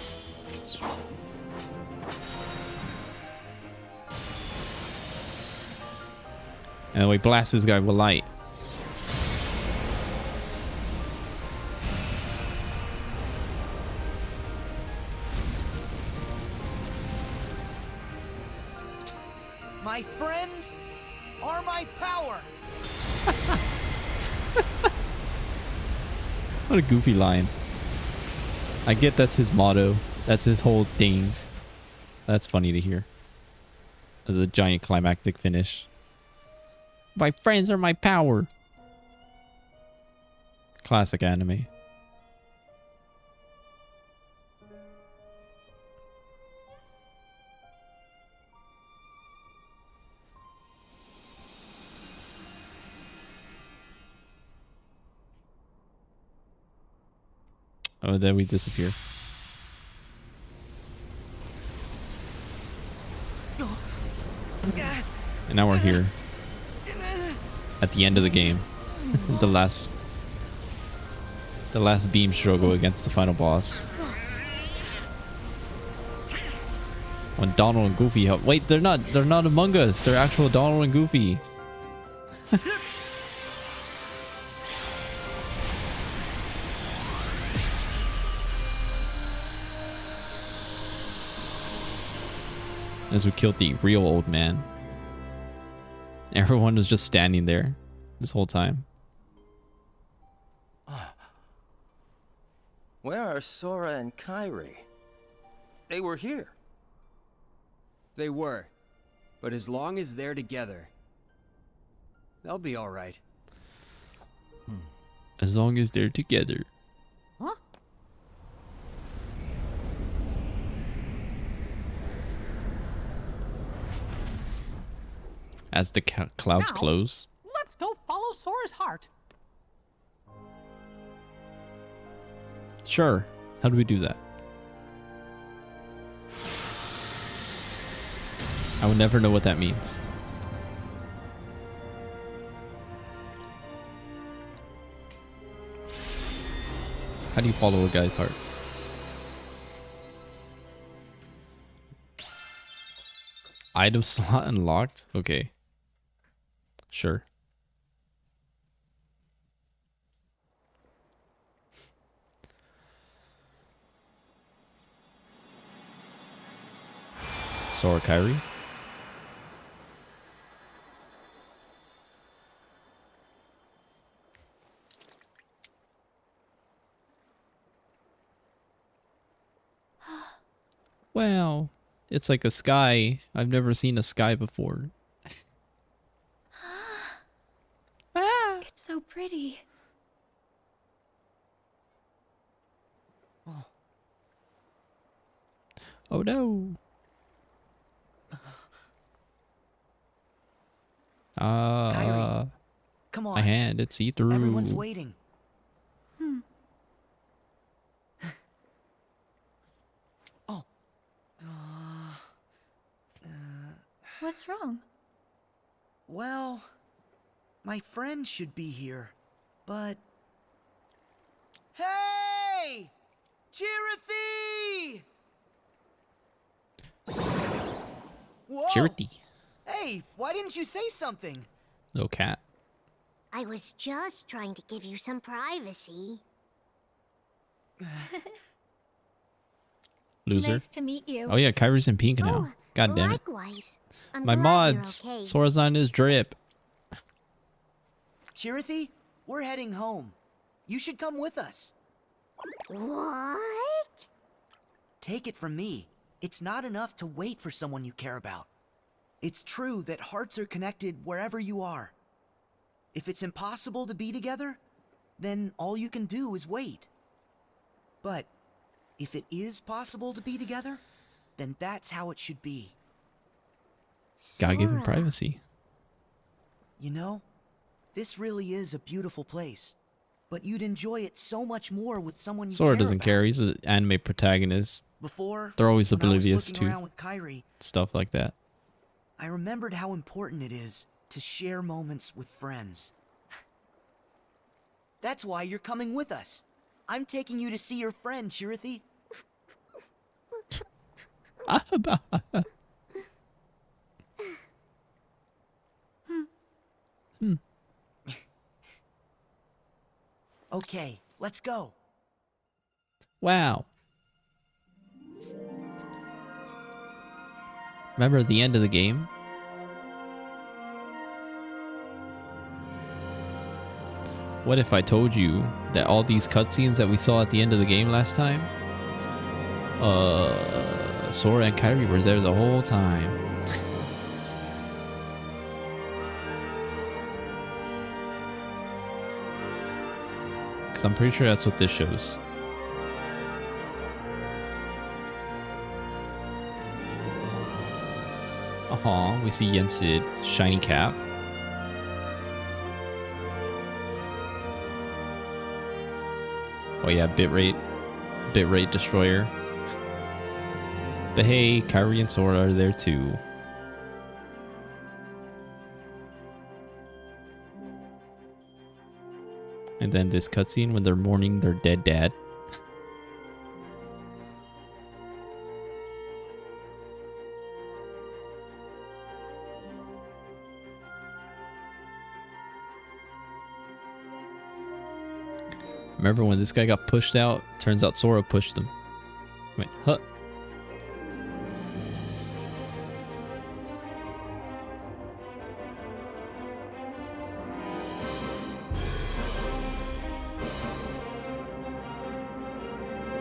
And then we blast this guy with light. My friends are my power. What a goofy line. I get that's his motto. That's his whole thing. That's funny to hear. As a giant climactic finish. My friends are my power. Classic anime. Oh, then we disappear. And now we're here. At the end of the game. the last beam struggle against the final boss. When Donald and Goofy help. Wait, they're not Among Us. They're actual Donald and Goofy. As we killed the real old man. Everyone was just standing there this whole time. Where are Sora and Kairi? They were here. They were. But as long as they're together, they'll be all right. As long as they're together. Huh? As the clouds close. Let's go follow Sora's heart. Sure. How do we do that? I would never know what that means. How do you follow a guy's heart? Item slot unlocked? Okay. Sure. Sora Kairi? Wow. It's like a sky. I've never seen a sky before. It's so pretty. Oh no. Kairi, come on. My hand, it's see-through. Everyone's waiting. Oh. What's wrong? Well, my friend should be here, but... Hey! Chirithy! Whoa! Chirithy. Hey, why didn't you say something? Little cat. I was just trying to give you some privacy. Loser. Nice to meet you. Oh yeah, Kairi's in pink now. God damn it. Likewise. I'm My glad you're mods. okay. Sora's not in his drip. Chirithy, we're heading home. You should come with us. What? Take it from me. It's not enough to wait for someone you care about. It's true that hearts are connected wherever you are. If it's impossible to be together, then all you can do is wait. But if it is possible to be together, then that's how it should be. Gotta give him privacy. You know, This really is a beautiful place, but you'd enjoy it so much more with someone you Sora care doesn't about. care. He's an anime protagonist. Before, They're always when I was oblivious looking to around with Kairi, stuff like that. I remembered how important it is to share moments with friends. That's why you're coming with us. I'm taking you to see your friend, Chirithy. Okay, let's go. Wow. Remember the end of the game? What if I told you that all these cutscenes that we saw at the end of the game last time, Sora and Kairi were there the whole time. Because I'm pretty sure that's what this shows. Aw, we see Yensid, shiny cap. Oh yeah, bitrate destroyer. But hey, Kairi and Sora are there too. And then this cutscene when they're mourning their dead dad. Remember when this guy got pushed out? Turns out Sora pushed him. Wait, huh?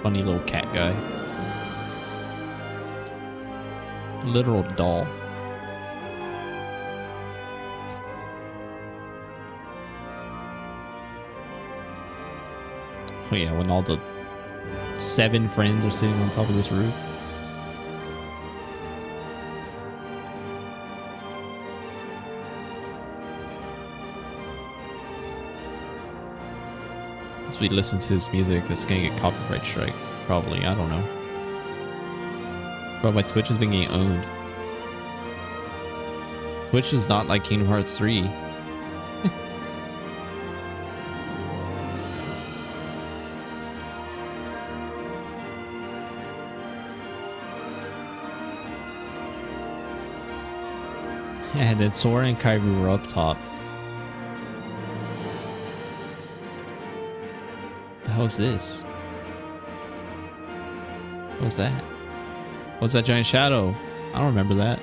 Funny little cat guy. Literal doll. Oh yeah, when all the 7 friends are sitting on top of this roof. As we listen to his music, it's gonna get copyright striked. Probably, I don't know. But my Twitch has been getting owned. Twitch is not like Kingdom Hearts 3. And then Sora and Kairi were up top. The hell is this? What was that? What's that giant shadow? I don't remember that.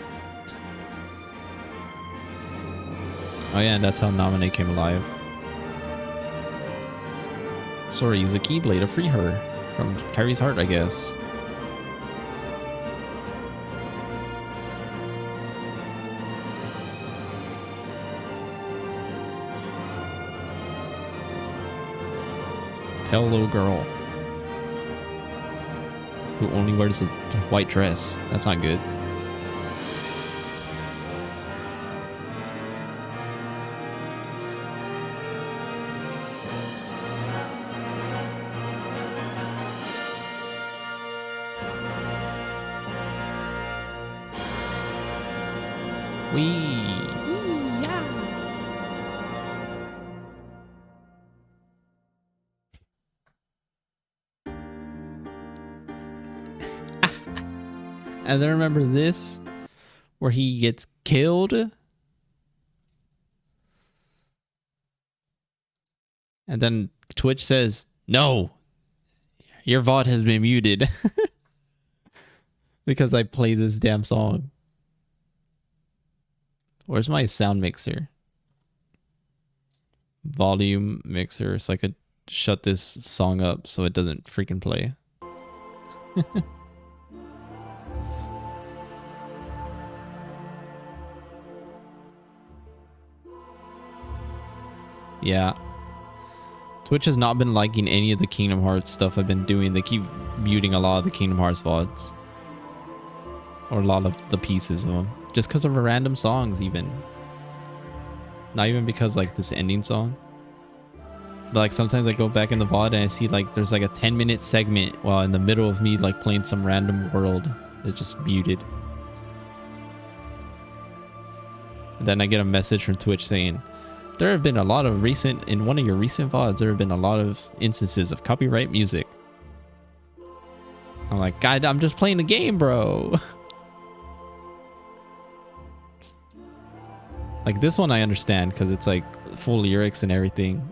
Oh yeah, and that's how Naminé came alive. Sora used a Keyblade to free her from Kairi's heart, I guess. Hello, girl. Who only wears a white dress. That's not good. And then remember this, where he gets killed. And then Twitch says, no, your VOD has been muted. Because I play this damn song. Where's my sound mixer? Volume mixer, so I could shut this song up so it doesn't freaking play. Yeah. Twitch has not been liking any of the Kingdom Hearts stuff I've been doing. They keep muting a lot of the Kingdom Hearts VODs. Or a lot of the pieces of them. Just because of random songs even. Not even because like this ending song. But like sometimes I go back in the VOD and I see like there's like a 10-minute segment while in the middle of me like playing some random world. It's just muted. And then I get a message from Twitch saying, there have been a lot of in one of your recent VODs, there have been a lot of instances of copyright music. I'm like, God, I'm just playing a game, bro. Like this one I understand because it's like full lyrics and everything.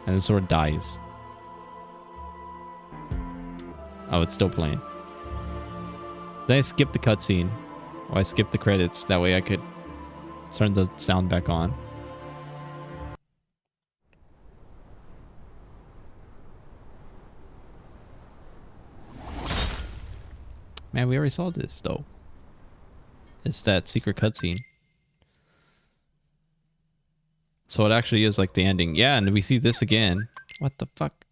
And the sword dies. Oh, it's still playing. Then I skipped the cutscene. Or I skipped the credits. That way I could turn the sound back on. Man, we already saw this though. It's that secret cutscene. So it actually is like the ending. Yeah, and we see this again. What the fuck?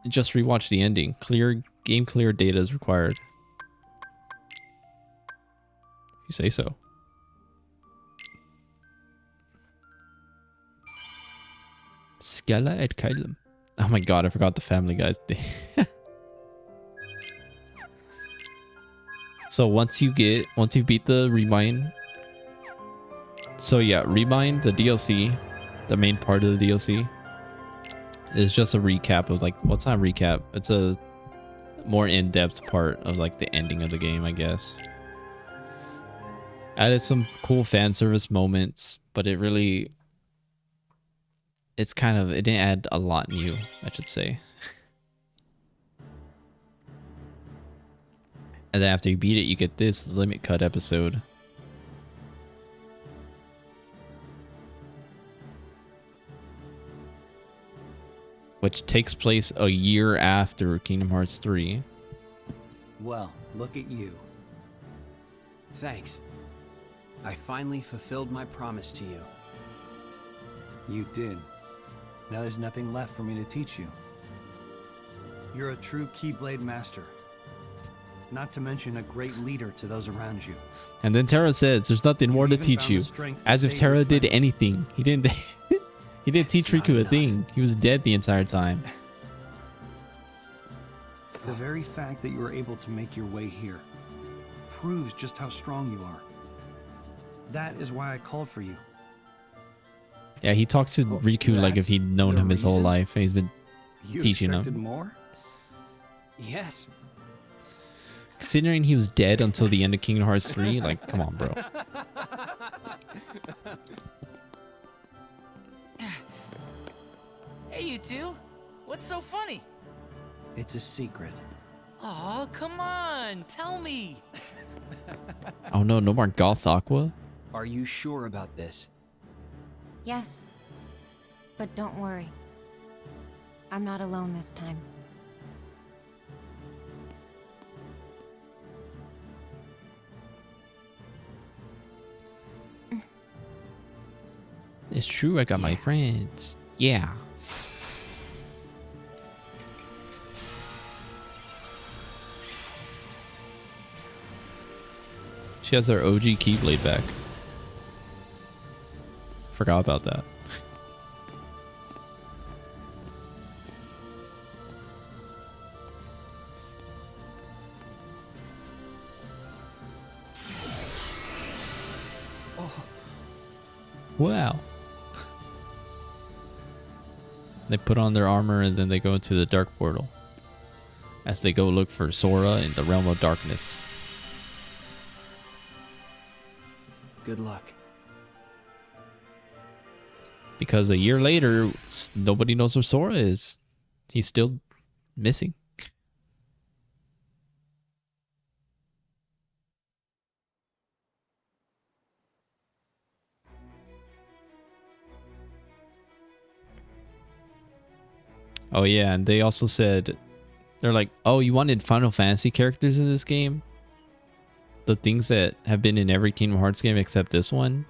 Just rewatch the ending. Game clear data is required. If you say so. Skella et Kylum. Oh my god, I forgot the Family Guy's thing. So once you beat the Remind. So yeah, Remind, the DLC, the main part of the DLC, is just a recap of like, well, it's not a recap, it's a more in-depth part of like the ending of the game, I guess. Added some cool fan service moments, but it didn't add a lot new, I should say. And then after you beat it, you get this limit cut episode. Which takes place a year after Kingdom Hearts 3. Well, look at you. Thanks. I finally fulfilled my promise to you. You did. Now there's nothing left for me to teach you. You're a true Keyblade master. Not to mention a great leader to those around you. And then Terra says there's nothing more to teach you. As if Terra did anything. He didn't he didn't teach Riku a thing. He was dead the entire time. The very fact that you were able to make your way here proves just how strong you are. That is why I called for you. Yeah, he talks to Riku like if he'd known him his whole life. And he's been teaching him. More? Yes. Considering he was dead until the end of Kingdom Hearts 3, like, come on, bro. Hey, you two. What's so funny? It's a secret. Oh, come on. Tell me. Oh no, no more Goth Aqua? Are you sure about this? Yes. But don't worry. I'm not alone this time. It's true, I got my friends. Yeah. She has her OG Keyblade back. Forgot about that. Wow. They put on their armor and then they go into the dark portal as they go look for Sora in the realm of darkness. Good luck. Because a year later, nobody knows where Sora is. He's still missing. Oh yeah, and they also said, they're like, oh, you wanted Final Fantasy characters in this game? The things that have been in every Kingdom Hearts game except this one?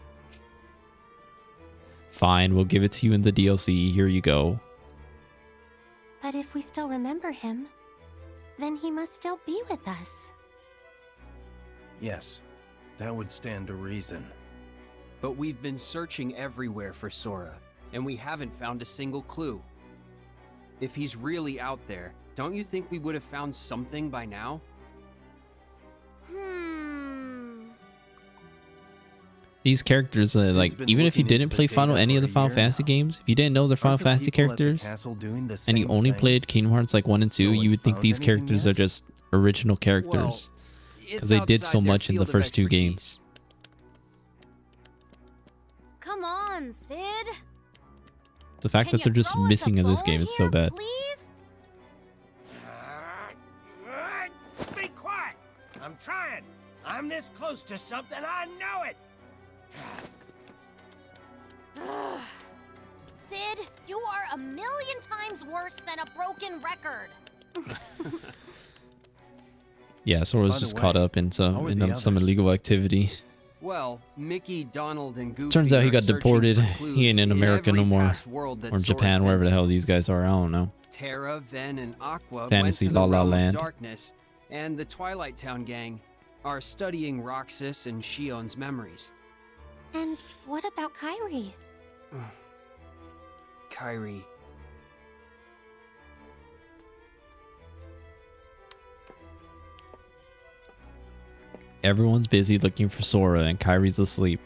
Fine, we'll give it to you in the DLC. Here you go. But if we still remember him, then he must still be with us. Yes, that would stand to reason. But we've been searching everywhere for Sora, and we haven't found a single clue. If he's really out there, don't you think we would have found something by now? These characters, like, even if you didn't play any of the Final Fantasy games, if you didn't know they're Final Fantasy characters, and you only played Kingdom Hearts like 1 and 2, you would think these characters are just original characters. Because they did so much in the first 2 games. Come on, Sid. The fact that they're just missing in this game is so bad. Be quiet! I'm trying. I'm this close to something. I know it. Sid, you are a million times worse than a broken record. Yeah, Sora's just caught up in some illegal activity. Well, Mickey, Donald, and Goofy Turns out he are got searching deported. for He clues ain't in America no every more. past world that Or in Sora's Japan, been wherever the to. hell these guys are. I don't know. Terra, Ven, and Aqua Fantasy went to La the La realm of Land. Darkness, and the Twilight Town gang are studying Roxas and Shion's memories. And what about Kairi? Kairi. Everyone's busy looking for Sora and Kairi's asleep.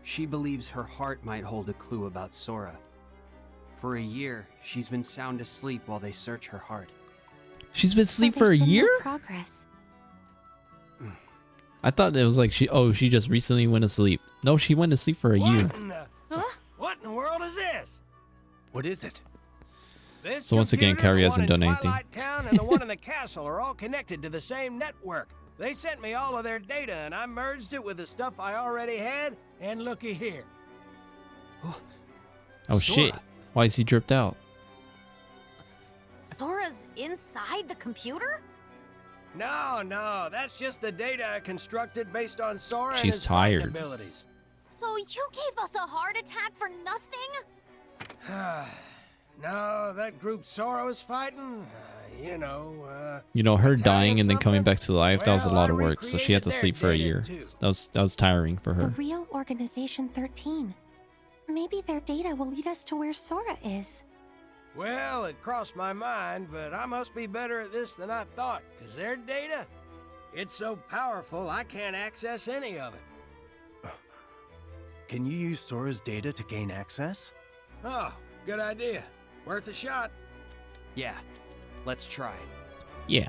She believes her heart might hold a clue about Sora. For a year, she's been sound asleep while they search her heart. She's been asleep for a year? Progress. I thought it was like she just recently went to sleep. No, she went to sleep for a year. What in the world is this? What is it? This So once again, computer, Kairi the hasn't one in done anything. Twilight Town and the one in the castle are all connected to the same network. They sent me all of their data, and I merged it with the stuff I already had. And looky here. Oh shit. Why is he dripped out? Sora's inside the computer? No, that's just the data I constructed based on Sora and She's his fighting tired. abilities. So you gave us a heart attack for nothing? No, that group Sora was fighting, You know, her dying and then coming back to life, that was a lot of work, so she had to sleep for a year. That was tiring for The her. real Organization 13. Maybe their data will lead us to where Sora is. Well, it crossed my mind, but I must be better at this than I thought, because their data, it's so powerful I can't access any of it. Can you use Sora's data to gain access? Oh, good idea. Worth a shot. Yeah, let's try. Yeah.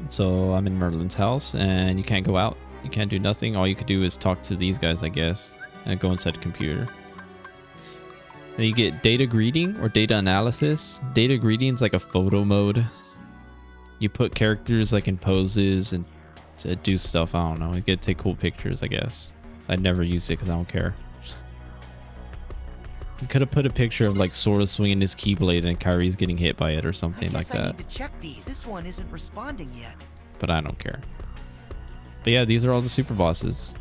So I'm in Merlin's house and you can't go out. You can't do nothing. All you could do is talk to these guys, I guess, and go inside the computer. And you get data greeting or data analysis. Data greeting is like a photo mode. You put characters like in poses and to do stuff. I don't know. You get to take cool pictures, I guess. I never used it because I don't care. You could have put a picture of like Sora swinging his Keyblade and Kairi's getting hit by it or something like I that. need to check these. This one isn't responding yet. But I don't care. But yeah, these are all the super bosses.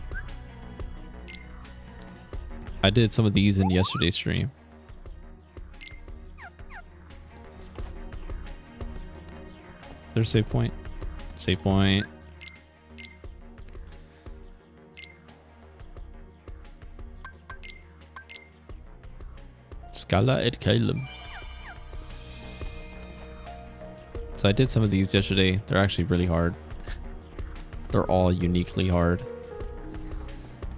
I did some of these in yesterday's stream. There's save point. Save point. Scala et Calum. So I did some of these yesterday. They're actually really hard. They're all uniquely hard.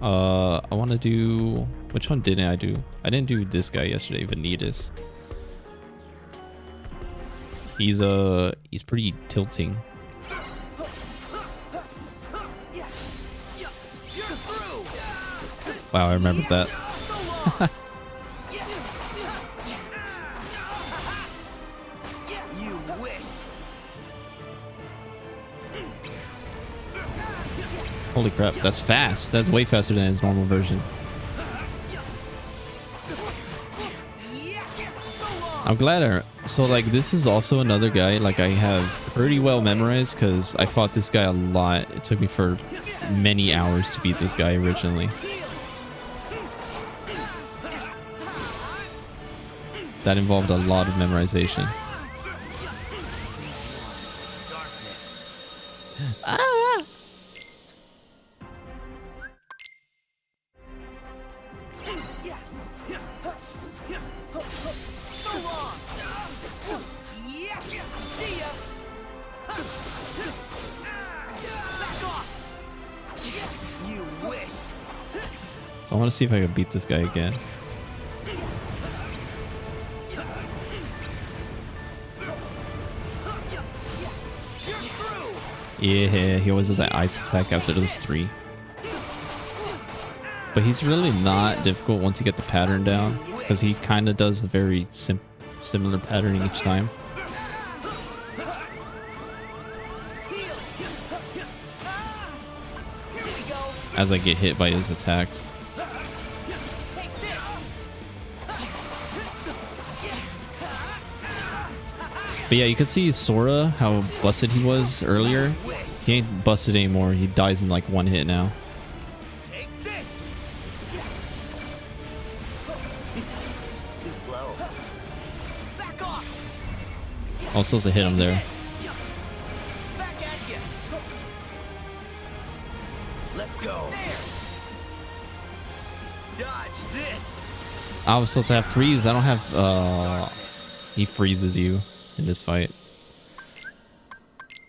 I want to do... Which one didn't I do? I didn't do this guy yesterday, Vanitas. He's pretty tilting. Wow, I remembered that. You wish. Holy crap, that's fast. That's way faster than his normal version. I'm glad so like this is also another guy like I have pretty well memorized because I fought this guy a lot. It took me for many hours to beat this guy originally. That involved a lot of memorization. Ah! So I want to see if I can beat this guy again. Yeah, he always does that ice attack after those 3. But he's really not difficult once you get the pattern down, because he kind of does a very similar patterning each time. As I get hit by his attacks. But yeah, you could see Sora, how busted he was earlier. He ain't busted anymore. He dies in like 1 hit now. I was supposed to hit him there. Let's go. Dodge this. I was supposed to have freeze. I don't have he freezes you in this fight.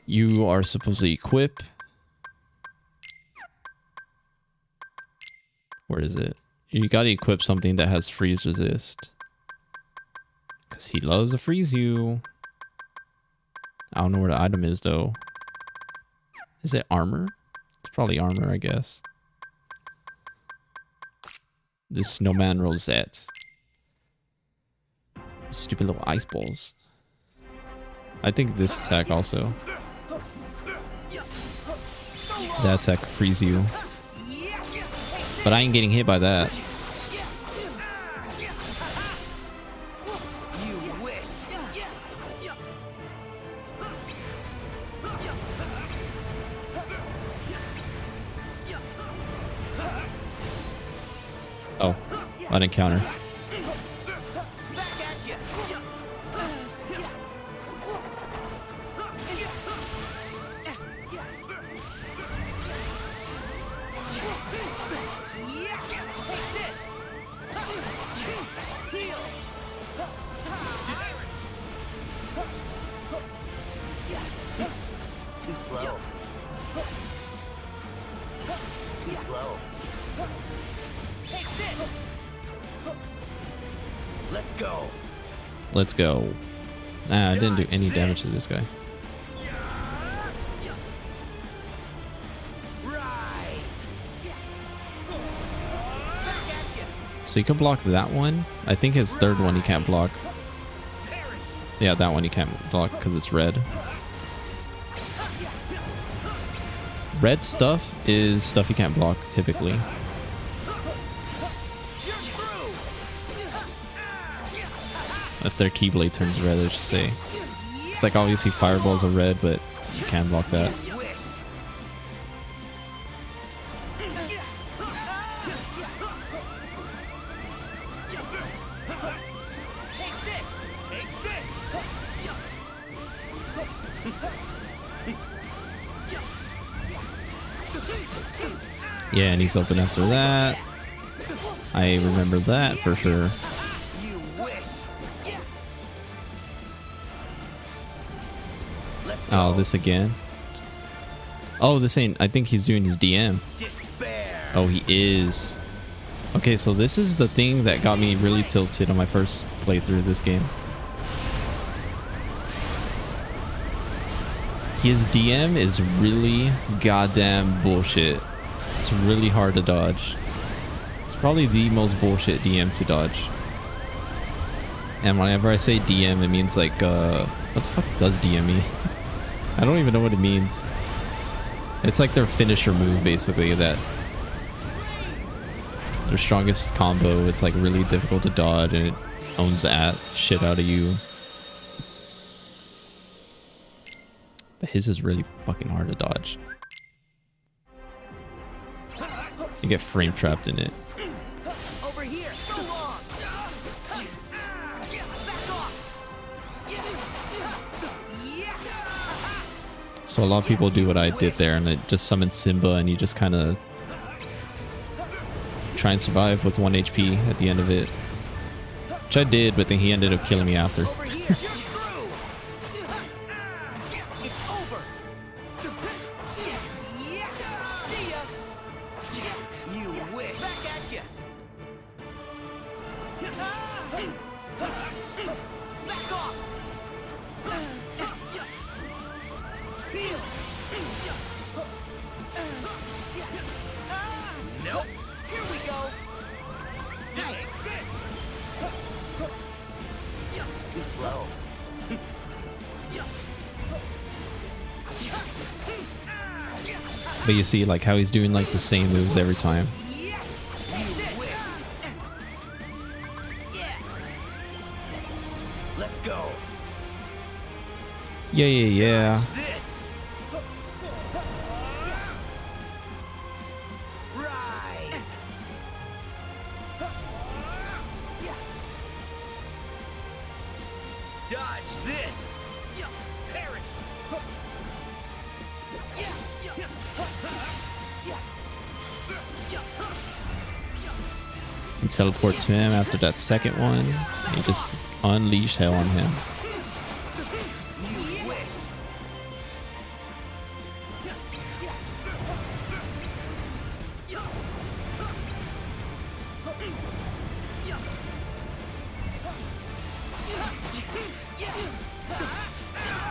You are supposed to equip. Where is it? You gotta equip something that has freeze resist. Because he loves to freeze you. I don't know where the item is though. Is it armor? It's probably armor, I guess. This snowman rosettes. Stupid little ice balls. I think this attack also. That attack frees you. But I ain't getting hit by that. Oh, I didn't counter. Let's go. Nah, I didn't do any damage to this guy. So you can block that one. I think his third one you can't block. Yeah, that one you can't block because it's red. Red stuff is stuff you can't block typically. If their Keyblade turns red, I should say. It's like obviously fireballs are red, but you can block that. Yeah, and he's open after that. I remember that for sure. Oh, this again? Oh, this ain't... I think he's doing his DM. Oh, he is. Okay, so this is the thing that got me really tilted on my first playthrough of this game. His DM is really goddamn bullshit. It's really hard to dodge. It's probably the most bullshit DM to dodge. And whenever I say DM, it means like, what the fuck does DM mean? I don't even know what it means. It's like their finisher move, basically, that their strongest combo. It's like really difficult to dodge and it owns the shit out of you. But his is really fucking hard to dodge. You get frame trapped in it. Over here. So long. So a lot of people do what I did there, and it just summons Simba, and you just kind of try and survive with 1 HP at the end of it. Which I did, but then he ended up killing me after. But you see like how he's doing like the same moves every time. Let's go. Yeah. Right. Dodge this. Perish. He teleports him after that second one. He just unleashed hell on him.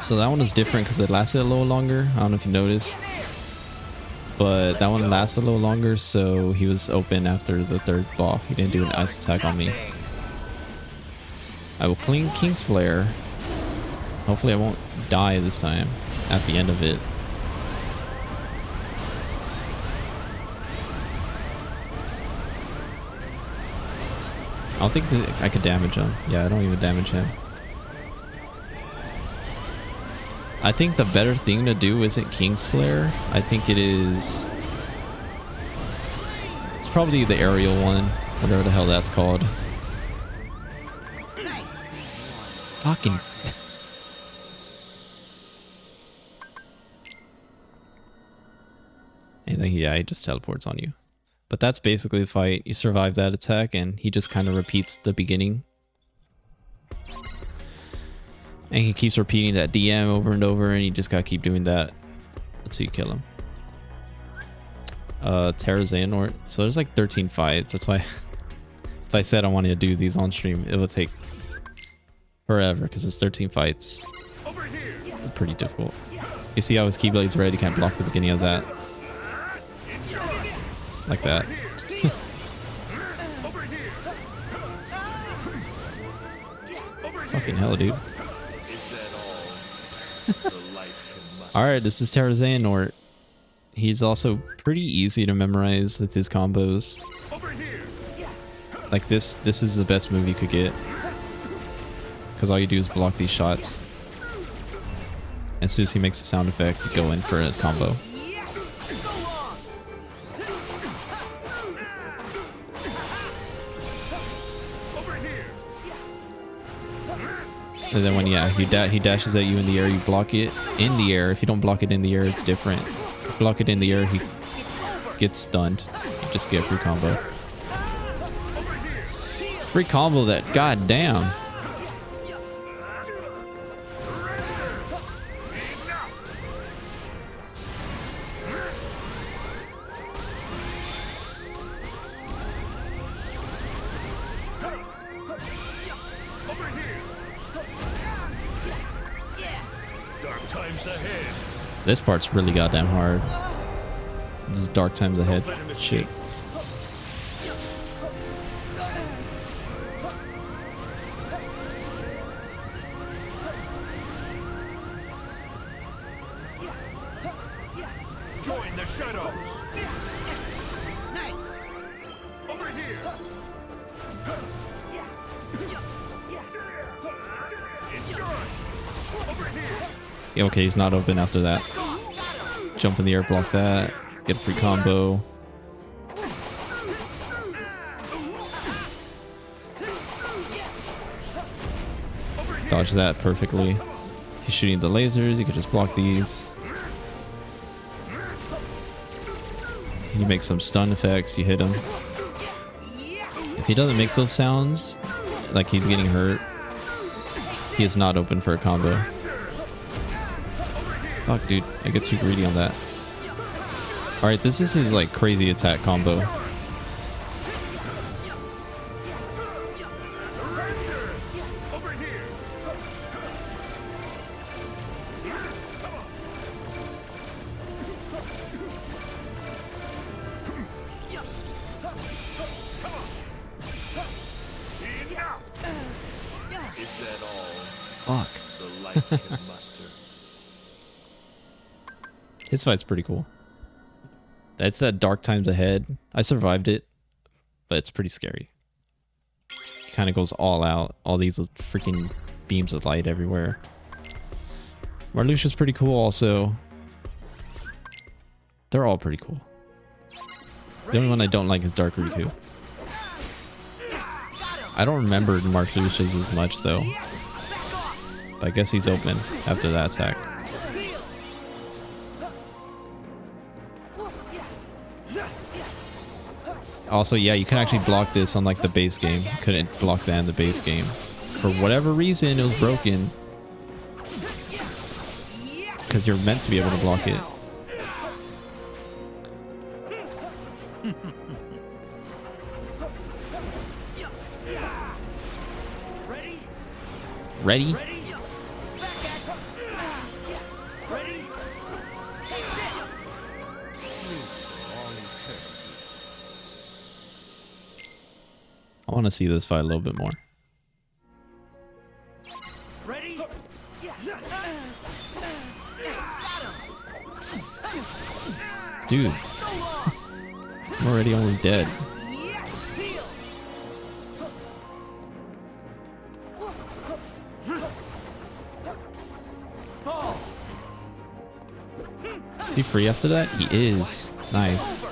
So that one was different because it lasted a little longer. I don't know if you noticed. But that one lasted a little longer, so he was open after the third ball. He didn't do an ice attack on me. I will clean King's Flare. Hopefully I won't die this time at the end of it. I don't think that I could damage him. Yeah, I don't even damage him. I think the better thing to do isn't King's Flare. I think it is... It's probably the aerial one. Whatever the hell that's called. Fucking... Anything, yeah, he just teleports on you. But that's basically the fight. You survive that attack and he just kind of repeats the beginning. And he keeps repeating that DM over and over, and you just gotta keep doing that until you kill him. Terra Xehanort. So there's like 13 fights. That's why if I said I wanted to do these on stream, it would take forever because it's 13 fights. They're pretty difficult. You see how his Keyblade's red? You can't block the beginning of that. Like that. Fucking hell, dude. Alright, this is Terra Xehanort. He's also pretty easy to memorize with his combos. Like this is the best move you could get. Because all you do is block these shots. As soon as he makes a sound effect, you go in for a combo. And then when, yeah, he dashes at you in the air, you block it in the air. If you don't block it in the air, it's different. If you block it in the air, he gets stunned. You just get free combo. Free combo that, goddamn. This part's really goddamn hard. This is dark times ahead. Shit. Join the shadows. Nice. Over here. Over here. Yeah, okay, he's not open after that. Jump in the air, block that. Get a free combo. Dodge that perfectly. He's shooting the lasers, you could just block these. You make some stun effects, you hit him. If he doesn't make those sounds, like he's getting hurt, he is not open for a combo. Fuck, dude. I get too greedy on that. Alright, this is his, like, crazy attack combo. Fuck. His fight's pretty cool. That's that Dark Times Ahead. I survived it, but it's pretty scary. He kind of goes all out. All these freaking beams of light everywhere. Marluxia's pretty cool also. They're all pretty cool. The only one I don't like is Dark Riku. I don't remember Marluxia's as much though. But I guess he's open after that attack. Also, yeah, you can actually block this on like the base game. You couldn't block that in the base game. For whatever reason, it was broken. Because you're meant to be able to block it. Ready? I want to see this fight a little bit more. Dude, I'm already almost dead. Is he free after that? He is. Nice.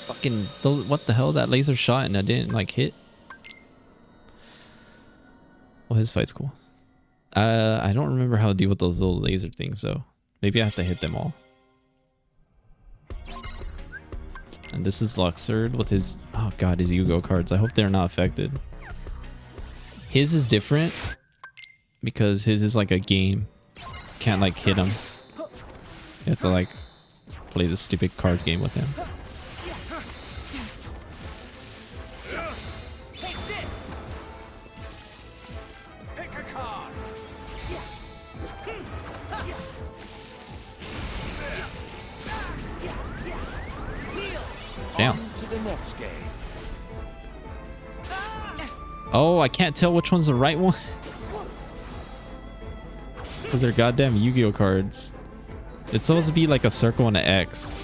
Fucking, what the hell? That laser shot and I didn't like hit. Well, his fight's cool. I don't remember how to deal with those little laser things though. Maybe I have to hit them all. And this is Luxord with his, oh god, his Yu-Gi-Oh cards. I hope they're not affected. His is different because his is like a game. Can't like hit him. You have to like play this stupid card game with him. Damn. Oh, I can't tell which one's the right one. Because they're goddamn Yu-Gi-Oh cards. It's supposed to be like a circle and an X.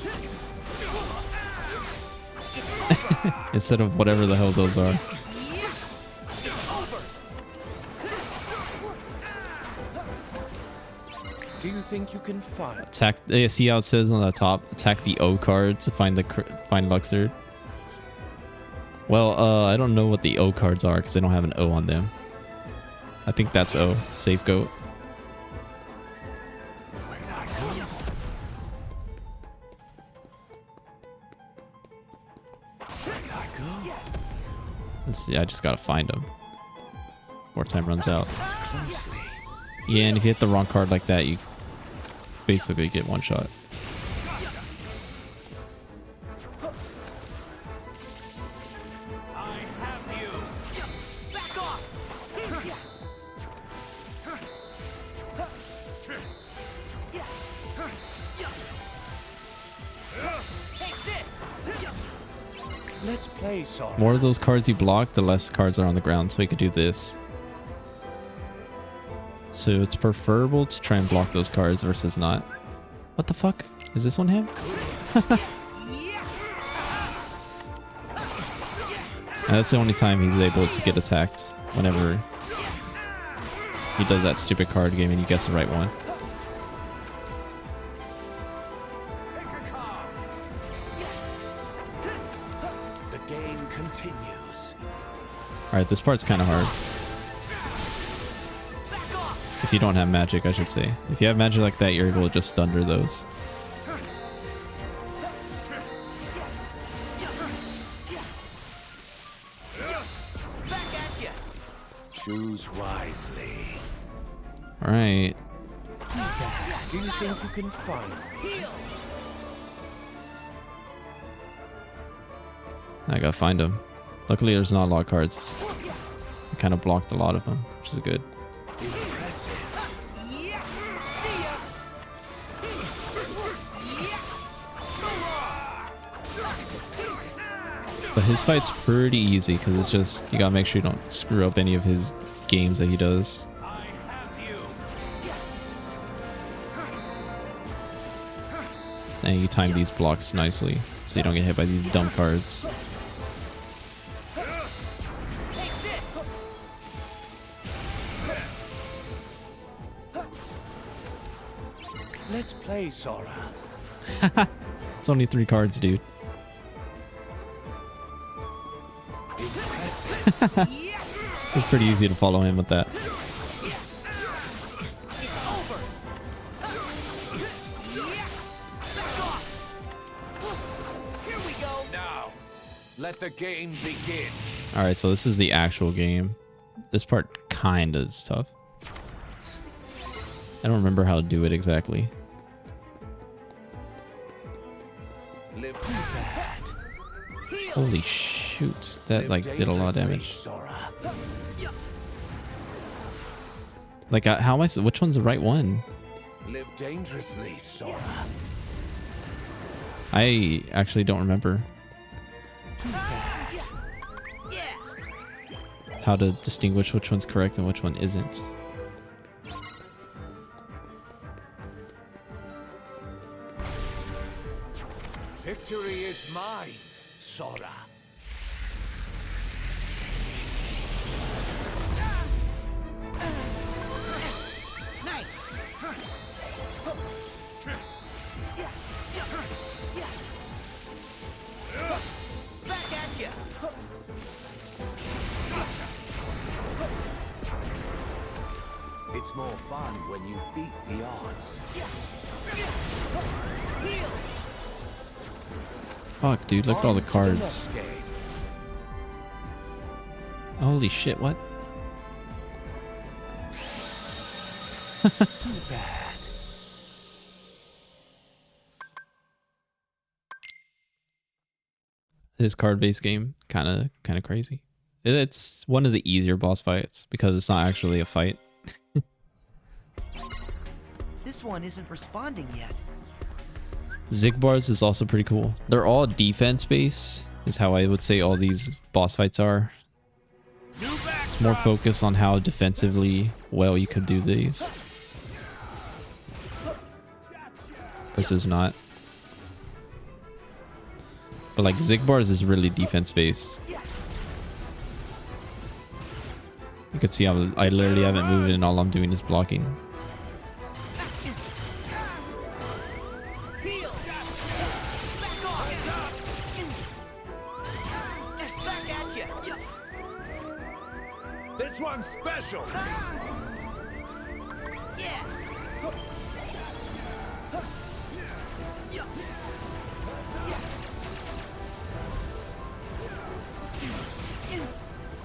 Instead of whatever the hell those are. Do you think you can find? Attack. See how it says on the top? Attack the O card to find Luxord. Well, I don't know what the O cards are because they don't have an O on them. I think that's O. Safe goat. Let's see. I just gotta find them. Before time runs out. Yeah, and if you hit the wrong card like that, you basically get one shot. Let's play some. More of those cards you block, the less cards are on the ground, so you could do this. So it's preferable to try and block those cards versus not. What the fuck? Is this one him? And that's the only time he's able to get attacked, whenever he does that stupid card game and he gets the right one. The game continues. Alright, this part's kind of hard. If you don't have magic, I should say. If you have magic like that, you're able to just thunder those. Choose wisely. Alright. Do you think you can find me? I gotta find them. Luckily, there's not a lot of cards. I kind of blocked a lot of them, which is good. But his fight's pretty easy because it's just, you gotta make sure you don't screw up any of his games that he does. And you time these blocks nicely so you don't get hit by these dumb cards. Let's play, Sora. It's only 3 cards, dude. It's pretty easy to follow him with that. Now, let the game begin. Alright, so this is the actual game. This part kinda is tough. I don't remember how to do it exactly. Live too bad. Holy shoot, that like did a lot of damage. Like, how am I? Which one's the right one? Live dangerously, Sora. I actually don't remember Too bad. how to distinguish which one's correct and which one isn't. Victory is mine, Sora. Back at ya! It's more fun when you beat the odds. Fuck, dude, look at all the cards. Holy shit, what? Too bad. This card-based game, kind of crazy. It's one of the easier boss fights because it's not actually a fight. This one isn't responding yet. Zigbars is also pretty cool. They're all defense-based, is how I would say all these boss fights are. It's more focused on how defensively well you could do these. Versus not. But like Zigbars is really defense-based. You can see how I literally haven't moved and all I'm doing is blocking. This one's special.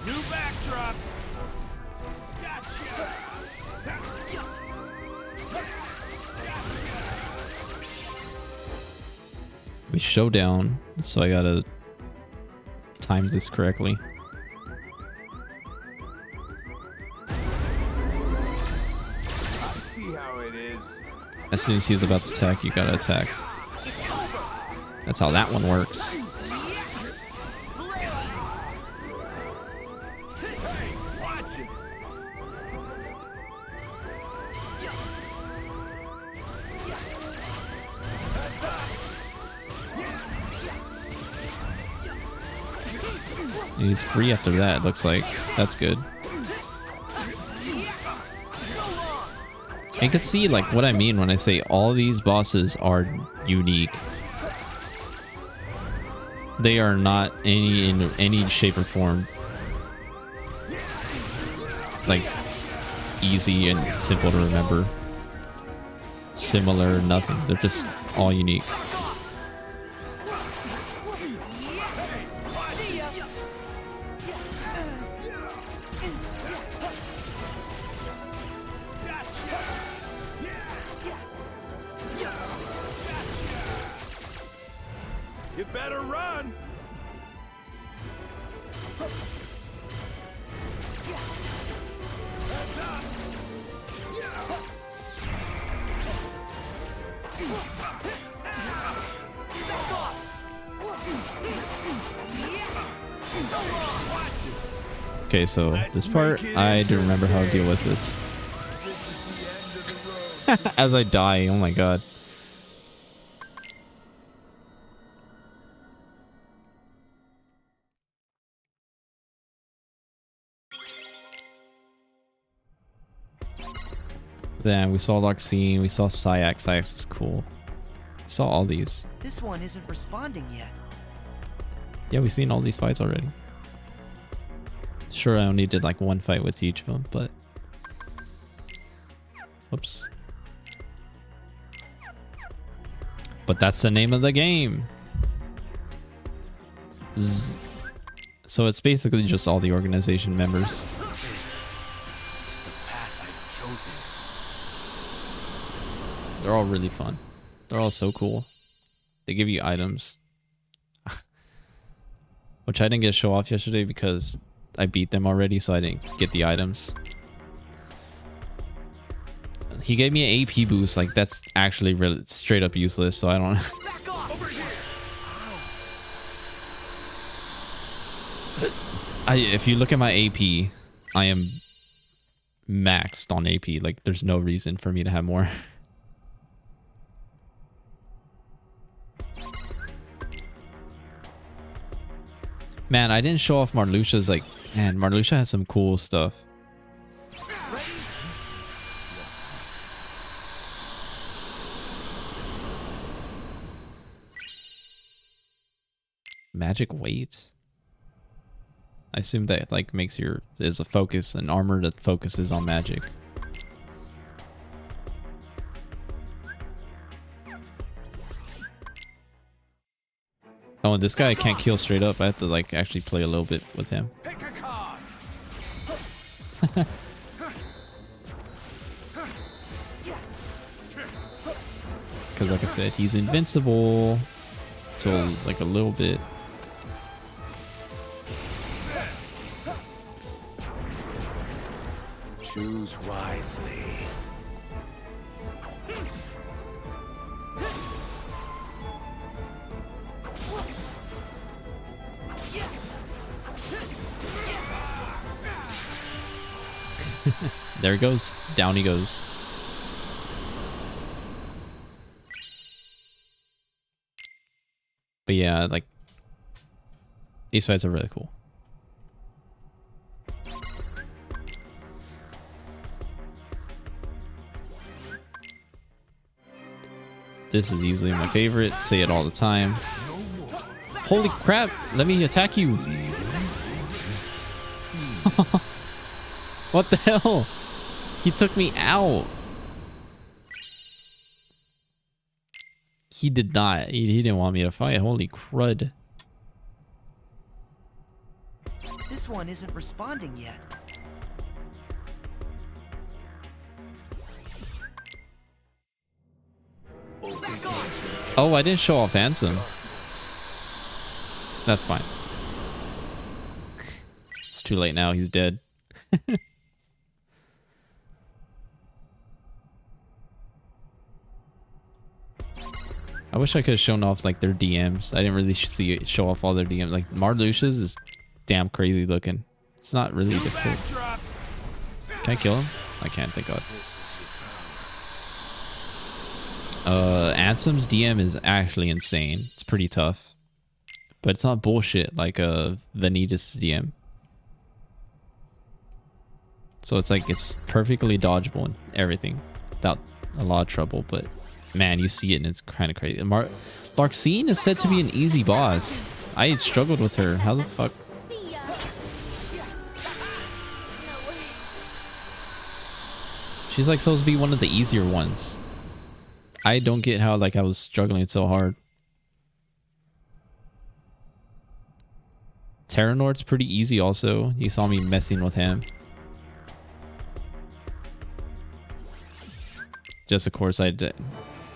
New backdrop. We showdown, so I gotta time this correctly. I see how it is. As soon as he's about to attack, you gotta attack. That's how that one works. Watch it. And he's free after that, it looks like. That's good. You can see like what I mean when I say all these bosses are unique. They are not in any shape or form like easy and simple to remember. Similar, nothing. They're just all unique. You better run. Okay, so this part, I do remember how to deal with this. As I die, oh my god. Then we saw Larxene, we saw Syax. Syax is cool. We saw all these. This one isn't responding yet. Yeah, we've seen all these fights already. Sure, I only did like one fight with each of them, but... Whoops. But that's the name of the game! So it's basically just all the organization members. They're all really fun. They're all so cool. They give you items. Which I didn't get to show off yesterday because I beat them already, so I didn't get the items. He gave me an AP boost, like that's actually really straight up useless, so I don't... If you look at my AP, I am maxed on AP. Like there's no reason for me to have more. Man, I didn't show off Marluxia's, like, man, Marluxia has some cool stuff. Magic weights? I assume that, like, makes your, is a focus, an armor that focuses on magic. Oh, and this guy I can't kill straight up. I have to like actually play a little bit with him. Pick a card. Because like I said, he's invincible. So like a little bit. Choose wisely. There he goes. Down he goes. But yeah, like these fights are really cool. This is easily my favorite. Say it all the time. Holy crap! Let me attack you. What the hell? He took me out. He did not. He didn't want me to fight. Holy crud. This one isn't responding yet. Oh, I didn't show off Ansem. That's fine. It's too late now. He's dead. I wish I could have shown off like their DMs. I didn't really show off all their DMs. Like Marluxia's is damn crazy looking. It's not really difficult. Can I kill him? I can't, thank God. Ansem's DM is actually insane. It's pretty tough. But it's not bullshit like a Vanitas DM. So it's like it's perfectly dodgeable and everything without a lot of trouble. But man, you see it and it's kind of crazy. Larxene is said to be an easy boss. I struggled with her. How the fuck? She's like supposed to be one of the easier ones. I don't get how like I was struggling so hard. Terranort's pretty easy also. You saw me messing with him. Just of course I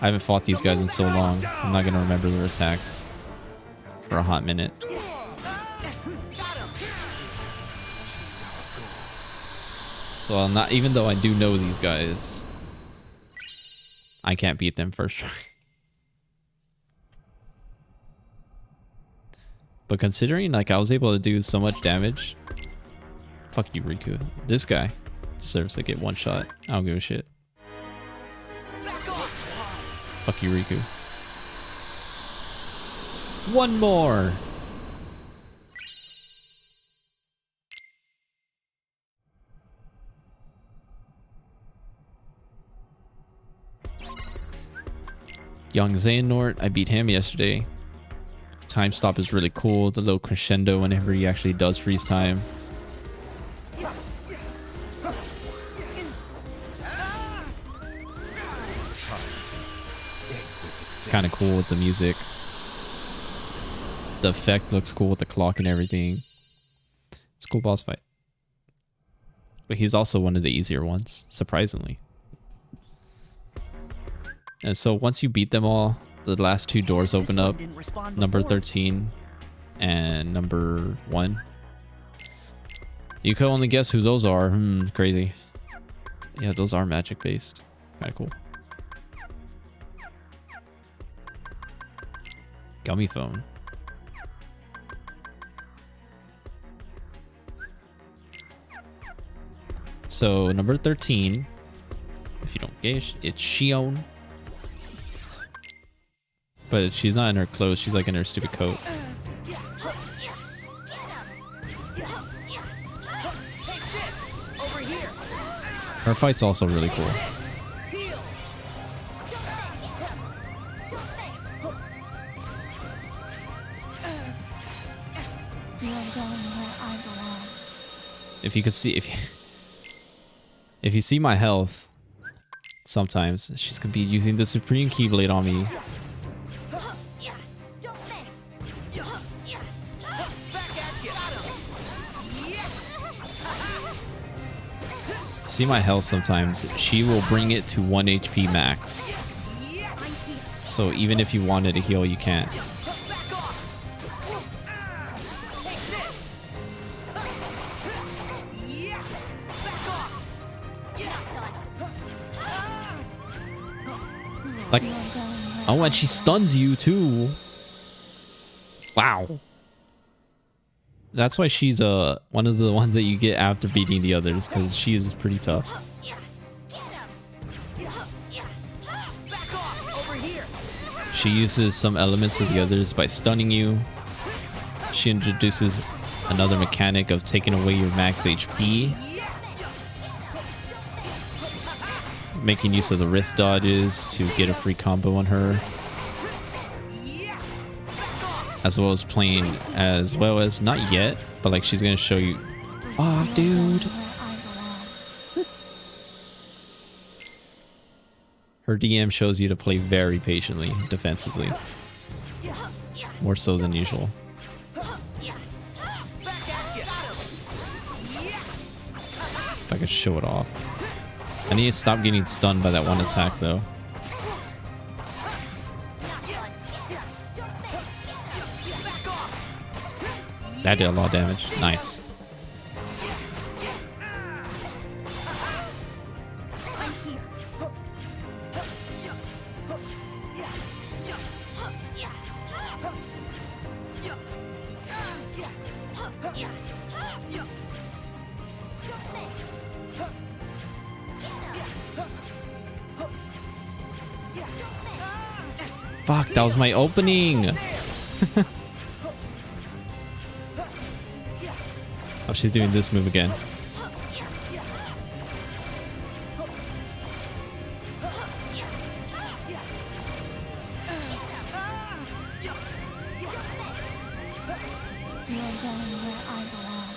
haven't fought these guys in so long. I'm not gonna remember their attacks for a hot minute. So I'm not, even though I do know these guys, I can't beat them first try. But considering like I was able to do so much damage, fuck you, Riku. This guy deserves to get one shot. I don't give a shit. Fuck you, Riku. One more. Young Xehanort, I beat him yesterday. Time stop is really cool. The little crescendo whenever he actually does freeze time. It's kind of cool with the music. The effect looks cool with the clock and everything. It's a cool boss fight. But he's also one of the easier ones, surprisingly. And so once you beat them all, the last two doors open up. Number 13 and number 1. You can only guess who those are. Crazy. Yeah, those are magic based. Kind of cool. Gummy phone. So number 13, if you don't guess, it's Shion. But she's not in her clothes, she's like in her stupid coat. Her fight's also really cool. If you could see, if you see my health, sometimes she's gonna be using the Supreme Keyblade on me. See my health sometimes, she will bring it to 1 HP max. So even if you wanted to heal, you can't. Like, oh, and she stuns you too. Wow. That's why she's one of the ones that you get after beating the others, because she is pretty tough. She uses some elements of the others by stunning you. She introduces another mechanic of taking away your max HP, making use of the wrist dodges to get a free combo on her, as well as playing as well as, not yet, but like she's gonna show you. Oh, dude. Her DM shows you to play very patiently, defensively. More so than usual. If I could show it off. I need to stop getting stunned by that one attack though. That did a lot of damage. Nice. Fuck, that was my opening. she's doing this move again. You are going where I belong.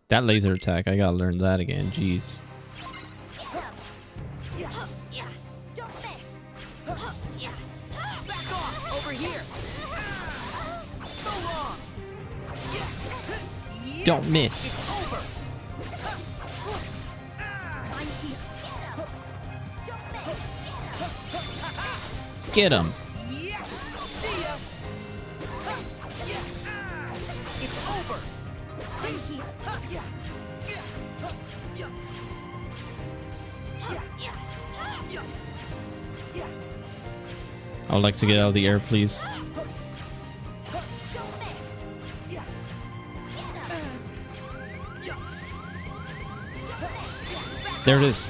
That laser attack, I gotta learn that again. Jeez. Over here. Don't miss. Get him. I would like to get out of the air, please. There it is.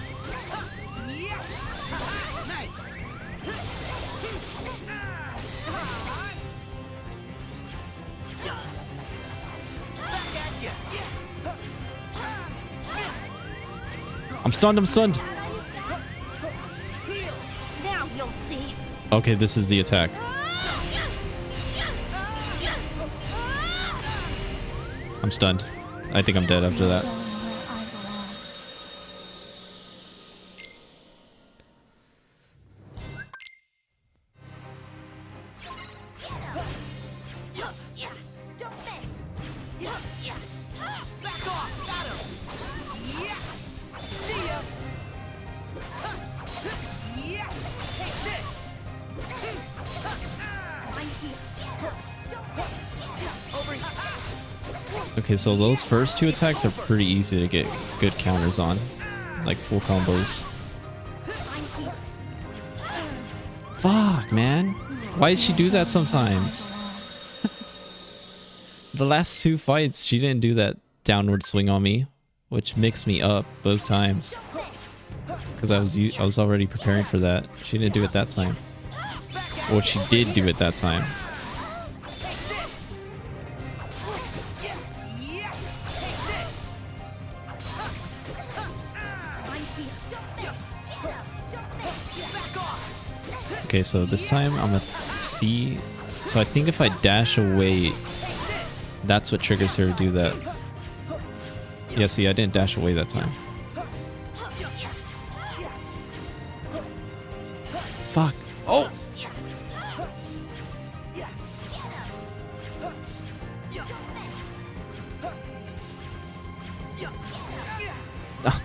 I'm stunned, I'm stunned. Now you'll see. Okay, this is the attack. I'm stunned. I think I'm dead after that. Okay, so those first two attacks are pretty easy to get good counters on. Like full combos. Fuck, man. Why did she do that sometimes? The last two fights, she didn't do that downward swing on me, which mixed me up both times. Because I was already preparing for that. She didn't do it that time. Or she did do it that time. Okay, so this time I'm gonna see. So I think if I dash away, that's what triggers her to do that. Yeah, see, I didn't dash away that time. Fuck. Oh!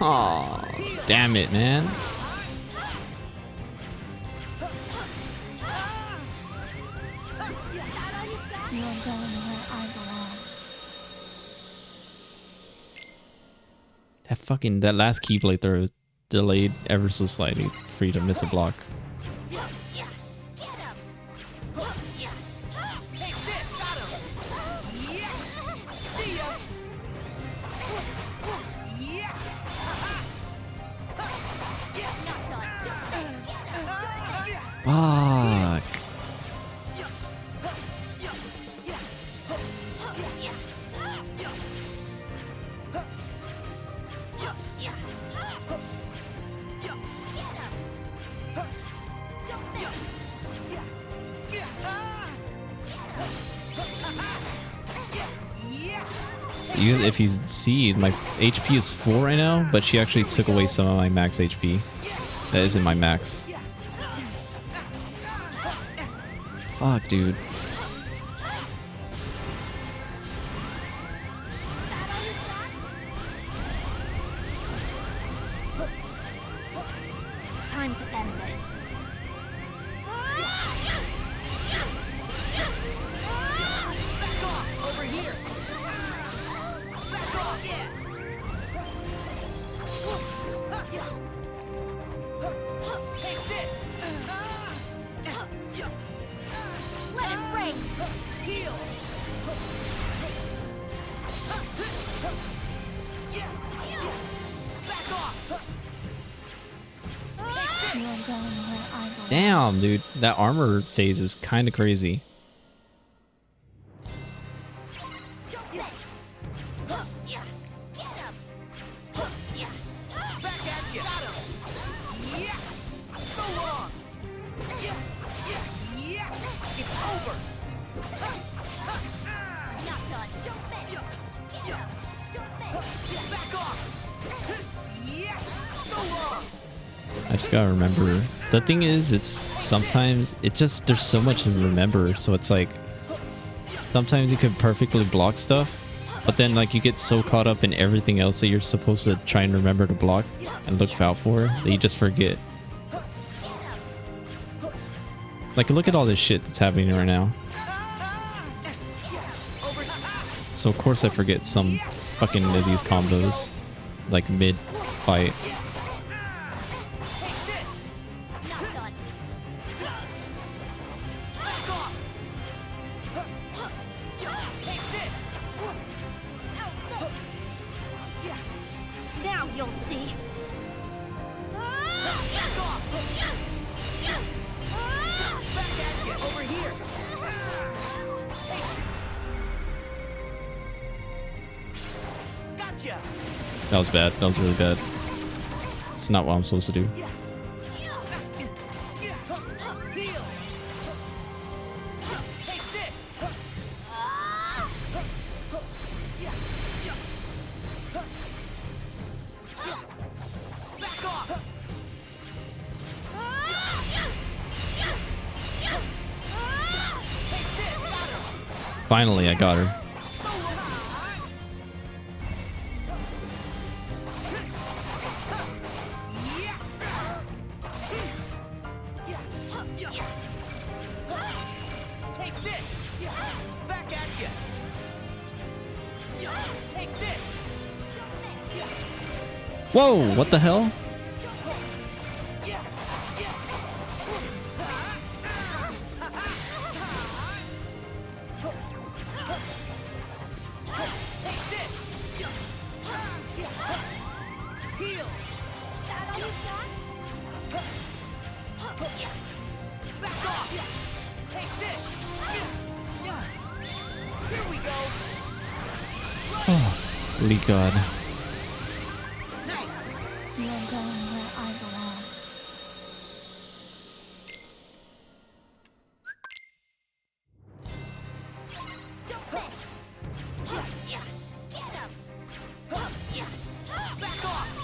Oh, damn it, man. You are going where I belong. That last Keyblade throw is delayed ever so slightly for you to miss a block. Fuck. If you see, my HP is 4 right now, but she actually took away some of my max HP. That isn't my max. Fuck, dude. Time to end this. Over here. Back off, yeah. Take this. Let it rain. Heal. Back off. You are going where I belong. Damn, dude. That armor phase is kind of crazy. Just gotta remember. The thing is, it's sometimes there's so much to remember, so it's like sometimes you could perfectly block stuff, but then like you get so caught up in everything else that you're supposed to try and remember to block and look out for that you just forget. Like, look at all this shit that's happening right now. So of course I forget some fucking of these combos, like mid-fight. Now you'll see. Over here. Gotcha. That was bad. That was really bad. It's not what I'm supposed to do. Finally, I got her. Take this. Back at you. Take this. Whoa, what the hell? Holy God. You are going where I belong.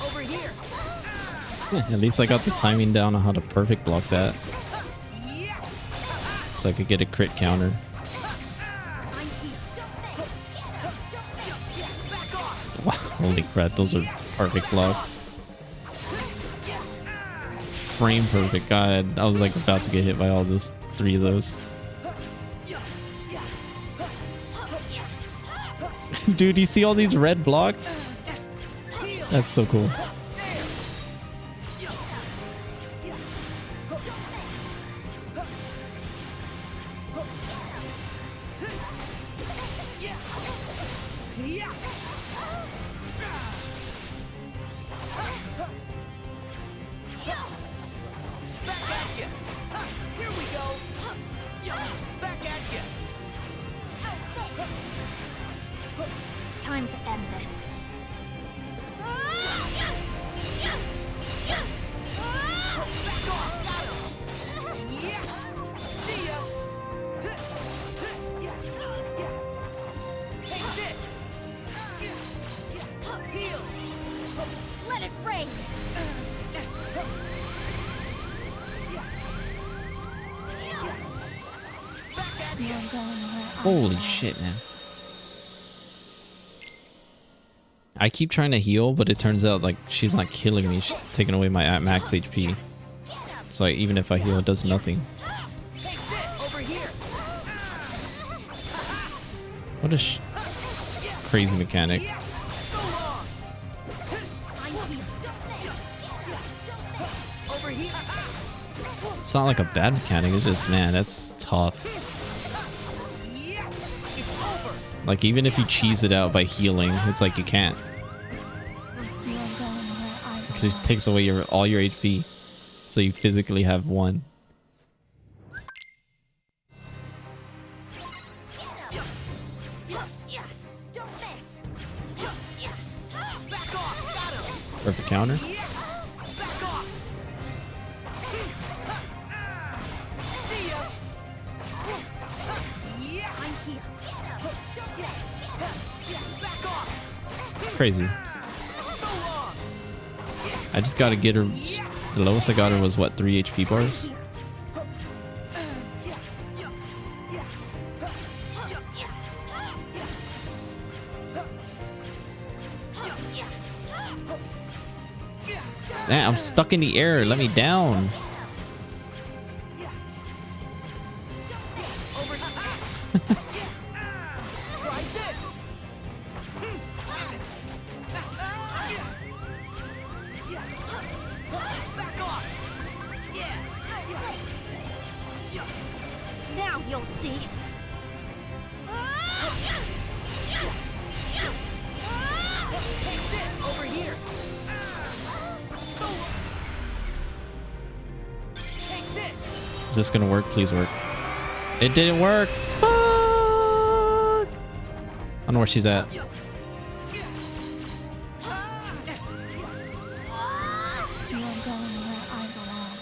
Over here. At least I got the timing down on how to perfect block that. So I could get a crit counter. Wow, holy crap, those are perfect blocks. Frame perfect, god. I was like about to get hit by all those three of those. Dude, you see all these red blocks? That's so cool. Time to end this. Let it rain. You are going where I Holy shit, man. I keep trying to heal, but it turns out like she's not killing me. She's taking away my max HP. So like, even if I heal, it does nothing. What a crazy mechanic. It's not like a bad mechanic, it's just, man, that's tough. Like, even if you cheese it out by healing, it's like you can't. You are going where I belong. Because it takes away all your HP. So you physically have one. Perfect counter. It's crazy. I just gotta get her The lowest I got her was what, 3 HP bars? Damn, I'm stuck in the air. Let me down. Now you'll see. Over here. Is this gonna work? Please work. It didn't work. Fuck! I don't know where she's at. You are going where I belong.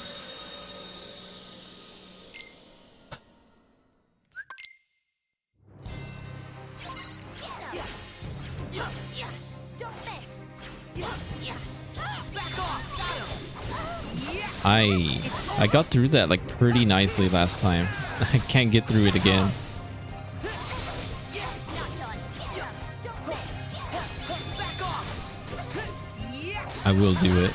I got through that like pretty nicely last time. I can't get through it again. I will do it.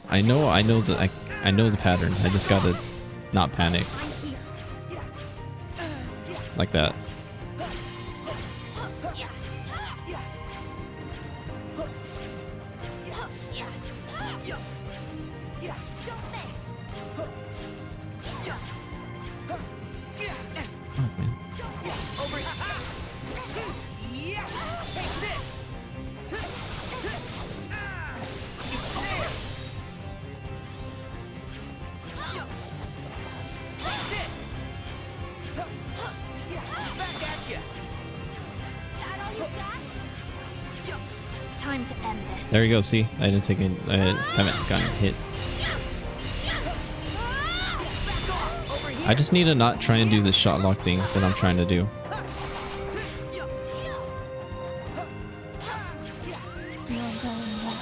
I know the pattern. I just gotta not panic. Like that. Time to end this. There you go. See, I didn't take it. I haven't gotten hit. I just need to not try and do the shot lock thing that I'm trying to do.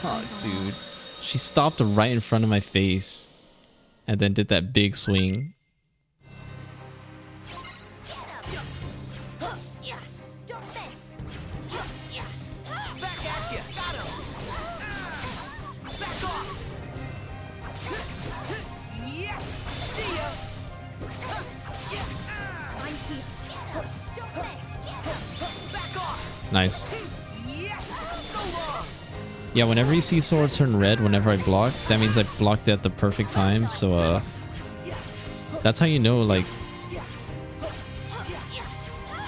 Oh, dude. She stopped right in front of my face and then did that big swing. Nice. Yeah, whenever you see sword turn red whenever I block, that means I blocked at the perfect time. So that's how you know, like,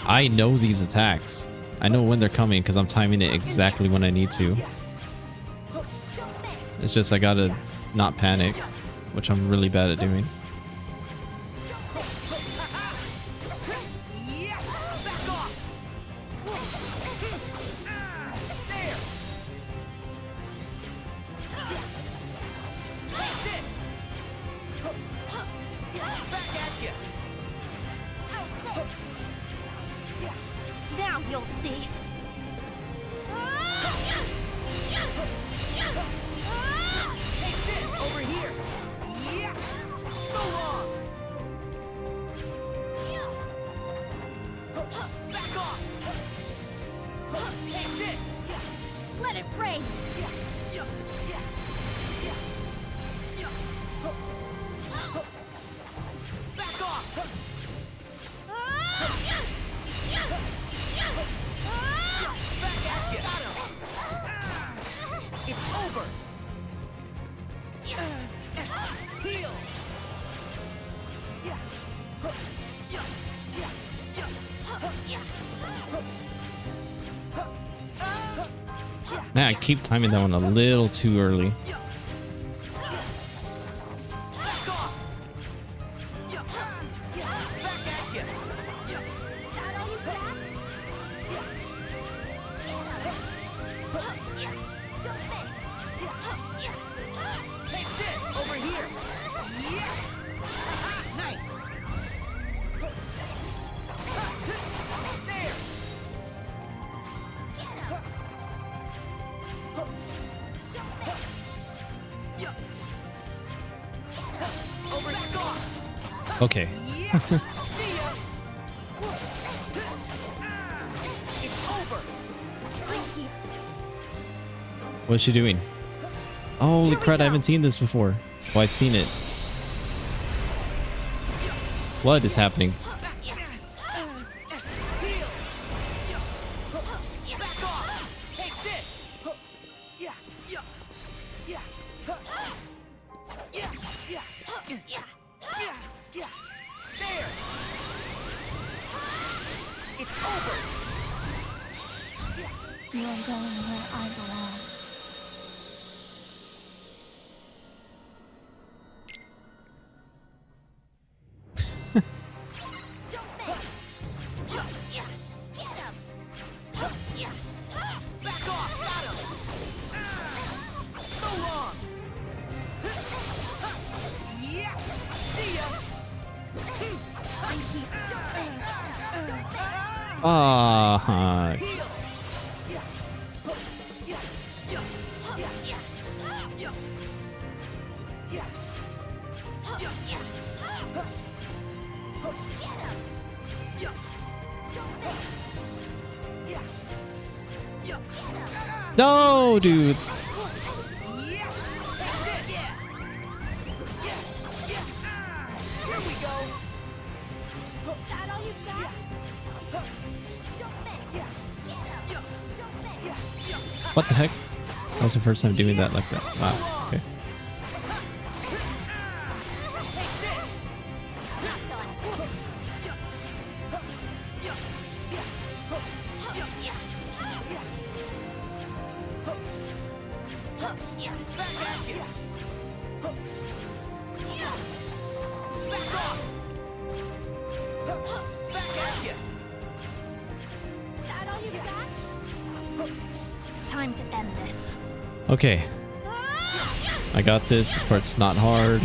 I know these attacks. I know when they're coming because I'm timing it exactly when I need to. It's just I gotta not panic, which I'm really bad at doing. Now you'll see. Over here. So long. Back off. Take this. Let it rain. Back off. Back at you. It's over. Heal. Man, I keep timing that one a little too early. Over here. Nice. There. Okay. What's she doing? Holy crud, I haven't seen this before. Oh, I've seen it. What is happening? You are going where I belong. Ah. No, dude. What the heck? That was the first time doing that like that. Wow. Okay. Time to end this. Okay. I got this. This part's not hard.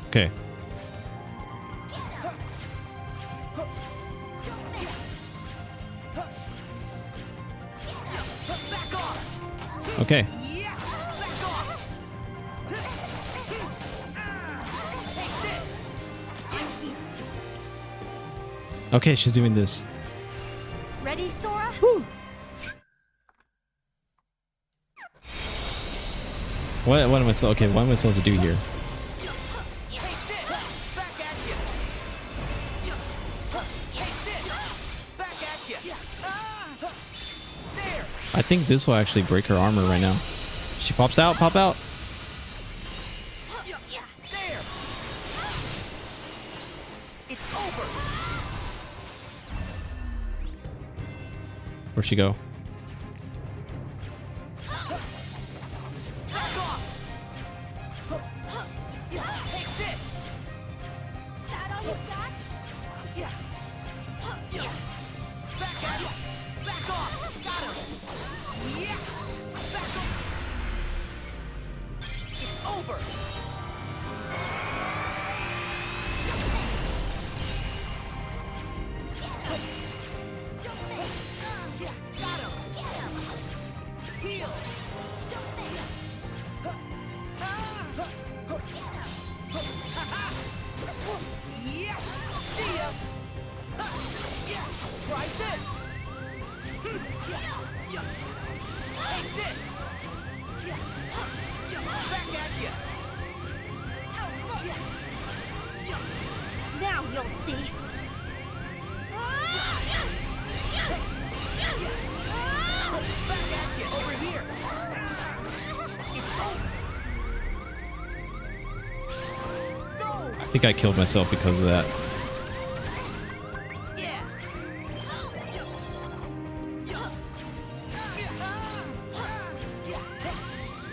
Okay. Okay. Okay, she's doing this. Ready, Sora? What am I supposed? Okay, what am I supposed to do here? I think this will actually break her armor right now. She pops out, pop out. Where'd she go? Now you'll see. think I killed myself because of that.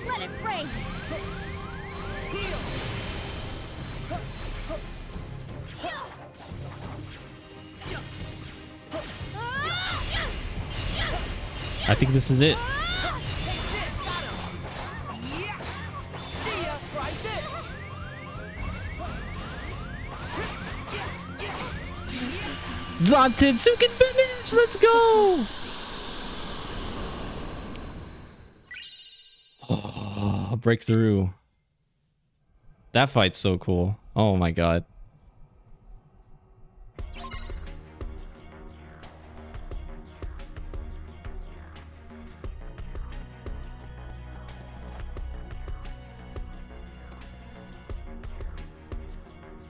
Let it rain. I think this is it. Zantetsuken finish! Let's go! Oh, breakthrough. That fight's so cool. Oh my god.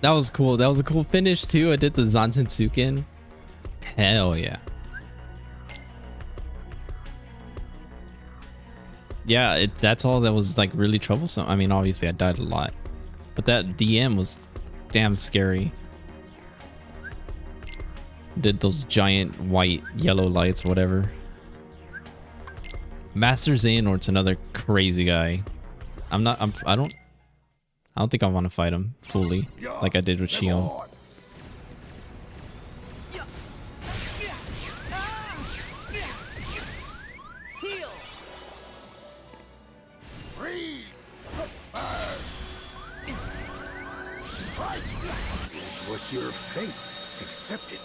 That was cool. That was a cool finish too. I did the Zantetsuken. Hell yeah. Yeah, that's all that was like really troublesome. I mean, obviously I died a lot, but that DM was damn scary. Did those giant white yellow lights, whatever. Master Xehanort's another crazy guy. I don't think I want to fight him fully like I did with Shion. What's your fate? Accept it.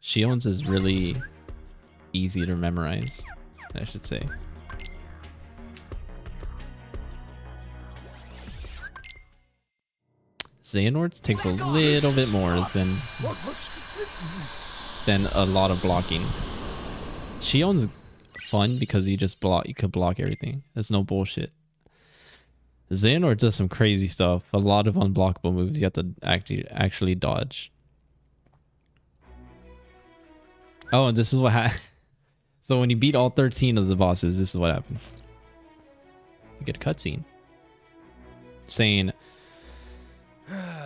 Shion's is really easy to memorize, I should say. Xehanort's takes a little bit more than a lot of blocking. Shion's fun because you could block everything. There's no bullshit. Xehanort does some crazy stuff. A lot of unblockable moves you have to actually dodge. Oh, and this is what happens. So when you beat all 13 of the bosses, this is what happens. You get a cutscene saying,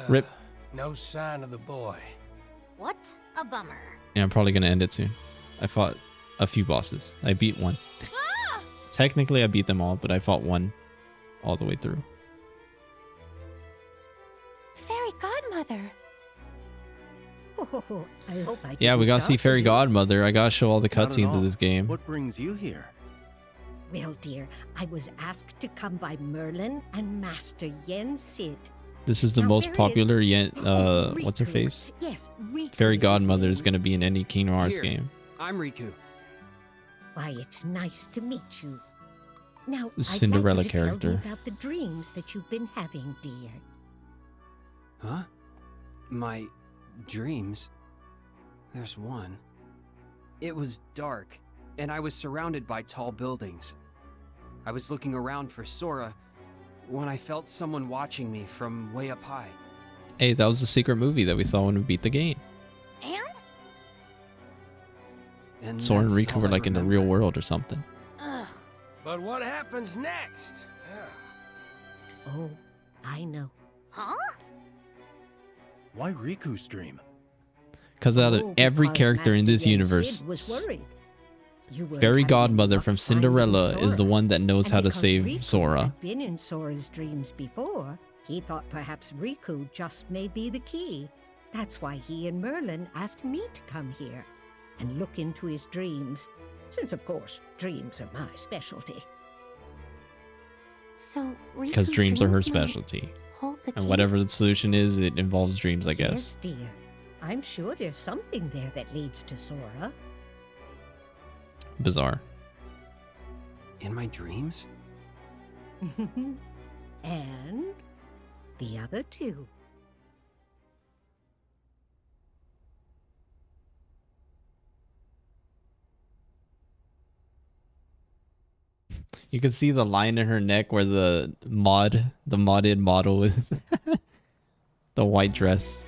"Rip." No sign of the boy. What a bummer. And I'm probably gonna end it soon. I fought a few bosses. I beat one. Technically, I beat them all, but I fought one all the way through. Fairy Godmother. Oh, I hope I Yeah, we gotta see Fairy Godmother. I gotta show all the Not at cutscenes of all. this game. What brings you here? Well, dear, I was asked to come by Merlin and Master Yen Sid. This is the Now, most there popular is- yet. Riku. What's her face? Yes, Riku Fairy is his Godmother name. is gonna be in any Kingdom Hearts Here, game. I'm Riku. Why, it's nice to meet you. Now, The I'd Cinderella like you to tell character. me about the dreams that you've been having, dear. Huh? My dreams? There's one. It was dark, and I was surrounded by tall buildings. I was looking around for Sora when I felt someone watching me from way up high. Hey, that was the secret movie that we saw when we beat the game. And Sora and that's Riku all were I like in the remember. real world or something. But what happens next? Oh, I know. Huh? Why Riku's dream? Because out of Oh, every because character in Master this Yen universe, Sid was worried. You weren't Fairy having Godmother luck from finding Cinderella is the Sora. one that knows And how to because save Riku Sora. had been in Sora's dreams before, he thought perhaps Riku just may be the key. That's why he and Merlin asked me to come here and look into his dreams, since of course dreams are my specialty. So, Because Riku's dreams are her may specialty. hold the And key? whatever the solution is, it involves dreams, I Yes, guess. dear. I'm sure there's something there that leads to Sora. Bizarre. In my dreams? And the other two. You can see the line in her neck where the modded model is. The white dress.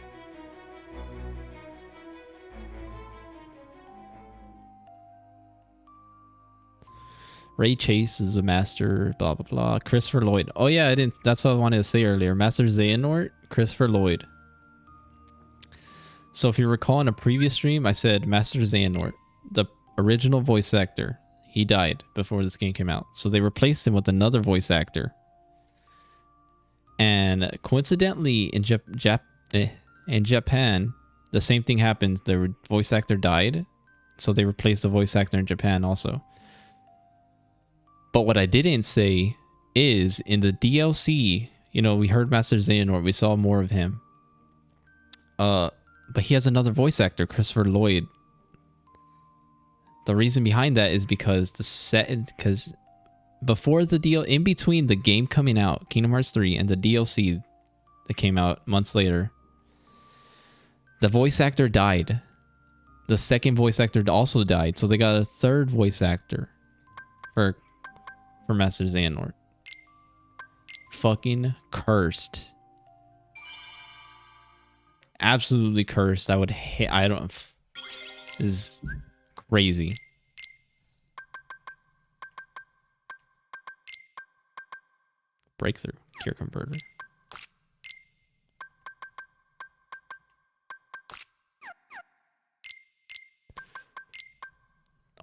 Ray Chase is a master, blah blah blah. Christopher Lloyd. Oh yeah, I didn't. That's what I wanted to say earlier. Master Xehanort, Christopher Lloyd. So if you recall in a previous stream, I said Master Xehanort, the original voice actor, he died before this game came out. So they replaced him with another voice actor. And coincidentally, in Japan, the same thing happened. The voice actor died, so they replaced the voice actor in Japan also. But what I didn't say is in the DLC, you know, we heard Master Xehanort, we saw more of him. But he has another voice actor, Christopher Lloyd. The reason behind that is because because before the deal, in between the game coming out, Kingdom Hearts 3, and the DLC that came out months later, the voice actor died. The second voice actor also died, so they got a third voice actor for Master Xehanort. Fucking cursed. Absolutely cursed. I would hate. I don't. This is crazy. Breakthrough. Cure converter.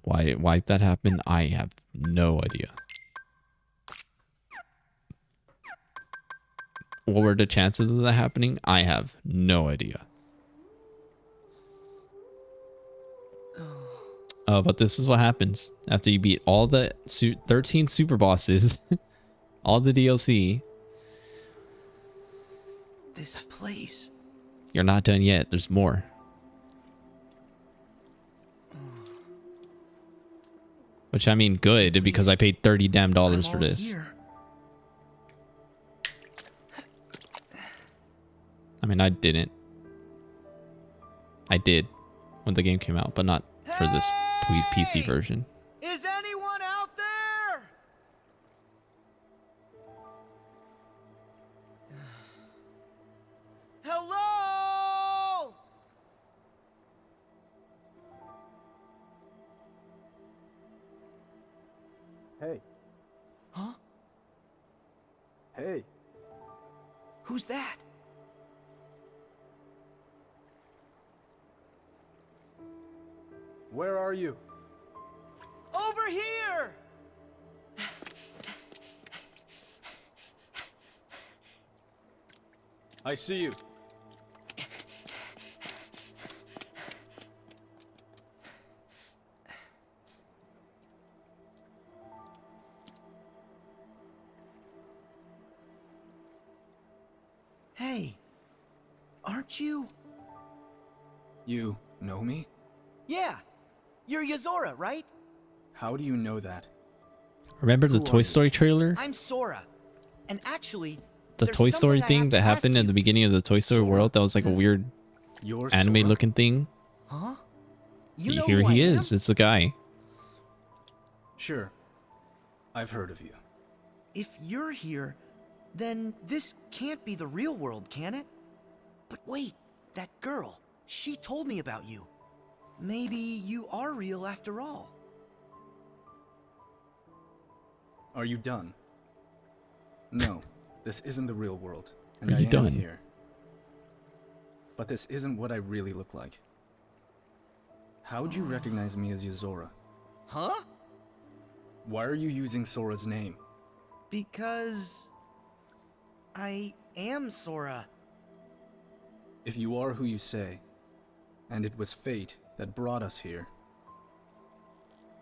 Why that happened? I have no idea. What were the chances of that happening? I have no idea. But this is what happens after you beat all the 13 super bosses, all the DLC. This place. You're not done yet. There's more. Which I mean, good, because I paid $30 damn for this. Here. I mean, I didn't. I did when the game came out, but not for this PC version. Is anyone out there? Hello? Hey. Huh? Hey. Who's that? Where are you? Over here! I see you. Hey, aren't you? You know me? Yeah, you're Yozora, right? How do you know that? Remember the Toy Story trailer? I'm Sora, and actually, The Toy Story thing that happened at the beginning of the Toy Story world, that was like a weird anime looking thing. Huh? Here he is. It's the guy. Sure. I've heard of you. If you're here, then this can't be the real world, can it? But wait, that girl, she told me about you. Maybe you are real after all. Are you done? No, this isn't the real world. And Are you I am done? here. But this isn't what I really look like. How'd you recognize me as Yozora? Huh? Why are you using Sora's name? Because I am Sora. If you are who you say, and it was fate that brought us here,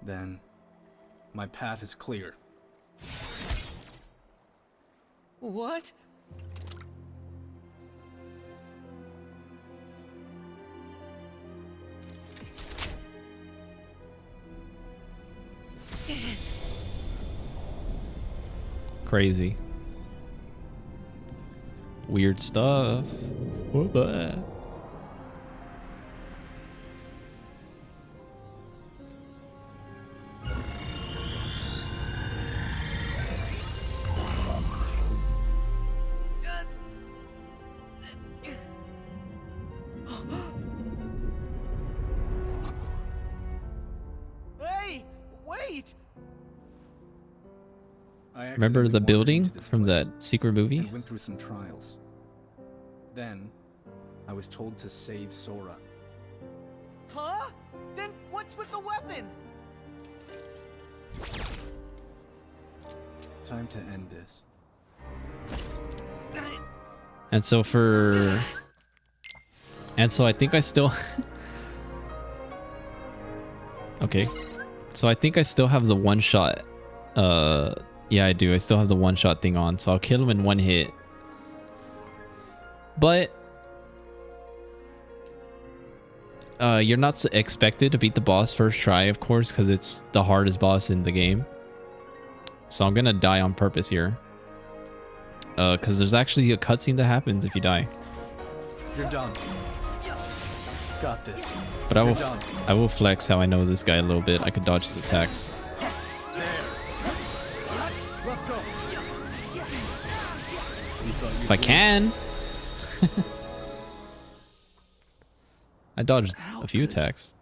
then my path is clear. What? Crazy. Weird stuff. What? Hey, wait! Remember the accidentally wandered building into this from place that secret movie? and went through some trials. Then, I was told to save Sora. Huh? Then what's with the weapon? Time to end this. And so I think I still okay. So I think I still have the one shot. Yeah, I do. I still have the one shot thing on. So I'll kill him in one hit. But you're not expected to beat the boss first try, of course, because it's the hardest boss in the game. So I'm gonna die on purpose here. Because there's actually a cutscene that happens if you die. You're done. Got this. But I will flex how I know this guy a little bit. I could dodge his attacks. Let's go. If I can. I dodged a few attacks.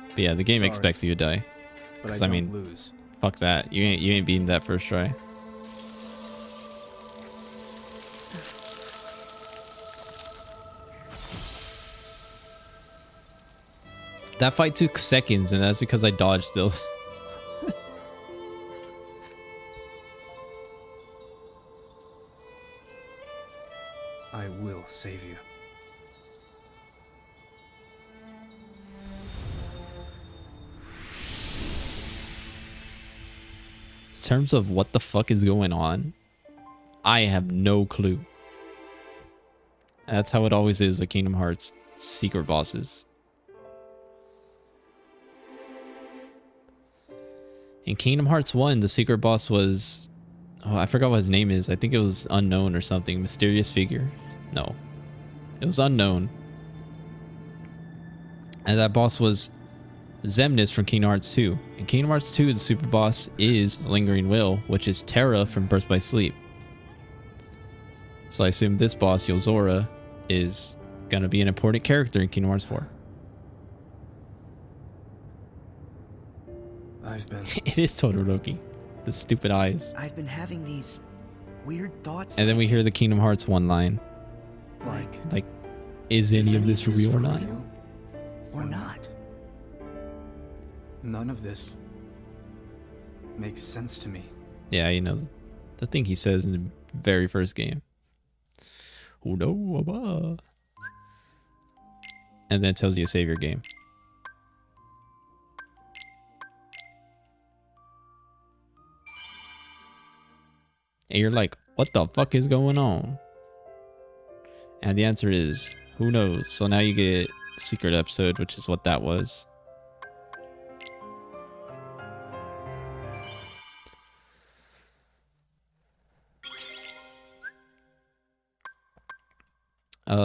But yeah, the game expects you to die. Because I mean, lose. fuck that. You ain't beating that first try. That fight took seconds, and that's because I dodged still. I will save you. In terms of what the fuck is going on, I have no clue. That's how it always is with Kingdom Hearts secret bosses. In Kingdom Hearts 1, the secret boss was... Oh, I forgot what his name is. I think it was Unknown or something. Mysterious figure. No. It was Unknown. And that boss was Xemnas from Kingdom Hearts 2. In Kingdom Hearts 2, the super boss is Lingering Will, which is Terra from Birth by Sleep. So I assume this boss, Yozora, is going to be an important character in Kingdom Hearts 4. I've been... It is Todoroki. The stupid eyes. I've been having these weird thoughts. And then we hear the Kingdom Hearts 1 line. Like, is any of this real or not? Or not. None of this makes sense to me. Yeah, you know, the thing he says in the very first game. Oh no, and then it tells you to save your game. And you're like, what the fuck is going on? And the answer is, who knows? So now you get secret episode, which is what that was.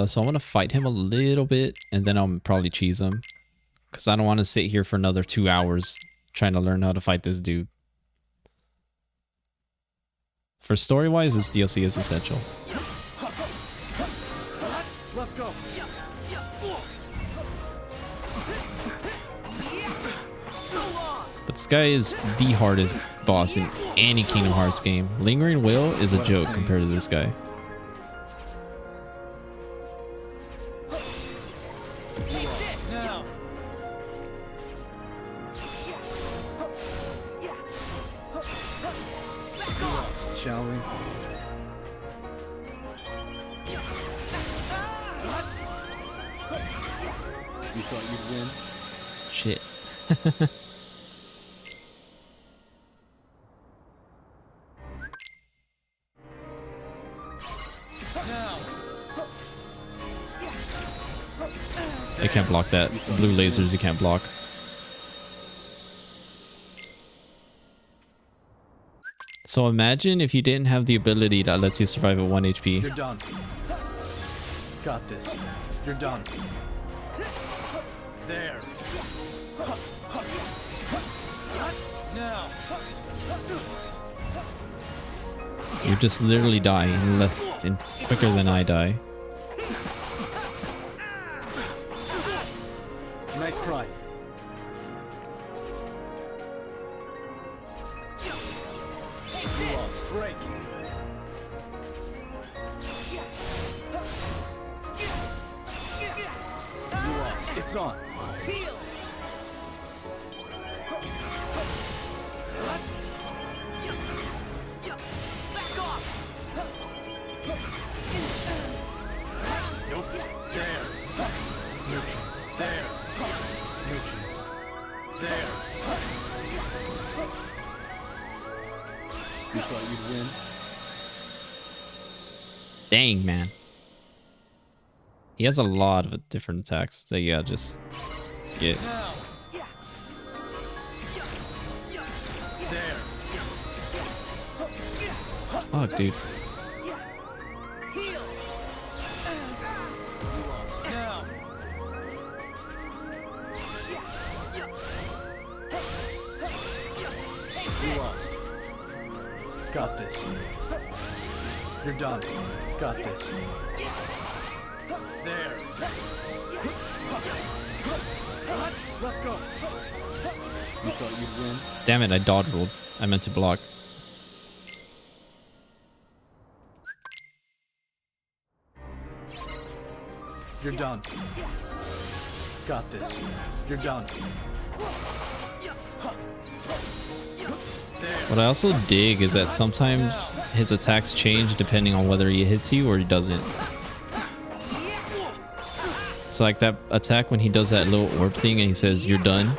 So I want to fight him a little bit, and then I'll probably cheese him. Because I don't want to sit here for another 2 hours trying to learn how to fight this dude. For story-wise, this DLC is essential. Let's go. But this guy is the hardest boss in any Kingdom Hearts game. Lingering Will is a joke compared to this guy. Shall we? You thought you'd win? Shit. They can't block that. Blue lasers you can't block. So imagine if you didn't have the ability that lets you survive at 1 HP. You're done. Got this. You're done. There. Now. You just literally die in quicker than I die. Nice try. Break. You lost. It's on. Nope. There. Nutrient. There. Nutrient. There. You thought you'd win? Dang, man. He has a lot of different attacks that you gotta just get. Fuck, dude. Got this. You're done. Got this. There. Let's go. You thought you'd win? Damn it, I dodge rolled. I meant to block. You're done. Got this. You're done. What I also dig is that sometimes his attacks change depending on whether he hits you or he doesn't. So like that attack when he does that little orb thing and he says, "You're done."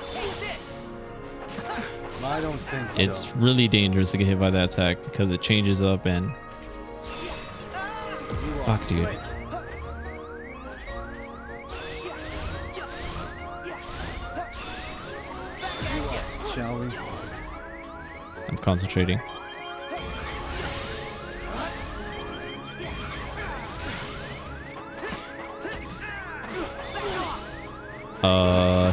I don't think so. It's really dangerous to get hit by that attack because it changes up and... Fuck, dude. Shall we? I'm concentrating.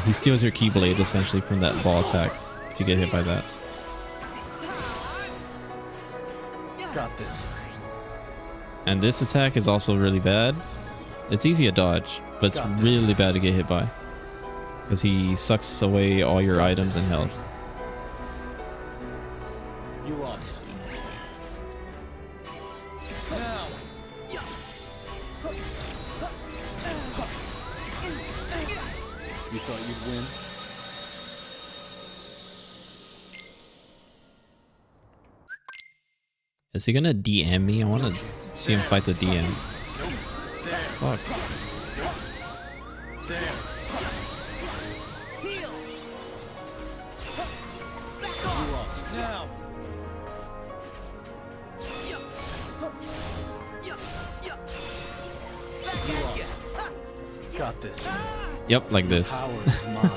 He steals your Keyblade essentially from that ball attack if you get hit by that. Got this. And this attack is also really bad. It's easy to dodge, but it's really bad to get hit by because he sucks away all your items and health. You lost. Now. You thought you'd win? Is he gonna DM me? I want to see him fight the DM. Fuck. Now. Got this. Yep, like this. Power is mine.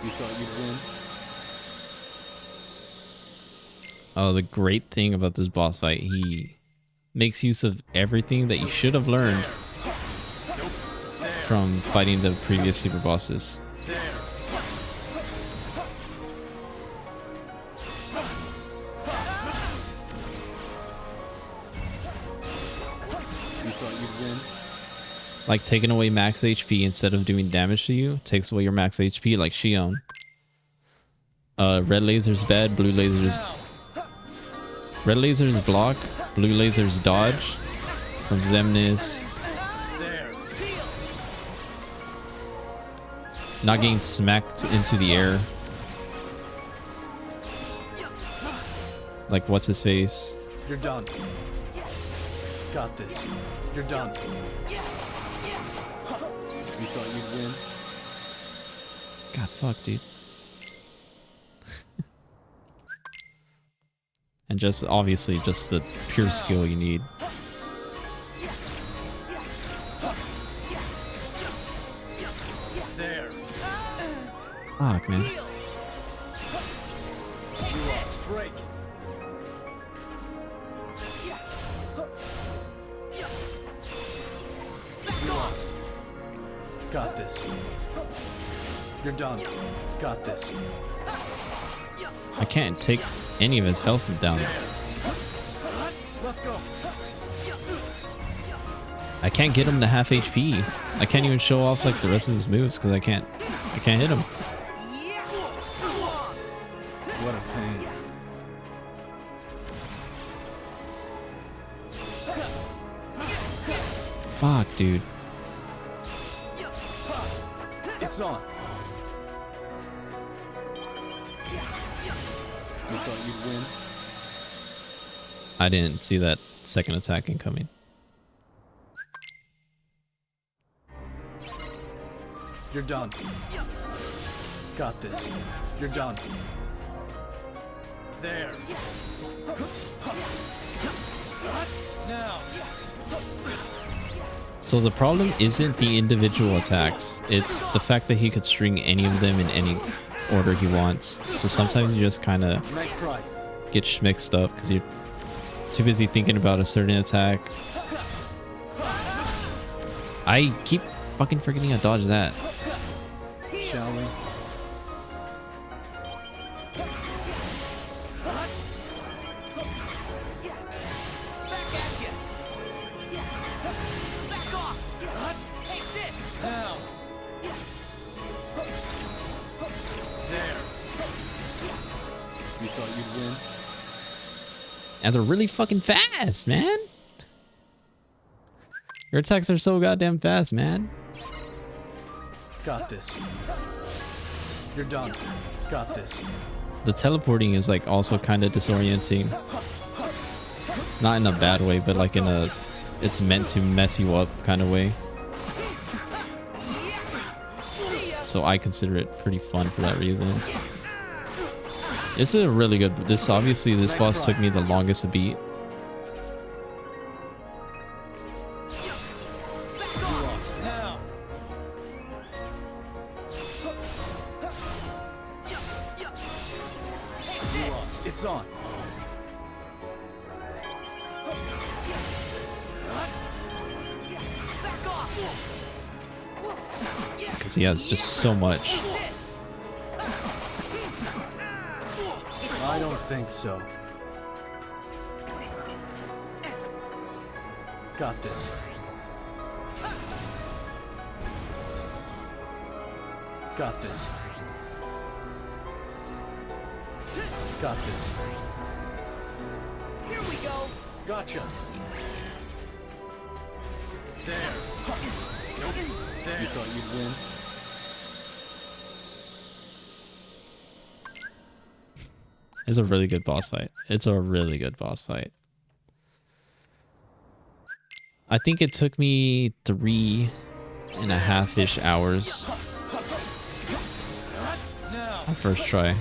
You thought you'd win? Oh, the great thing about this boss fight, he makes use of everything that you should have learned from fighting the previous super bosses. You thought you'd win? Like taking away max HP instead of doing damage to you takes away your max HP like Shion. Red laser's bad, blue laser's... Red laser's block, blue laser's dodge from Xemnas. Not getting smacked into the air. Like what's his face? You're done. Got this. You're done. You thought you'd win? God, fuck, dude. And just obviously just the pure skill you need. There. Fuck, man. You lost. Break. You lost. Got this. You're done. Got this. I can't take any of his health down. Let's go. I can't get him to half HP. I can't even show off like the rest of his moves because I can't hit him. What a pain. Fuck, dude. It's on. You thought you'd win? I didn't see that second attack incoming. You're done. Got this. You're done. There. Now. So the problem isn't the individual attacks, it's the fact that he could string any of them in any order he wants. So sometimes you just kind of Nice try. get mixed up because you're too busy thinking about a certain attack. I keep fucking forgetting to dodge that. Shall we? You thought you'd win? And they're really fucking fast, man. Your attacks are so goddamn fast, man. Got this. You're done. Got this. The teleporting is like also kind of disorienting. Not in a bad way, but like in a it's meant to mess you up kind of way. So I consider it pretty fun for that reason. This is a really good. This obviously this boss took me the longest to beat. It's on. Because he has just so much. I don't think so. Got this. Got this. Got this. Here we go. Gotcha. There. Nope. There. You thought you'd win? It's a really good boss fight. It's a really good boss fight. I think it took me 3.5-ish hours on first try.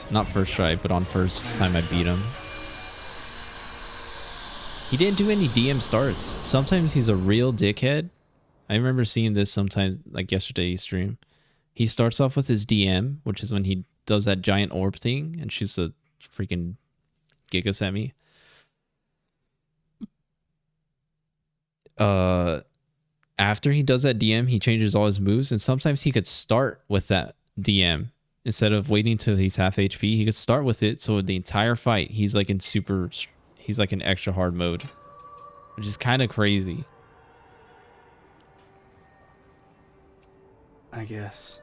Not first try, but on first time I beat him. He didn't do any DM starts. Sometimes he's a real dickhead. I remember seeing this sometimes, like yesterday's stream. He starts off with his DM, which is when he does that giant orb thing and shoots a freaking gigas at me. After he does that DM, he changes all his moves, and sometimes he could start with that DM instead of waiting till he's half HP. He could start with it, so the entire fight he's like in he's like in extra hard mode, which is kind of crazy. I guess.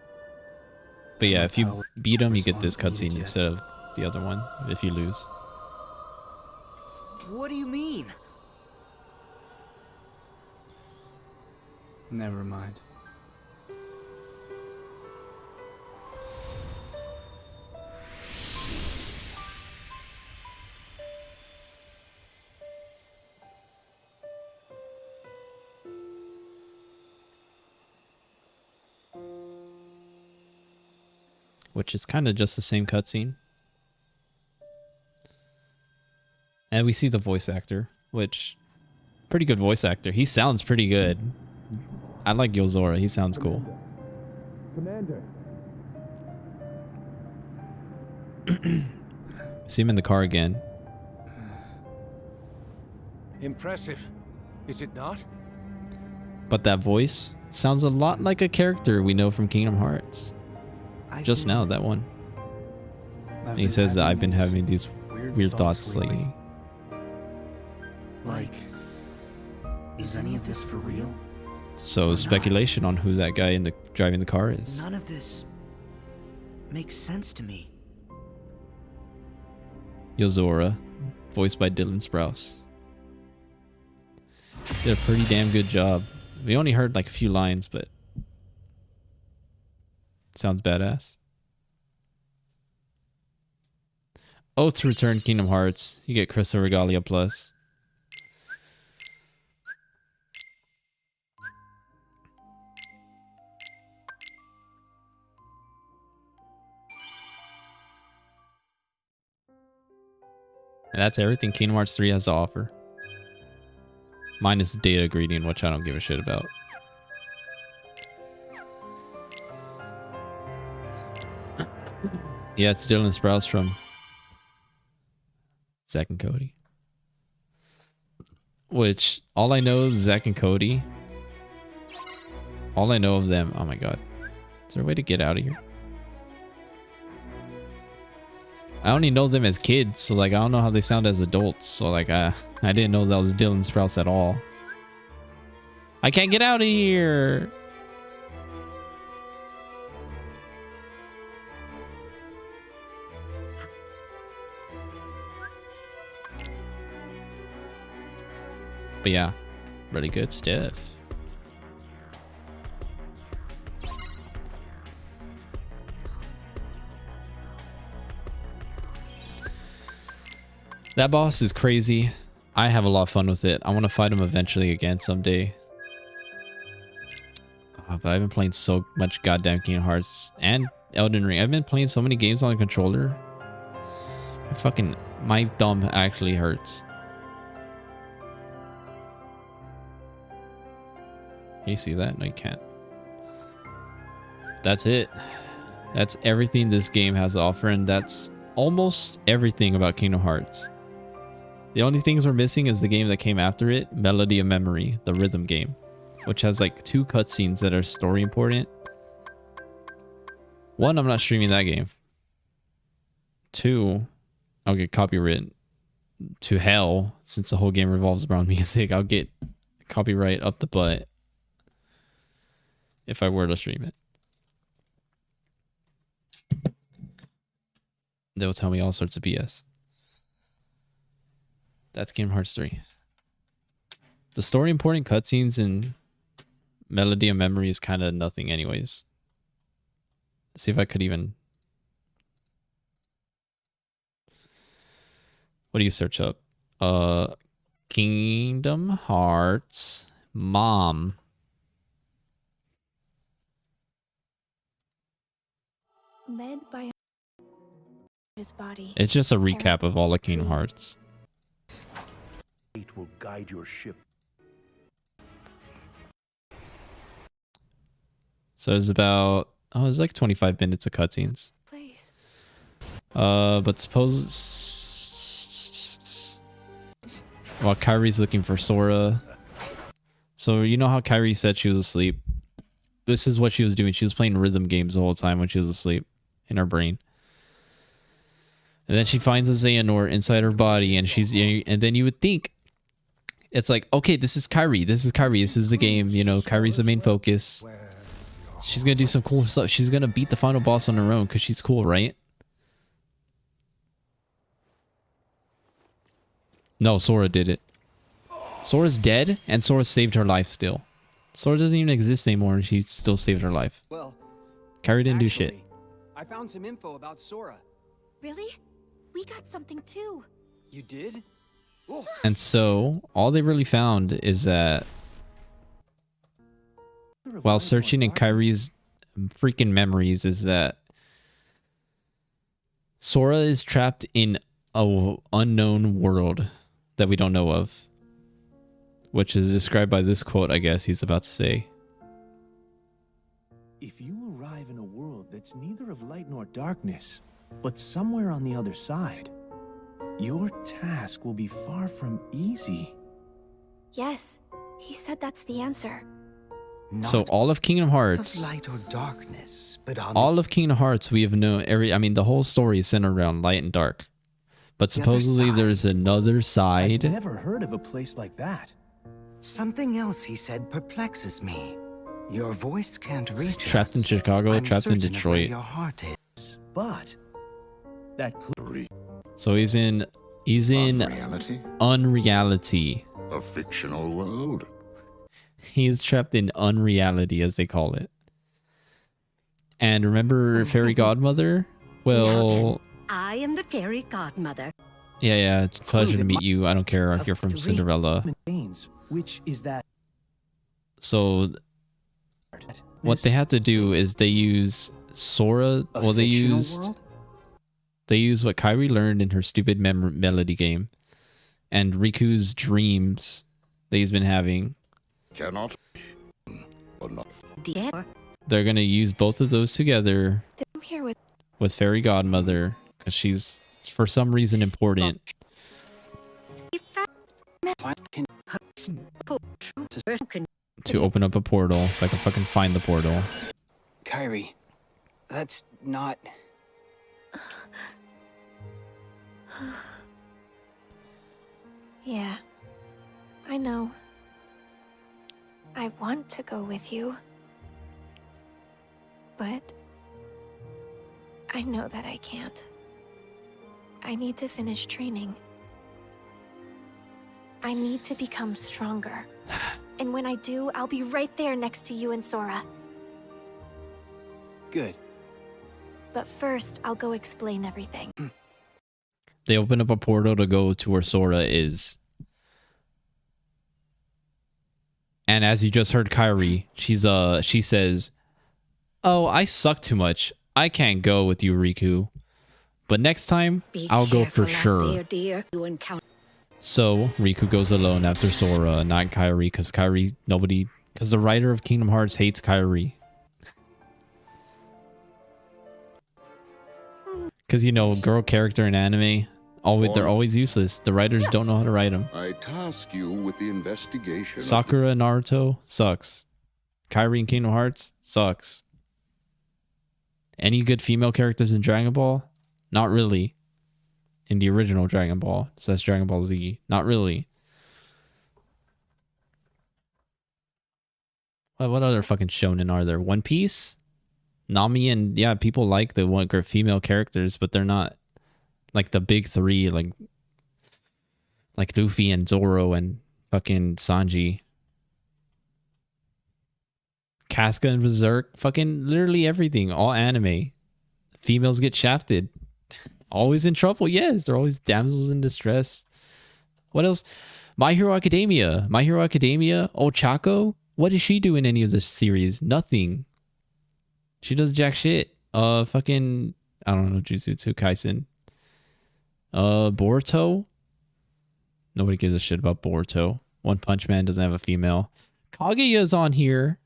But yeah, if you beat him, you get this cutscene instead of the other one if you lose. What do you mean? Never mind. Which is kind of just the same cutscene. And we see the voice actor, which pretty good voice actor. He sounds pretty good. I like Yozora. He sounds cool. Commander. See him in the car again. Impressive, is it not? But that voice sounds a lot like a character we know from Kingdom Hearts. Just now, that one. And he says that I've been having these weird thoughts lately. Like, is any of this for real? So speculation on who that guy in the driving the car is. None of this makes sense to me. Yozora, voiced by Dylan Sprouse. Did a pretty damn good job. We only heard like a few lines, but sounds badass. Oh, to return Kingdom Hearts, you get Crystal Regalia Plus. And that's everything Kingdom Hearts 3 has to offer. Minus data greeting, which I don't give a shit about. Yeah, it's Dylan Sprouse from Zack and Cody. Which, all I know is Zack and Cody. All I know of them... Oh my god. Is there a way to get out of here? I only know them as kids, so like I don't know how they sound as adults. So like I didn't know that was Dylan Sprouse at all. I can't get out of here. But yeah, really good stuff. That boss is crazy. I have a lot of fun with it. I want to fight him eventually again someday. But I've been playing so much goddamn Kingdom Hearts and Elden Ring. I've been playing so many games on the controller. My thumb actually hurts. Can you see that? No, you can't. That's it. That's everything this game has to offer, and that's almost everything about Kingdom Hearts. The only things we're missing is the game that came after it, Melody of Memory, the rhythm game, which has like 2 cutscenes that are story important. 1, I'm not streaming that game. 2, I'll get copyright to hell since the whole game revolves around music. I'll get copyright up the butt if I were to stream it. They'll tell me all sorts of BS. That's Kingdom Hearts 3. The story important cutscenes in Melody of Memory is kind of nothing anyways. Let's see if I could even... What do you search up? Kingdom Hearts Mom. Led by his body. It's just a recap of all the Kingdom Hearts. Fate will guide your ship. So it's about... Oh, it's like 25 minutes of cutscenes. Please. But suppose... Well, Kyrie's looking for Sora. So you know how Kyrie said she was asleep? This is what she was doing. She was playing rhythm games the whole time when she was asleep in her brain. And then she finds a Xehanort inside her body, and then you would think it's like, okay, this is Kyrie. This is Kyrie. This is the game. You know, Kyrie's the main focus. She's gonna do some cool stuff. She's gonna beat the final boss on her own because she's cool, right? No, Sora did it. Sora's dead, and Sora saved her life still. Sora doesn't even exist anymore, and she still saved her life. Well, Kyrie didn't do shit. I found some info about Sora. Really? We got something too. You did? And so, all they really found is that while searching in Kyrie's freaking memories is that Sora is trapped in a unknown world that we don't know of, which is described by this quote, I guess he's about to say. If you arrive in a world that's neither of light nor darkness, but somewhere on the other side, your task will be far from easy. Yes, he said that's the answer. So all of Kingdom Hearts, light or darkness, but on all of Kingdom Hearts, we have known I mean, the whole story is centered around light and dark. But The other supposedly side. there's another side. I've never heard of a place like that. Something else he said perplexes me. Your voice can't reach Trapped us. in Chicago, I'm trapped in certain of where Detroit. your heart is. But that So he's in Unreality? unreality. A fictional world? He's trapped in unreality, as they call it. And remember Fairy Godmother? Well, I am the fairy godmother. yeah, it's a pleasure to meet you. I don't care. You're from Cinderella. which is that So what they have to do is they use Sora. A Well, they fictional used world? they use what Kairi learned in her stupid melody game, and Riku's dreams that he's been having. Cannot. Or not. They're gonna use both of those together I'm here with Fairy Godmother, because she's for some reason important. To open up a portal, if I can fucking find the portal. Kyrie, that's not... Yeah, I know. I want to go with you. But I know that I can't. I need to finish training. I need to become stronger. And when I do, I'll be right there next to you and Sora. Good. But first, I'll go explain everything. They open up a portal to go to where Sora is. And as you just heard Kairi, she says, "Oh, I suck too much. I can't go with you, Riku. But next time, I'll go for sure." So Riku goes alone after Sora, not Kairi, because the writer of Kingdom Hearts hates Kairi. Because, you know, girl character in anime, they're always useless. The writers don't know how to write them. I task you with the investigation. Sakura in Naruto sucks. Kairi in Kingdom Hearts sucks. Any good female characters in Dragon Ball? Not really. In the original Dragon Ball. So that's Dragon Ball Z. Not really. What other fucking shonen are there? One Piece? Nami and... Yeah, people like the one female characters, but they're not like the big three, like Luffy and Zoro and fucking Sanji. Casca and Berserk. Fucking literally everything. All anime. Females get shafted. Always in trouble. Yes, they're always damsels in distress. What else? My Hero Academia. My Hero Academia. Ochako. What does she do in any of this series? Nothing. She does jack shit. Fucking... I don't know. Jujutsu Kaisen. Boruto. Nobody gives a shit about Boruto. One Punch Man doesn't have a female. Kaguya's on here.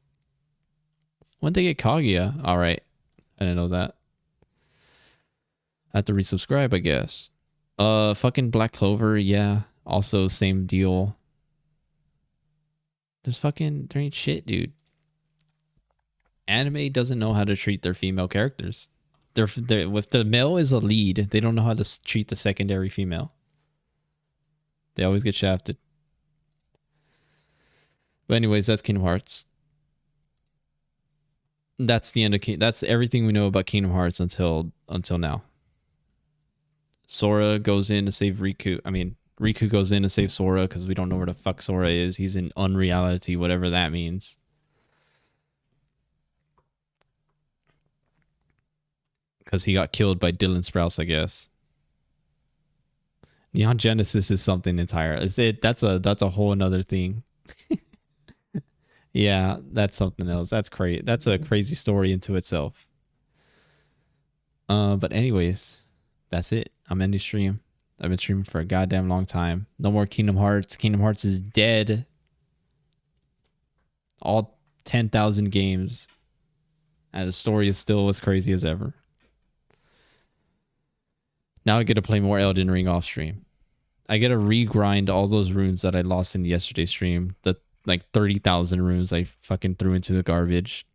When'd they get Kaguya? Alright. I didn't know that. I have to resubscribe, I guess. Fucking Black Clover, yeah. Also, same deal. There ain't shit, dude. Anime doesn't know how to treat their female characters. If the male is a lead, they don't know how to treat the secondary female. They always get shafted. But anyways, that's Kingdom Hearts. That's the end of that's everything we know about Kingdom Hearts until now. Sora goes in to save Riku. I mean, Riku goes in to save Sora because we don't know where the fuck Sora is. He's in unreality, whatever that means. Because he got killed by Dylan Sprouse, I guess. Neon Genesis is something entire. That's a whole another thing. Yeah, that's something else. That's crazy. That's a crazy story into itself. But anyways, that's it. I'm ending stream. I've been streaming for a goddamn long time. No more Kingdom Hearts. Kingdom Hearts is dead. All 10,000 games. And the story is still as crazy as ever. Now I get to play more Elden Ring off stream. I get to regrind all those runes that I lost in yesterday's stream. like 30,000 runes I fucking threw into the garbage.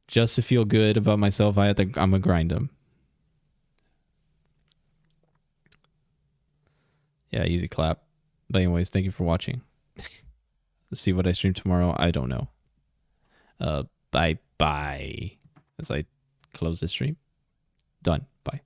Just to feel good about myself, I'm gonna grind them. Yeah, easy clap. But anyways, thank you for watching. Let's see what I stream tomorrow. I don't know. Bye bye. As I close this stream. Done. Bye.